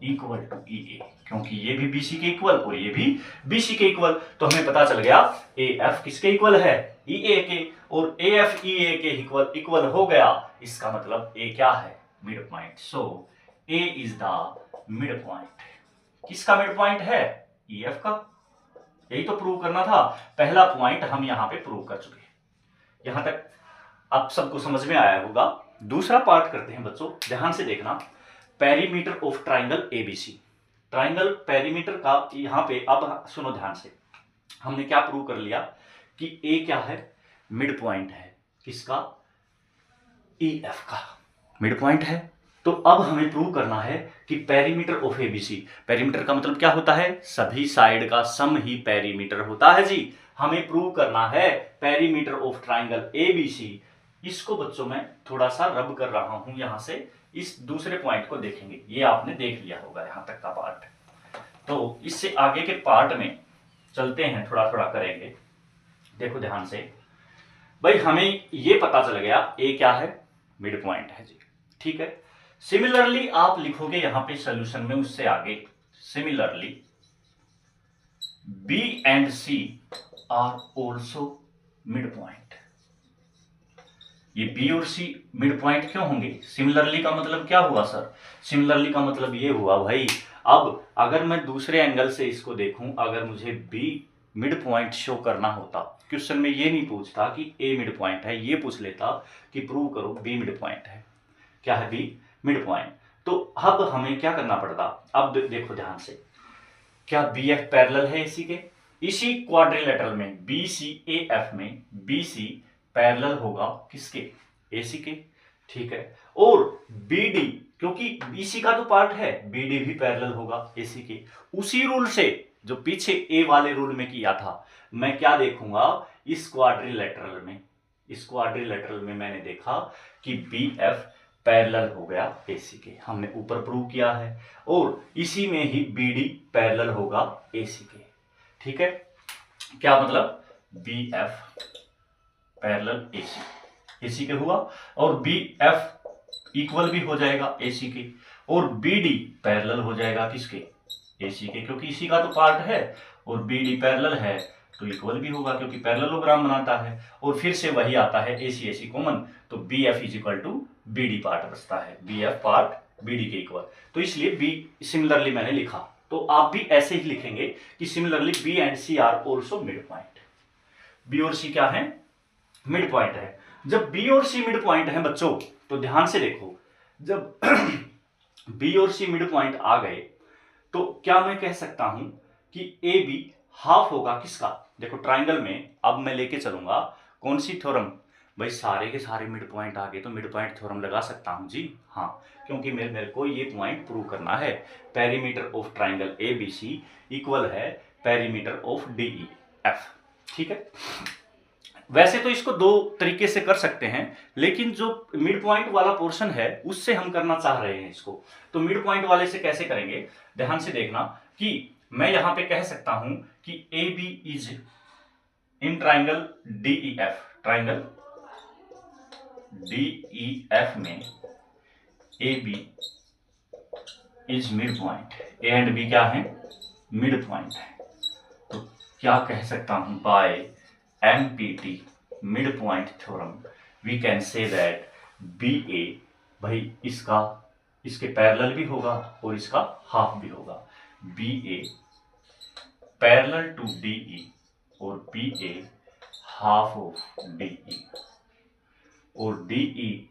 इक्वल टू EA, क्योंकि ये भी BC के इक्वल और ये भी BC के इक्वल। तो हमें पता चल गया AF किसके इक्वल है, EA के, और AF EA के इक्वल हो गया। इसका मतलब A क्या है, mid point. So A is the mid point. किसका मिड पॉइंट है, EF का। यही तो प्रूव करना था। पहला पॉइंट हम यहां पे प्रूव कर चुके। यहां तक आप सबको समझ में आया होगा। दूसरा पार्ट करते हैं बच्चों, ध्यान से देखना। Perimeter of triangle ABC। Triangle perimeter का यहां पे, अब सुनो ध्यान से, हमने क्या प्रूव कर लिया कि A क्या है, मिड पॉइंट है। किसका, EF का मिड पॉइंट है। तो अब हमें प्रूव करना है कि पेरीमीटर ऑफ ABC। पेरीमीटर का मतलब क्या होता है, सभी साइड का सम ही पेरीमीटर होता है जी। हमें प्रूव करना है पेरीमीटर ऑफ ट्राइंगल ABC। इसको बच्चों मैं थोड़ा सा रब कर रहा हूं यहां से, इस दूसरे पॉइंट को देखेंगे। ये आपने देख लिया होगा यहां तक का पार्ट, तो इससे आगे के पार्ट में चलते हैं, थोड़ा थोड़ा करेंगे। देखो ध्यान से भाई, हमें ये पता चल गया A क्या है, मिड पॉइंट है जी, ठीक है। सिमिलरली आप लिखोगे यहां पे सोल्यूशन में उससे आगे, similarly B and C are also mid point. ये B और C मिड पॉइंट क्यों होंगे, सिमिलरली का मतलब क्या हुआ सर, सिमिलरली का मतलब ये हुआ भाई, अब अगर मैं दूसरे एंगल से इसको देखूं, अगर मुझे B मिड पॉइंट शो करना होता, क्वेश्चन में ये नहीं पूछता कि A मिड पॉइंट है, ये पूछ लेता कि प्रूव करो B मिड पॉइंट है। क्या है B मिड पॉइंट। तो अब हमें क्या करना पड़ता, अब देखो ध्यान से, क्या BF पैरेलल है AC के, इसी क्वाड्रिलेटरल में BCAF में BC पैरेलल होगा किसके, AC के, ठीक है। और BD, क्योंकि BC का तो पार्ट है, BD भी पैरेलल होगा AC के। उसी रूल से जो पीछे A वाले रूल में किया था, मैं क्या देखूंगा, इस क्वाड्रिलेटरल में, इस क्वाड्रिलेटरल में मैंने देखा कि BF पैरेलल हो गया AC के, हमने ऊपर प्रूव किया है। और इसी में ही BD पैरेलल होगा AC के, ठीक है। क्या मतलब, BF पैरेलल AC के हुआ, और BF इक्वल भी हो जाएगा AC के, और BD पैरेलल हो जाएगा किसके, AC के, क्योंकि इसी का तो पार्ट है, और BD पैरेलल है तो इक्वल भी होगा क्योंकि पैरेललोग्राम बनाता है। और फिर से वही आता है AC कॉमन, तो BF is equal to BD part बचता है, BF पार्ट BD के इक्वल। तो इसलिए B सिमिलरली मैंने लिखा, तो आप भी ऐसे ही लिखेंगे कि similarly B and C are also mid point. B और C क्या है, मिड पॉइंट है। जब B और C मिड पॉइंट है बच्चों, तो ध्यान से देखो, जब B और C मिड पॉइंट आ गए तो क्या मैं कह सकता हूं कि AB हाफ होगा किसका, देखो ट्राइंगल में अब मैं लेके चलूंगा कौन सी थ्योरम, भाई सारे के सारे मिड पॉइंट आ गए तो मिड पॉइंट थ्योरम लगा सकता हूं जी, हाँ, क्योंकि मेरे को ये पॉइंट प्रूव करना है, perimeter of triangle ABC equal है पेरीमीटर ऑफ DEF, ठीक है। वैसे तो इसको दो तरीके से कर सकते हैं, लेकिन जो मिड पॉइंट वाला पोर्शन है उससे हम करना चाह रहे हैं इसको, तो मिड पॉइंट वाले से कैसे करेंगे, ध्यान से देखना कि मैं यहां पे कह सकता हूं कि AB is in triangle DEF, triangle DEF में AB is mid point, A and B क्या है, मिड पॉइंट है। तो क्या कह सकता हूं, by MPT mid point theorem we can say that BA भाई इसका, इसके पैरेलल भी होगा और इसका हाफ भी होगा। B A parallel to D E और B A half of D E और डी ई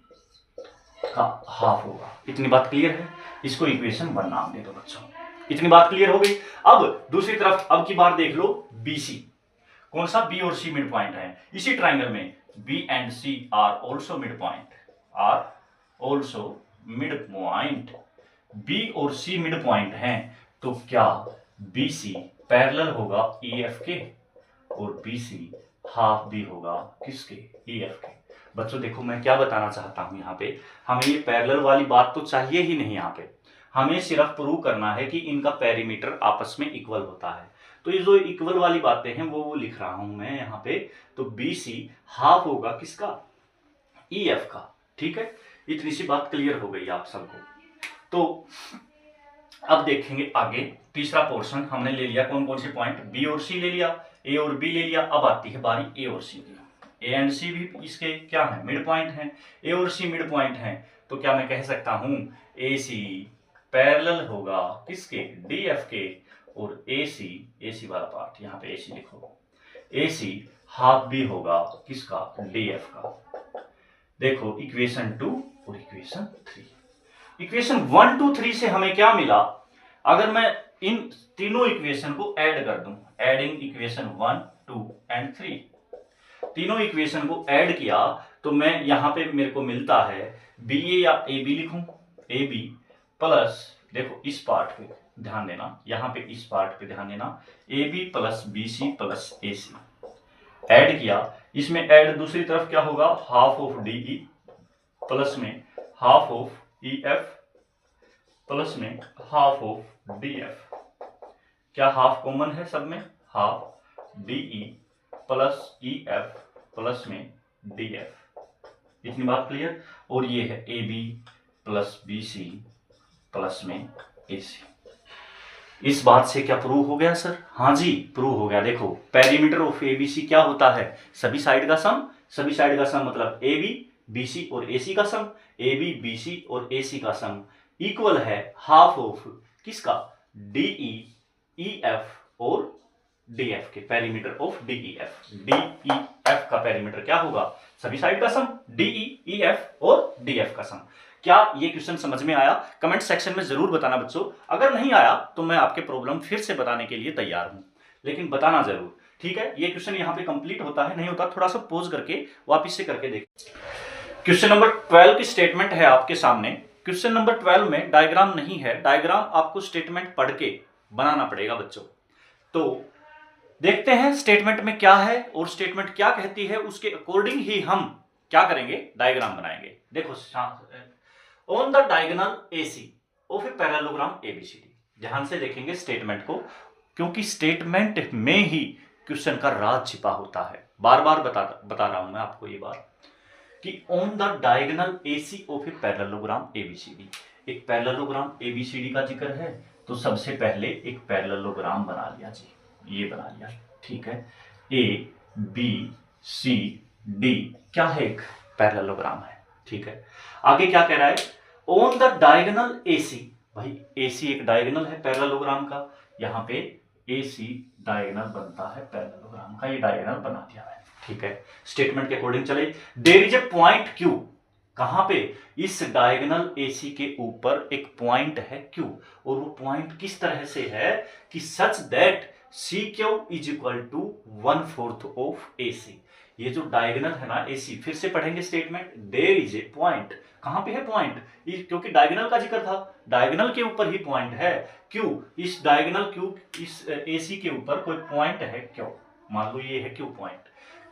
का हाफ होगा। इतनी बात क्लियर है? इसको इक्वेशन 1 नाम दे दो बच्चों। इतनी बात क्लियर हो गई। अब दूसरी तरफ अब की बार देख लो BC। कौन सा? B और C मिड पॉइंट है। इसी ट्राइंगल में B and C are also mid point, are also mid point. B और C मिड पॉइंट हैं, तो क्या BC पैरेलल होगा EF के और BC हाफ भी होगा किसके? EF के। बच्चों देखो मैं क्या बताना चाहता हूं, यहाँ पे हमें ये पैरेलल वाली बात तो चाहिए ही नहीं। यहाँ पे हमें सिर्फ प्रूव करना है कि इनका पेरीमीटर आपस में इक्वल होता है। तो ये जो इक्वल वाली बातें हैं वो लिख रहा हूं मैं यहाँ पे। तो BC हाफ होगा किसका? EF का। ठीक है, इतनी सी बात क्लियर हो गई आप सबको। तो अब देखेंगे आगे तीसरा पोर्शन हमने ले लिया। कौन कौन से पॉइंट? B और C ले लिया, A और B ले लिया। अब आती है बारी A और C की। A एंड C भी इसके क्या है? मिड पॉइंट हैं। A और C मिड पॉइंट हैं, तो क्या मैं कह सकता हूं AC पैरेलल होगा किसके? DF के और AC वाला पार्ट यहाँ पे AC लिखो, AC हाफ भी होगा किसका? DF का। देखो इक्वेशन 2 और इक्वेशन 3। इक्वेशन 1 2 3 से हमें क्या मिला? अगर मैं इन तीनों इक्वेशन को ऐड कर दूं, एडिंग इक्वेशन 1 2 एंड 3, तीनों इक्वेशन को ऐड किया तो मैं यहां पे मेरे को मिलता है BA या AB लिखूं, AB प्लस, देखो इस पार्ट पे ध्यान देना, यहां पे इस पार्ट पे ध्यान देना, AB plus BC plus AC add किया। इसमें ऐड दूसरी तरफ क्या होगा? हाफ ऑफ DE प्लस में हाफ ऑफ EF प्लस में हाफ ऑफ DF। क्या हाफ कॉमन है सब में? Half DE plus EF plus में DF। इतनी बात क्लियर? और ये है AB प्लस BC प्लस में AC। इस बात से क्या प्रूव हो गया सर? हाँ जी प्रूव हो गया। देखो पेरीमीटर ऑफ ABC क्या होता है? सभी साइड का सम। सभी साइड का सम मतलब AB BC और AC का सम। AB BC और AC का सम इक्वल है हाफ ऑफ किसका? DE EF और DF के। Perimeter of DEF। DEF का पेरीमीटर क्या होगा? सभी साइड का सम, DE EF और DF का सम। क्या ये क्वेश्चन समझ में आया? कमेंट सेक्शन में जरूर बताना बच्चों। अगर नहीं आया तो मैं आपके प्रॉब्लम फिर से बताने के लिए तैयार हूं, लेकिन बताना जरूर। ठीक है, ये क्वेश्चन यहाँ पे कंप्लीट होता है, नहीं होता थोड़ा सा पॉज करके वापिस से करके देख। क्वेश्चन नंबर 12 की स्टेटमेंट है आपके सामने। क्वेश्चन नंबर 12 में डायग्राम नहीं है, डायग्राम आपको स्टेटमेंट पढ़ के बनाना पड़ेगा बच्चों। तो देखते हैं स्टेटमेंट में क्या है और स्टेटमेंट क्या कहती है, उसके अकॉर्डिंग ही हम क्या करेंगे? डायग्राम बनाएंगे। देखो on the diagonal AC of a parallelogram ABCD। ध्यान से देखेंगे स्टेटमेंट को, क्योंकि स्टेटमेंट में ही क्वेश्चन का राज छिपा होता है। बार बार बता रहा हूं मैं आपको ये बात कि on the diagonal AC of a parallelogram ABCD। एक पैरेललोग्राम ABCD का जिक्र है, तो सबसे पहले एक पैरेललोग्राम बना लिया जी, ये बना लिया। ठीक है, ABCD क्या है? एक पैरेललोग्राम है। ठीक है, आगे क्या कह रहा है? On the diagonal AC। भाई AC एक डायगोनल है पैरेललोग्राम का, यहाँ पे AC डायगोनल बनता है पैरेललोग्राम का, ये डायगोनल बना दिया है। ठीक है, स्टेटमेंट के अकॉर्डिंग चले। There is a point Q। कहां पे? इस डायगोनल AC के ऊपर एक पॉइंट है Q, और वो पॉइंट किस तरह से है कि such that CQ is equal to 1/4 of AC। ये जो डायगोनल है ना AC, फिर से पढ़ेंगे statement. There is a point, कहां पे है पॉइंट? क्योंकि डायगोनल का जिक्र था, डायगोनल के ऊपर ही पॉइंट है Q। इस डायगोनल Q, इस AC के ऊपर कोई पॉइंट है Q, मान लो ये है Q point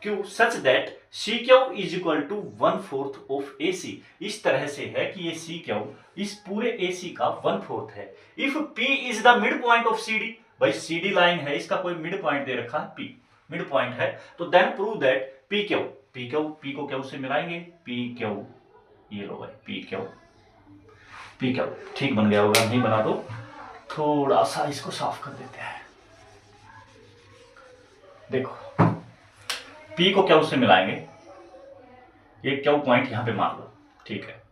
Q, such that CQ is equal to 1/4 of AC। इस तरह से है कि ये CQ इस पूरे AC का 1/4 है। If P is the mid point of CD, भाई CD लाइन है, इसका कोई मिड पॉइंट दे रखा है P, मिड पॉइंट है, तो then prove that PQ, P को Q से मिलाएंगे, PQ, ये लो भाई PQ ठीक बन गया होगा, नहीं बना तो थोड़ा सा इसको साफ कर देते हैं। देखो P को Q से मिलाएंगे, ये Q पॉइंट यहां पे मान लो। ठीक है,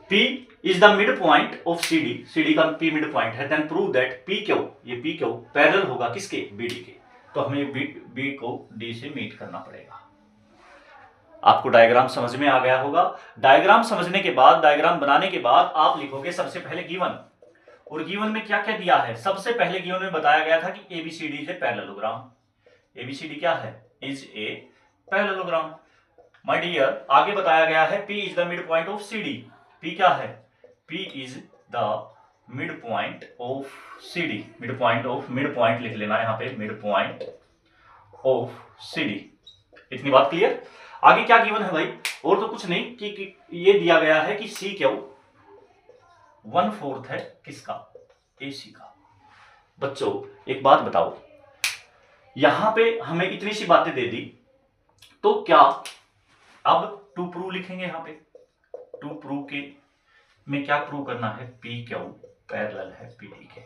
P is the mid point of CD, CD का P मिड पॉइंट है, देन प्रूव दैट PQ, ये PQ पैरेलल होगा किसके, BD के। तो हमें B को D से मीट करना पड़ेगा। आपको डायग्राम समझ में आ गया होगा। डायग्राम समझने के बाद, डायग्राम बनाने के बाद आप लिखोगे सबसे पहले गिवन, और गिवन में क्या क्या दिया है। सबसे पहले गिवन में बताया गया था कि ABCD is a parallelogram. ABCD क्या है, is a parallelogram. My dear, आगे बताया गया है P is the mid point of CD। P क्या है, P is the mid point of CD। Mid point लिख लेना यहां पे, मिड पॉइंट ऑफ CD। इतनी बात क्लियर। आगे क्या गिवन है भाई, और तो कुछ नहीं कि ये दिया गया है कि CQ 1/4 है किसका, AC का। बच्चों एक बात बताओ, यहां पे हमें इतनी सी बातें दे दी, तो क्या अब टू प्रूव लिखेंगे यहां पे। टू प्रूव के में क्या प्रूव करना है, PQ पैरेलल है BD के।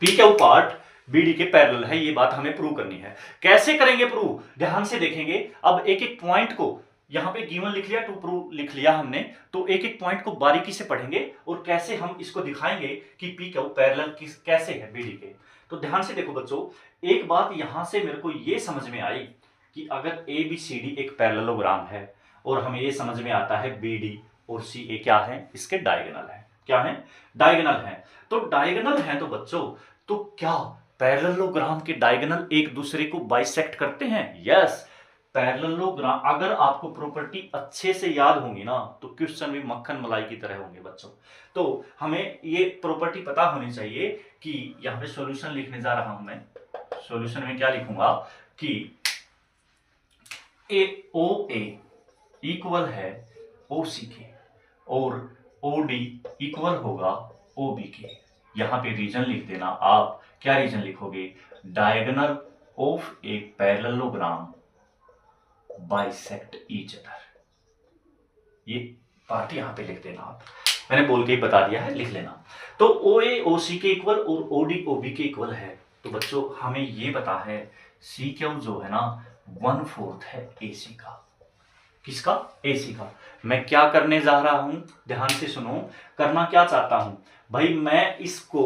PQ पार्ट BD के पैरेलल है, ये बात हमें प्रूव करनी है। कैसे करेंगे प्रूव, ध्यान से देखेंगे। अब एक एक पॉइंट को, यहां पे गिवन लिख लिया, टू प्रूव लिख लिया हमने, तो एक एक पॉइंट को बारीकी से पढ़ेंगे और कैसे हम इसको दिखाएंगे कि PQ पैरेलल कैसे है BD के। तो ध्यान से देखो बच्चों, एक बात यहां से मेरे को ये समझ में आई कि अगर ABCD एक पैरेललोग्राम है और हमें ये समझ में आता है BD और CA क्या है, इसके डायगोनल है। क्या है, डायगोनल है। तो डायगोनल है तो बच्चों, तो क्या पैरेललोग्राम के डायगोनल एक दूसरे को बाइसेक्ट करते हैं। यस, पैरेललोग्राम, अगर आपको प्रॉपर्टी अच्छे से याद होंगी ना तो क्वेश्चन भी मक्खन मलाई की तरह होंगे बच्चों। तो हमें ये प्रॉपर्टी पता होनी चाहिए कि यहां पे सॉल्यूशन लिखने जा रहा हूं मैं। सॉल्यूशन में क्या लिखूंगा कि OA इक्वल है OC के और OD इक्वल होगा OB के। यहां पे रीजन लिख देना आप। क्या रीजन लिखोगे, diagonal of a parallelogram bisect each other. ये पार्ट यहां पे लिख देना आप, मैंने बोल के ही बता दिया है, लिख लेना। तो OA OC के इक्वल और OD OB के इक्वल है। तो बच्चों हमें ये पता है CQ जो है ना 1/4 है AC का। किसका, AC का। मैं क्या करने जा रहा हूं, ध्यान से सुनो। करना क्या चाहता हूं भाई, मैं इसको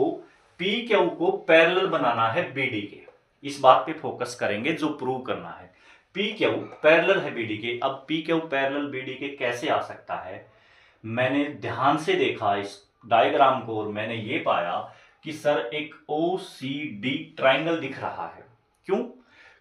PQ को पैरेलल बनाना है BD के। इस बात पे फोकस करेंगे जो प्रूव करना है। PQ पैरेलल है BD के। अब PQ पैरेलल BD के कैसे आ सकता है, मैंने ध्यान से देखा इस डायग्राम को और मैंने ये पाया कि सर एक OCD ट्राइंगल दिख रहा है। क्यों,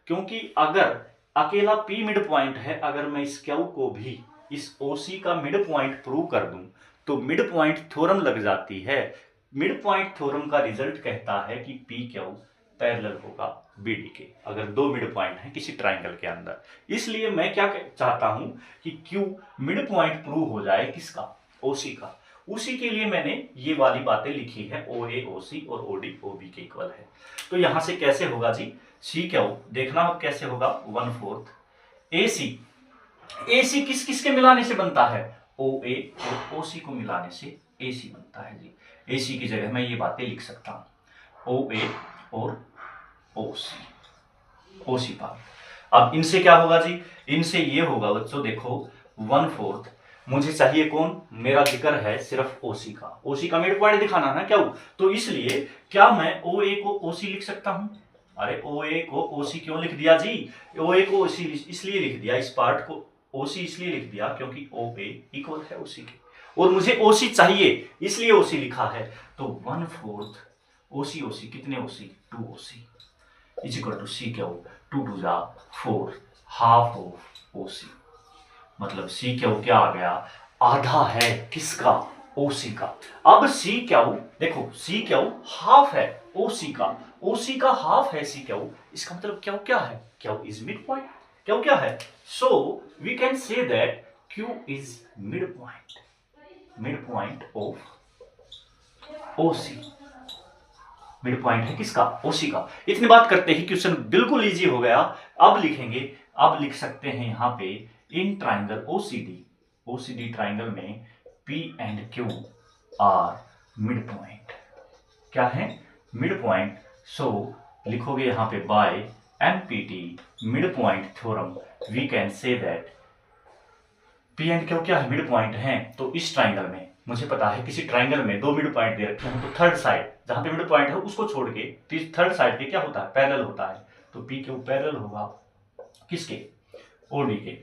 क्योंकि अगर अकेला P मिड पॉइंट है, अगर मैं इस Q को भी इस OC का मिड पॉइंट प्रूव कर दूं तो मिड पॉइंट थ्योरम लग जाती है। मिड पॉइंट थ्योरम का रिजल्ट कहता है कि PQ पैरेलल होगा BD के, अगर दो मिड पॉइंट है किसी ट्राइंगल के अंदर। इसलिए मैं क्या चाहता हूं कि Q मिड पॉइंट प्रूव हो जाए किसका, OC का। उसी के लिए मैंने ये वाली बातें लिखी है, OA OC और OD OB के इक्वल है। तो यहां से कैसे होगा जी, CQ देखना हो कैसे होगा 1/4 AC किस किस के मिलाने से बनता है, OA और OC को मिलाने से AC बनता है जी। AC की जगह मैं ये बातें लिख सकता हूं, OA और OC पार्ट। अब इनसे क्या होगा जी, इनसे ये होगा बच्चों, देखो 1/4 मुझे चाहिए कौन, मेरा जिक्र है सिर्फ OC का। OC का मिड पॉइंट दिखाना है क्या, तो इसलिए क्या मैं OA को OC लिख सकता हूं। अरे OA को OC क्यों लिख दिया जी, OA को OC इसलिए लिख दिया, इस पार्ट को OC इसलिए लिख दिया क्योंकि OA इक्वल है OC के और मुझे OC चाहिए इसलिए OC लिखा है। तो 1/4 OC कितने OC, 2OC is equal to CQ 2 2 जा 4 हाफ ऑफ OC। मतलब CQ क्या आ गया, आधा है किसका, OC का। अब CQ देखो, CQ हाफ है OC का, OC का हाफ है CQ, इसका मतलब Q क्या है, Q is mid point. Q क्या है, so we can say that Q is mid point of OC। Mid point है किसका, OC का। इतनी बात करते ही क्वेश्चन बिल्कुल इजी हो गया। अब लिखेंगे, अब लिख सकते हैं यहां पे इन ट्राइंगल OCD ट्राइंगल में P and Q are mid point. क्या है, मिड पॉइंट। सो लिखोगे यहां पे by MPT mid point theorem we can say that P and Q क्या है, मिड पॉइंट है। तो इस ट्राइंगल में मुझे पता है किसी ट्राइंगल में दो मिड पॉइंट दे रखे हैं, तो थर्ड साइड जहां पे मिड पॉइंट है उसको छोड़ के थर्ड साइड के क्या होता है, पैरेलल होता है। तो पी क्यू पैरेलल होगा किसके, ओडी के।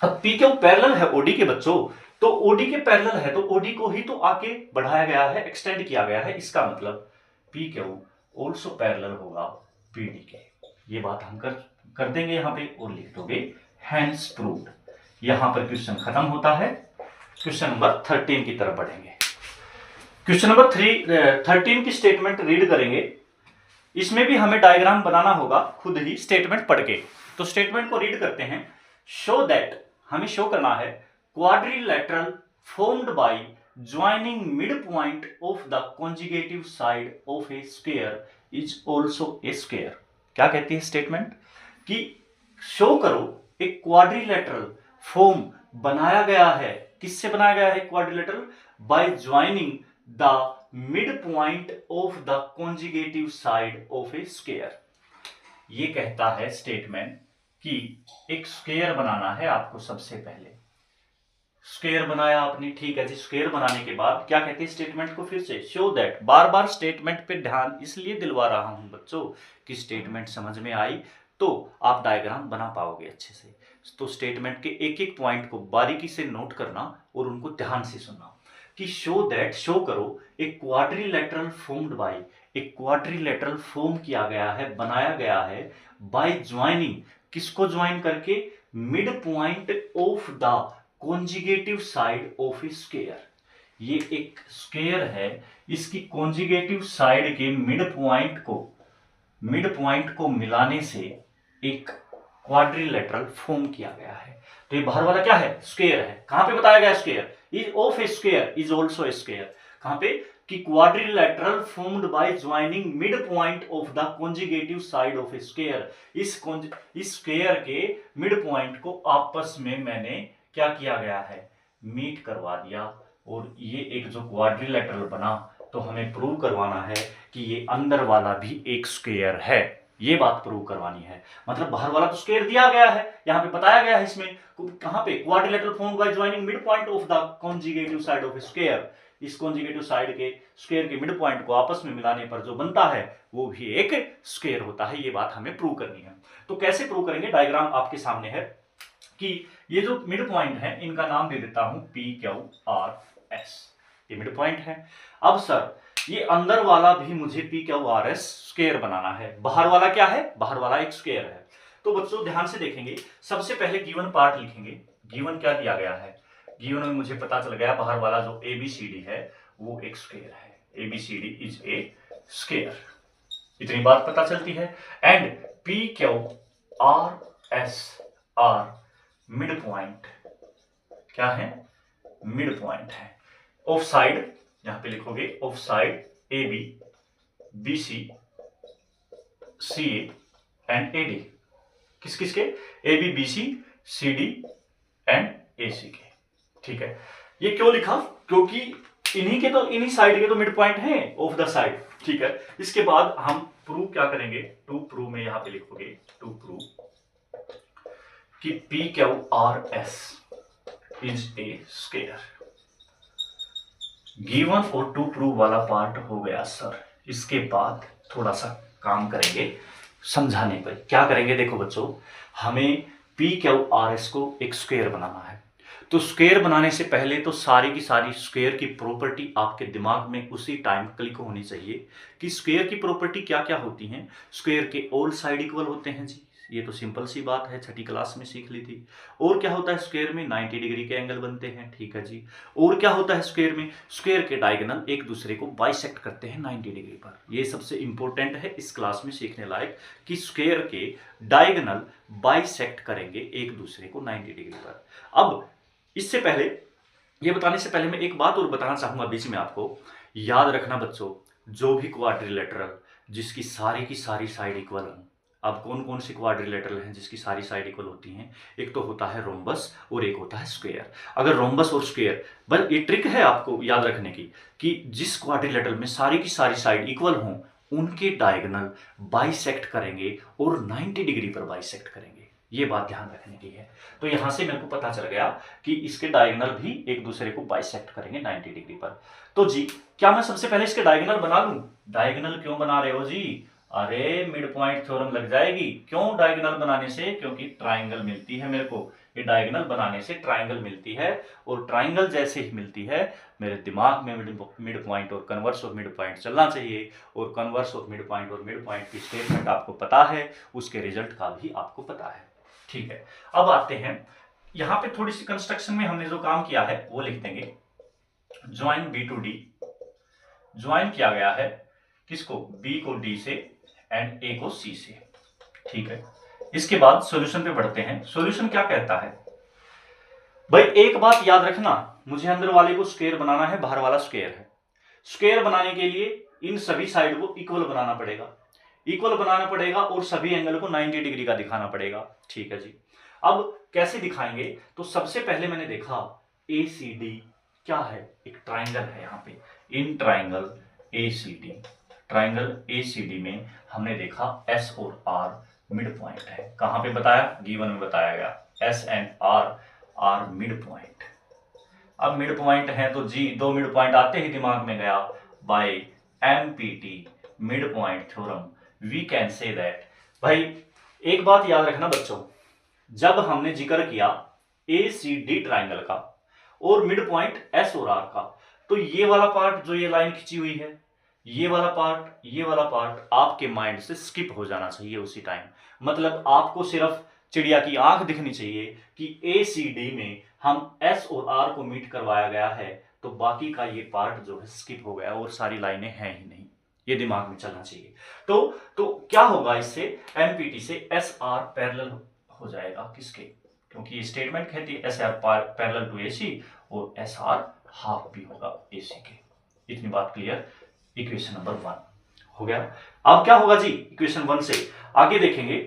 अब पी क्यू पैरेलल है ओडी के बच्चों, तो ओडी के पैरेलल है तो ओडी को ही तो आगे बढ़ाया गया है, एक्सटेंड किया गया है। इसका मतलब पी क्यू ऑल्सो पैरेलल होगा पीडी के। ये बात हम कर देंगे यहाँ पे और लिख दोगे हैंस प्रूव्ड। यहां पर क्वेश्चन खत्म होता है। क्वेश्चन नंबर 13 की तरफ बढ़ेंगे। क्वेश्चन नंबर 13 की स्टेटमेंट रीड करेंगे। इसमें भी हमें डायग्राम बनाना होगा खुद ही स्टेटमेंट पढ़ के। तो स्टेटमेंट को रीड करते हैं। शो दैट, हमें शो करना है, quadrilateral formed by joining mid point of the conjugative side of A square is also a square. क्या कहती है स्टेटमेंट कि शो करो एक क्वाड्रिलेटरल फॉर्म बनाया गया है। किससे बनाया गया है quadrilateral, by joining the mid point of the conjugative side of A square. ये कहता है स्टेटमेंट कि एक स्क्वायर बनाना है आपको। सबसे पहले स्क्वायर बनाया आपने, ठीक है जी। स्क्वायर बनाने के बाद क्या कहते हैं स्टेटमेंट को, फिर से show that. Bar bar statement पे ध्यान इसलिए दिलवा रहा हूं बच्चों कि स्टेटमेंट समझ में आई तो आप डायग्राम बना पाओगे अच्छे से। तो स्टेटमेंट के एक एक पॉइंट को बारीकी से नोट करना और उनको ध्यान से सुनना कि शो दैट, शो करो एक क्वाड्रिलेटरल फॉर्म्ड बाय, एक क्वाड्रिलेटरल फॉर्म किया गया है, बनाया गया है बाय ज्वाइनिंग, किसको ज्वाइन करके, mid point of the conjugative side of A square. ये एक स्क्वायर है, इसकी कॉन्जुगेटिव साइड के मिड पॉइंट को मिलाने से एक क्वाड्रिलेटरल फॉर्म किया गया है। तो ये बाहर वाला क्या है, स्क्वायर है। कहां पे बताया गया square, is of A square is also a square. कहां पे कि quadrilateral formed by joining mid point of the conjugative side of A square. इस स्क्वायर के मिड पॉइंट को आपस में मैंने क्या किया गया है, मीट करवा दिया। और ये एक जो क्वाड्रिलेटरल बना तो हमें प्रूव करवाना है कि ये अंदर वाला भी एक स्क्वायर है। ये बात प्रूव करवानी है। मतलब बाहर वाला तो स्क्वायर दिया गया है, यहां पे बताया गया है इसमें कहां पे, quadrilateral formed by joining mid point of the conjugative side of A square. इस कॉन्जुगेटिव साइड के स्क्वायर के मिड पॉइंट को आपस में मिलाने पर जो बनता है वो भी एक स्क्वायर होता है। ये बात हमें प्रूव करनी है। तो कैसे प्रूव करेंगे, डायग्राम आपके सामने है कि ये जो मिड पॉइंट है इनका नाम दे देता हूं पी क्यू आर एस। ये मिड पॉइंट है। अब सर ये अंदर वाला भी मुझे P Q R S square बनाना है। बाहर वाला क्या है, बाहर वाला एक स्क्वायर है। तो बच्चों ध्यान से देखेंगे, सबसे पहले गिवन पार्ट लिखेंगे। गिवन क्या दिया गया है, गिवन में मुझे पता चल गया बाहर वाला जो एबीसीडी है वो एक स्क्वायर है। एबीसीडी इज ए स्क्वायर, इतनी बात पता चलती है। And P Q R S are mid point, क्या है, मिड पॉइंट है। ऑफ साइड, यहां पे लिखोगे of side A B, B C, C and A D. किस किस के, A B B C C D and A C के। ठीक है, ये क्यों लिखा, क्योंकि इन्हीं साइड के तो मिड पॉइंट है ऑफ द साइड। ठीक है, इसके बाद हम प्रूव क्या करेंगे, टू प्रूव में यहां पे लिखोगे टू प्रूव कि P Q R S is a square. Given और टू प्रूव वाला पार्ट हो गया सर। इसके बाद थोड़ा सा काम करेंगे समझाने पर। क्या करेंगे, देखो बच्चों, हमें पी क्यू आर एस को एक स्क्वायर बनाना है। तो स्क्वायर बनाने से पहले तो सारी की सारी स्क्वायर की प्रॉपर्टी आपके दिमाग में उसी टाइम क्लिक होनी चाहिए कि स्क्वायर की प्रॉपर्टी क्या क्या होती हैं। स्क्वायर के ऑल साइड इक्वल होते हैं जी, ये तो सिंपल सी बात है, छठी क्लास में सीख ली थी। और क्या होता है स्क्वायर में, 90 डिग्री के एंगल बनते हैं। ठीक है जी। और क्या होता है स्क्वायर में, स्क्वायर के डायगोनल एक दूसरे को बाइसेक्ट करते हैं 90 डिग्री पर। ये सबसे इंपॉर्टेंट है इस क्लास में सीखने लायक कि स्क्वायर के डायगोनल बाइसेक्ट करेंगे एक दूसरे को 90 डिग्री पर। अब इससे पहले, ये बताने से पहले मैं एक बात और बताना चाहूंगा बीच में आपको। याद रखना बच्चों, जो भी क्वाड्रिलेटरल जिसकी सारी की सारी साइड इक्वल हो। अब कौन कौन सी क्वाड्रिलेटरल हैं जिसकी सारी साइड इक्वल होती हैं, एक तो होता है रोम्बस और एक होता है स्क्वायर। अगर रोम्बस और स्क्वायर, बस ये ट्रिक है आपको याद रखने की कि जिस क्वाड्रिलेटरल में सारी की सारी साइड इक्वल हों उनके डायगोनल बाइसेक्ट करेंगे और 90 डिग्री पर बाइसेक्ट करेंगे। ये बात ध्यान रखने की है। तो यहां से मेरे को पता चल गया कि इसके डायगोनल भी एक दूसरे को बाइसेक्ट करेंगे 90 डिग्री पर। तो जी क्या मैं सबसे पहले इसके डायगोनल बना लूं? डायगोनल क्यों बना रहे हो जी? अरे मिड पॉइंट थ्योरम लग जाएगी। क्यों डायगोनल बनाने से? क्योंकि ट्राइंगल मिलती है मेरे को। ये डायगोनल बनाने से ट्राइंगल मिलती है, और ट्राइंगल जैसे ही मिलती है मेरे दिमाग में मिड पॉइंट और कन्वर्स ऑफ मिड पॉइंट चलना चाहिए, और कन्वर्स ऑफ मिड पॉइंट और मिड पॉइंट की स्टेटमेंट आपको पता है, उसके रिजल्ट का भी आपको पता है। ठीक है, अब आते हैं यहां पे थोड़ी सी कंस्ट्रक्शन में हमने जो काम किया है वो लिख देंगे। Join B to D, join किया गया है किसको? बी को डी से एंड ए को सी से। ठीक है, इसके बाद सॉल्यूशन पे बढ़ते हैं। सॉल्यूशन क्या कहता है भाई? एक बात याद रखना, मुझे अंदर वाले को स्क्वायर बनाना है, बाहर वाला स्क्वायर है। स्क्वायर बनाने के लिए इन सभी साइड को इक्वल बनाना पड़ेगा, इक्वल बनाना पड़ेगा, और सभी एंगल को 90 डिग्री का दिखाना पड़ेगा। ठीक है जी, अब कैसे दिखाएंगे? तो सबसे पहले मैंने देखा ACD क्या है, एक ट्राइंगल है यहाँ पे, in triangle ACD, triangle ACD में हमने देखा S और R मिड पॉइंट है। कहां पे बताया? गिवन में बताया गया S and R are mid point. अब मिड पॉइंट है तो जी दो मिड पॉइंट आते ही दिमाग में गया, by MPT mid point theorem we can say that. भाई एक बात याद रखना बच्चों, जब हमने जिक्र किया ACD ट्राइंगल का और मिड पॉइंट S और R का, तो ये वाला पार्ट जो ये लाइन खिंची हुई है, ये वाला पार्ट आपके माइंड से स्किप हो जाना चाहिए उसी टाइम। मतलब आपको सिर्फ चिड़िया की आंख दिखनी चाहिए कि ACD में हम S और R को मीट करवाया गया है, तो बाकी का ये पार्ट जो है स्किप हो गया और सारी लाइनें हैं ही नहीं, ये दिमाग में चलना चाहिए। तो क्या होगा इससे? MPT से SR पैरेलल हो जाएगा किसके? क्योंकि ये स्टेटमेंट कहती है SR पैरेलल टू AC, और SR हाफ भी होगा AC के। इतनी बात क्लियर? इक्वेशन नंबर 1 हो गया। अब क्या होगा जी? इक्वेशन 1 से आगे देखेंगे।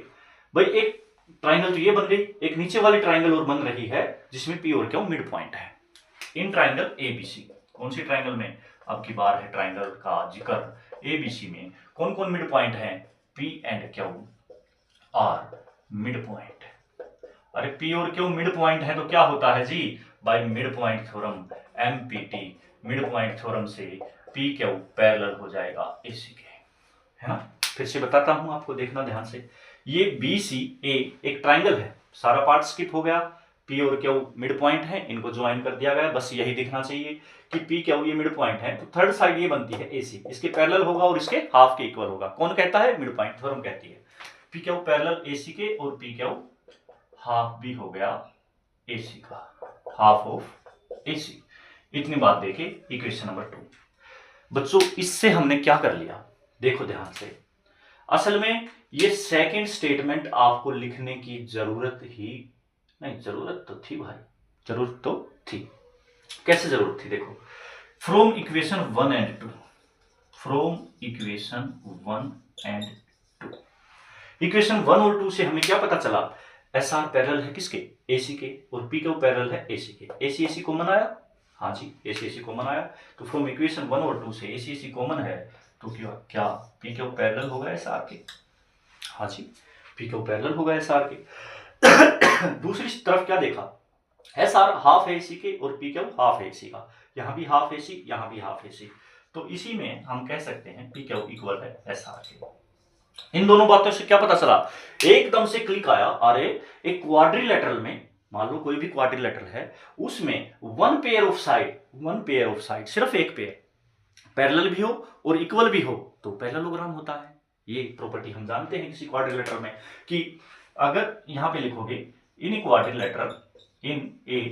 भाई एक ट्राइंगल तो ये बन गई, एक नीचे वाली ट्राइंगल और बन रही है जिसमें P और Q मिड पॉइंट है। इन ट्राइंगल ABC, कौन सी ट्राइंगल में? अब की बार है ट्राइंगल का जिक्र। ABC में कौन कौन मिड पॉइंट है? P and Q are mid point. अरे P और Q मिड पॉइंट है तो क्या होता है जी? By mid point theorem MPT mid point theorem से PQ पैरेलल हो जाएगा AC के, है ना? फिर से बताता हूं आपको, देखना ध्यान से। ये BCA एक ट्राइंगल है, सारा पार्ट स्किप हो गया। P और Q मिड पॉइंट है, इनको ज्वाइन कर दिया गया, बस यही दिखना चाहिए कि PQ ये मिड पॉइंट है, तो थर्ड साइड ये बनती है AC, इसके पैरेलल होगा और इसके हाफ के इक्वल होगा। कौन कहता है? मिड पॉइंट थ्योरम कहती है। PQ पैरेलल AC के, और PQ हाफ भी हो गया AC का, हाफ ऑफ AC। इतनी बात देखे इक्वेशन नंबर 2। बच्चों इससे हमने क्या कर लिया? देखो ध्यान से, असल में ये सेकंड स्टेटमेंट आपको लिखने की जरूरत ही नहीं, जरूरत तो थी भाई, जरूरत तो थी। कैसे जरूरत थी? देखो, from equation 1 and 2, from equation 1 and 2, equation 1 और 2 से हमें क्या पता चला? SR पैरेलल है किसके? AC के, और PQ पैरेलल है AC के। AC कॉमन आया, हाँ जी AC कॉमन आया, तो फ्रॉम इक्वेशन 1 और 2 से AC कॉमन है, तो क्या PQ पैरेलल होगा SR के? हाँ जी PQ पैरेलल होगा SR के। दूसरी तरफ क्या देखा? SR हाफ है AC के और PQ हाफ है AC का, यहाँ भी हाफ AC, यहाँ भी हाफ AC, तो इसी में हम कह सकते हैं PQ इक्वल है SR के। इन दोनों बातों से क्या पता चला? एकदम से क्लिक आया, अरे एक क्वाड्रिलेटरल में, मान लो कोई भी क्वाड्रिलेटरल है, उसमें वन पेयर ऑफ साइड, सिर्फ एक पेयर पैरेलल भी हो और इक्वल भी हो तो पैरेललोग्राम होता है। ये प्रॉपर्टी हम जानते हैं किसी क्वाड्रिलेटरल में, कि अगर यहां पे लिखोगे in a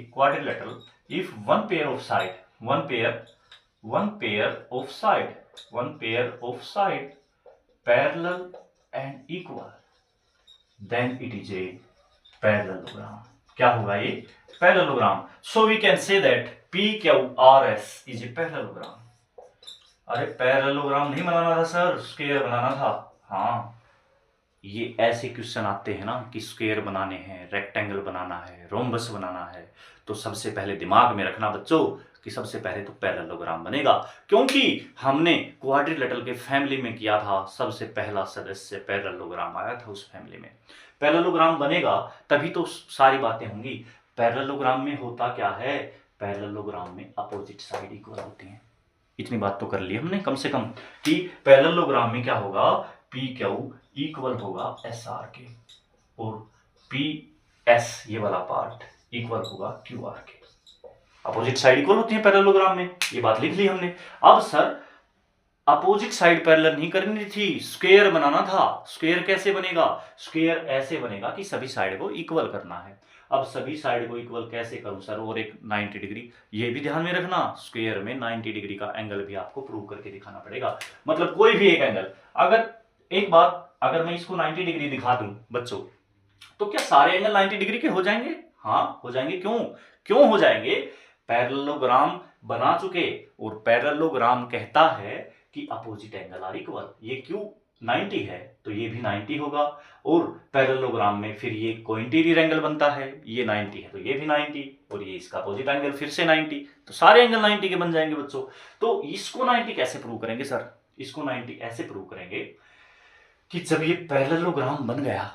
quadrilateral if one pair of side parallel and equal, then it is a parallelogram। क्या होगा ये? Parallelogram. So we can say that PQRS is a parallelogram। अरे पैरेललोग्राम नहीं बनाना था सर, स्क्वायर बनाना था। हाँ, ये ऐसे क्वेश्चन आते हैं ना कि स्क्वायर बनाने हैं, रेक्टेंगल बनाना है, रोम्बस बनाना है, तो सबसे पहले दिमाग में रखना बच्चों कि सबसे पहले तो पैरेललोग्राम बनेगा, क्योंकि हमने क्वाड्रिलेटरल के फैमिली में किया था, सबसे पहला सदस्य पैरेललोग्राम आया था उस फैमिली में। पैरेललोग्राम बनेगा तभी तो सारी बातें होंगी। पैरेललोग्राम में होता क्या है, पैरेललोग्राम में अपोजिट साइड इक्वल होती हैं। इतनी बात तो कर ली हमने कम से कम कि पैरेललोग्राम में क्या होगा, पी क्यू इक्वल होगा एस आर के और पी एस ये वाला पार्ट इक्वल होगा क्यू आर के। अपोजिट साइड इक्वल होती है पैरेललोग्राम में, ये बात लिख ली हमने। अब सर अपोजिट साइड पैरेलल नहीं करनी थी, स्क्वायर बनाना था। स्क्वायर कैसे बनेगा, स्क्वायर ऐसे बनेगा कि सभी साइड को इक्वल करना है। अब सभी साइड को इक्वल कैसे करूं सर, और एक 90 डिग्री, ये भी ध्यान में रखना, स्क्वायर में 90 डिग्री का एंगल भी आपको प्रूव करके दिखाना पड़ेगा। मतलब कोई भी एक एंगल, अगर एक बात, अगर मैं इसको 90 डिग्री दिखा दूं बच्चों, तो क्या सारे एंगल 90 डिग्री के हो जाएंगे? हाँ हो जाएंगे। क्यों हो जाएंगे, पैरेललोग्राम बना चुके और पैरेललोग्राम कहता है कि अपोजिट एंगल आर इक्वल। ये क्यों 90 है तो ये भी 90 होगा, और पैरेललोग्राम में फिर ये कोइंटीरियर एंगल बनता है, ये 90 है तो ये भी 90, और ये इसका अपोजिट एंगल फिर से 90, तो सारे एंगल 90 के बन जाएंगे बच्चों। तो इसको 90 कैसे प्रूव करेंगे सर, इसको 90 ऐसे प्रूव करेंगे कि जब ये पैरेललोग्राम बन गया,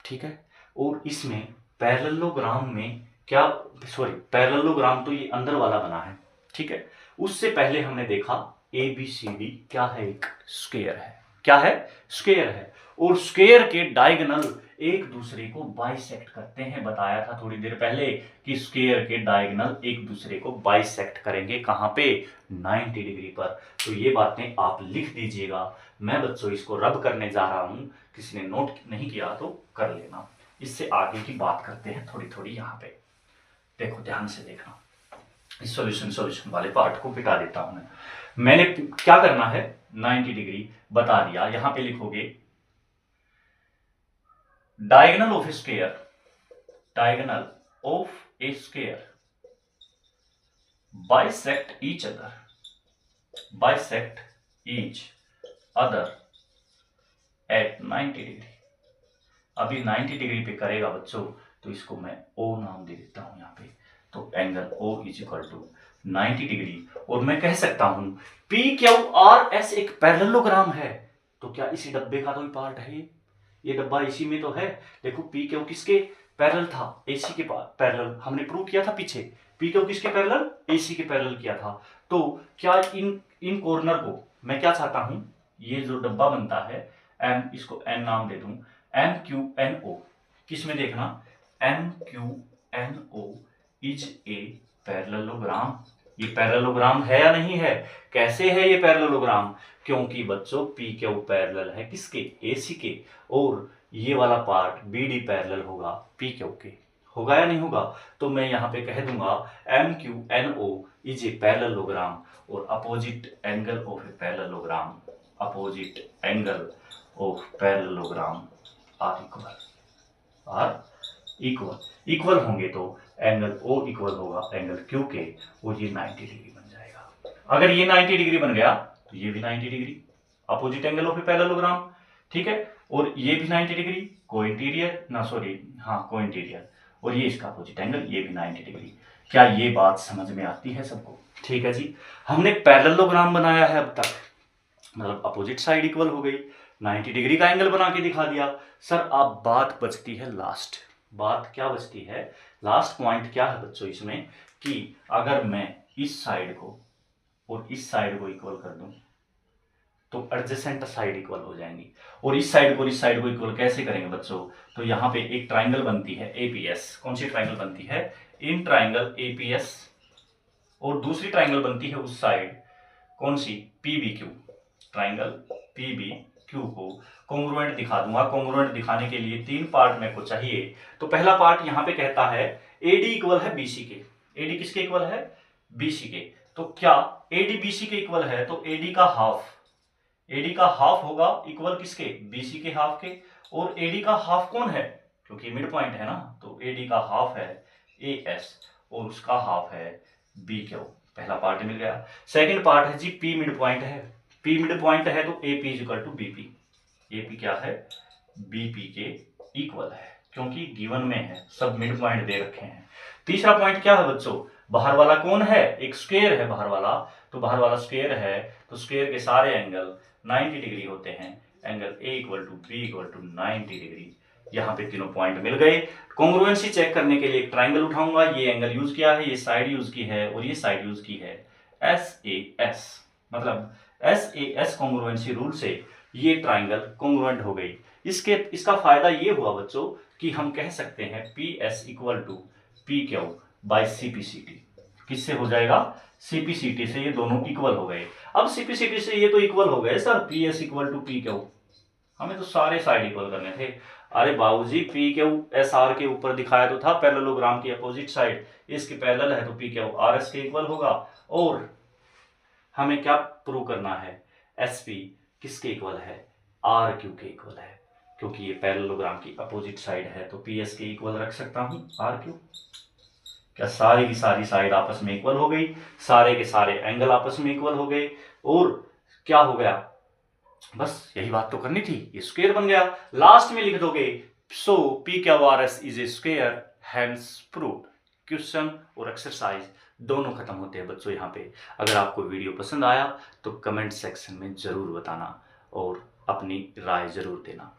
ठीक है, और इसमें पैरेललोग्राम में क्या, सॉरी पैरेललोग्राम तो ये अंदर वाला बना है, ठीक है, उससे पहले हमने देखा ABCD क्या है, एक स्क्वायर है। क्या है, स्क्वायर है, और स्क्वायर के डायगोनल एक दूसरे को बाइसेक्ट करते हैं। बताया था थोड़ी देर पहले कि स्क्वायर के डायगोनल एक दूसरे को बाइसेक्ट करेंगे, कहां पे, 90 डिग्री पर। तो ये बातें आप लिख दीजिएगा, मैं बच्चों इसको रब करने जा रहा हूं, किसी ने नोट नहीं किया तो कर लेना। इससे आगे की बात करते हैं थोड़ी थोड़ी। यहाँ पे देखो, ध्यान से देखना, इस सॉल्यूशन वाले पार्ट को बिठा देता हूं मैंने क्या करना है, 90 डिग्री बता दिया। यहां पे लिखोगे diagonal of square, diagonal of A square bisect each other, bisect each other at 90 degree. अभी 90 डिग्री पे करेगा बच्चों, तो इसको मैं O नाम दे देता हूं यहाँ पे। तो angle O is equal to 90 degree, और मैं कह सकता हूं PQRS एक पैरेललोग्राम है। तो क्या इसी डब्बे का तो ही पार्ट है ये डब्बा इसी में तो है। देखो PQ किसके पैरेलल था, AC के पैरेलल, हमने प्रूव किया था पीछे। PQ किसके पैरेलल, AC के पैरेलल किया था। तो क्या इन कॉर्नर को मैं क्या चाहता हूं, ये जो डब्बा बनता है M, इसको N नाम दे दूं, MQNO, किस में देखना, MQNO इज ए पैरेललोग्राम। ये पैरेललोग्राम है या नहीं है, कैसे है ये पैरेललोग्राम, क्योंकि बच्चों PQ पैरेलल है किसके, AC के, और ये वाला पार्ट BD पैरेलल होगा PQ के। होगा या नहीं होगा, तो मैं यहाँ पे कह दूंगा MQNO इज ए पैरेललोग्राम, और opposite angle of a parallelogram, opposite angle of parallelogram are equal, equal होंगे तो एंगल O इक्वल होगा एंगल Q के, और ये 90 डिग्री बन जाएगा। अगर ये 90 डिग्री बन गया तो ये भी 90 degree, opposite angle of a parallelogram, ठीक है, और ये भी 90 डिग्री, कोइंटीरियर ना, सॉरी हाँ कोइंटीरियर, और ये इसका अपोजिट एंगल, ये भी 90 डिग्री। क्या ये बात समझ में आती है सबको? ठीक है जी, हमने पैरेललोग्राम बनाया है अब तक, मतलब अपोजिट साइड इक्वल हो गई, 90 डिग्री का एंगल बना के दिखा दिया। सर अब बात बचती है लास्ट, बात क्या बचती है, लास्ट पॉइंट क्या है बच्चों इसमें, कि अगर मैं इस साइड को और इस साइड को इक्वल कर दूं तो एडजेसेंट साइड इक्वल हो जाएंगी, और इस साइड को इस साइड को इक्वल कैसे करेंगे बच्चों, तो यहाँ पे एक ट्राइंगल बनती है APS। कौन सी ट्राइंगल बनती है, इन ट्राइंगल APS, और दूसरी ट्राइंगल बनती है उस साइड, कौन सी, PBQ, ट्राइंगल PBQ को कॉन्ग्रुएंट दिखा दूंगा। कॉन्ग्रुएंट दिखाने के लिए 3 पार्ट मेरे को चाहिए। तो पहला पार्ट यहाँ पे कहता है AD इक्वल है BC के, AD किसके इक्वल है, BC के। तो क्या AD BC के इक्वल है, तो AD का हाफ होगा इक्वल किसके, BC के हाफ के, और AD का हाफ कौन है, क्योंकि मिड पॉइंट है ना, तो AD का हाफ है AS, और उसका हाफ है BQ। पहला पार्ट मिल गया। सेकंड पार्ट है जी P मिड पॉइंट है, P मिड पॉइंट है तो AP is equal to BP, AP क्या है, BP के इक्वल है, क्योंकि गिवन में है, सब मिड पॉइंट दे रखे हैं। तीसरा पॉइंट क्या है बच्चों, बाहर वाला कौन है, एक स्क्वायर है बाहर वाला, तो बाहर वाला स्क्वायर है तो स्क्वायर के सारे एंगल 90 डिग्री होते हैं। Angle A equal to B equal to 90 degree. यहाँ पे तीनों पॉइंट मिल गए। कॉन्ग्रुएंसी चेक करने के लिए एक ट्राइंगल उठाऊंगा, ये एंगल यूज किया है, ये साइड यूज की है और ये साइड यूज की है। SAS मतलब SAS कॉन्ग्रुएंसी रूल से ये ट्राइंगल कॉन्ग्रुएंट हो गई। इसका फायदा ये हुआ बच्चों कि हम कह सकते हैं PS equal to PQ by CPCT। किससे हो जाएगा, CPCT से ये दोनों इक्वल हो गए। अब CPCT से ये तो इक्वल हो गए sir, PS equal to PQ, हमें तो सारे साइड इक्वल करने थे। अरे बाबूजी PQ SR के ऊपर दिखाया तो था पैरेललोग्राम की अपोजिट साइड, इसके पैरेलल है तो PQ RS के इक्वल होगा। और हमें क्या प्रूव करना है, SP किसके इक्वल है, RQ के इक्वल है, क्योंकि ये पैरेललोग्राम की अपोजिट साइड है तो PS के इक्वल रख सकता हूं RQ। क्या सारी की सारी साइड आपस में इक्वल हो गई, सारे के सारे एंगल आपस में इक्वल हो गए, और क्या हो गया, बस यही बात तो करनी थी, ये स्क्वायर बन गया। लास्ट में लिख दोगे so PQRS is a square, hence proved. Question और एक्सरसाइज दोनों खत्म होते हैं बच्चों यहाँ पे। अगर आपको वीडियो पसंद आया तो कमेंट सेक्शन में जरूर बताना और अपनी राय जरूर देना।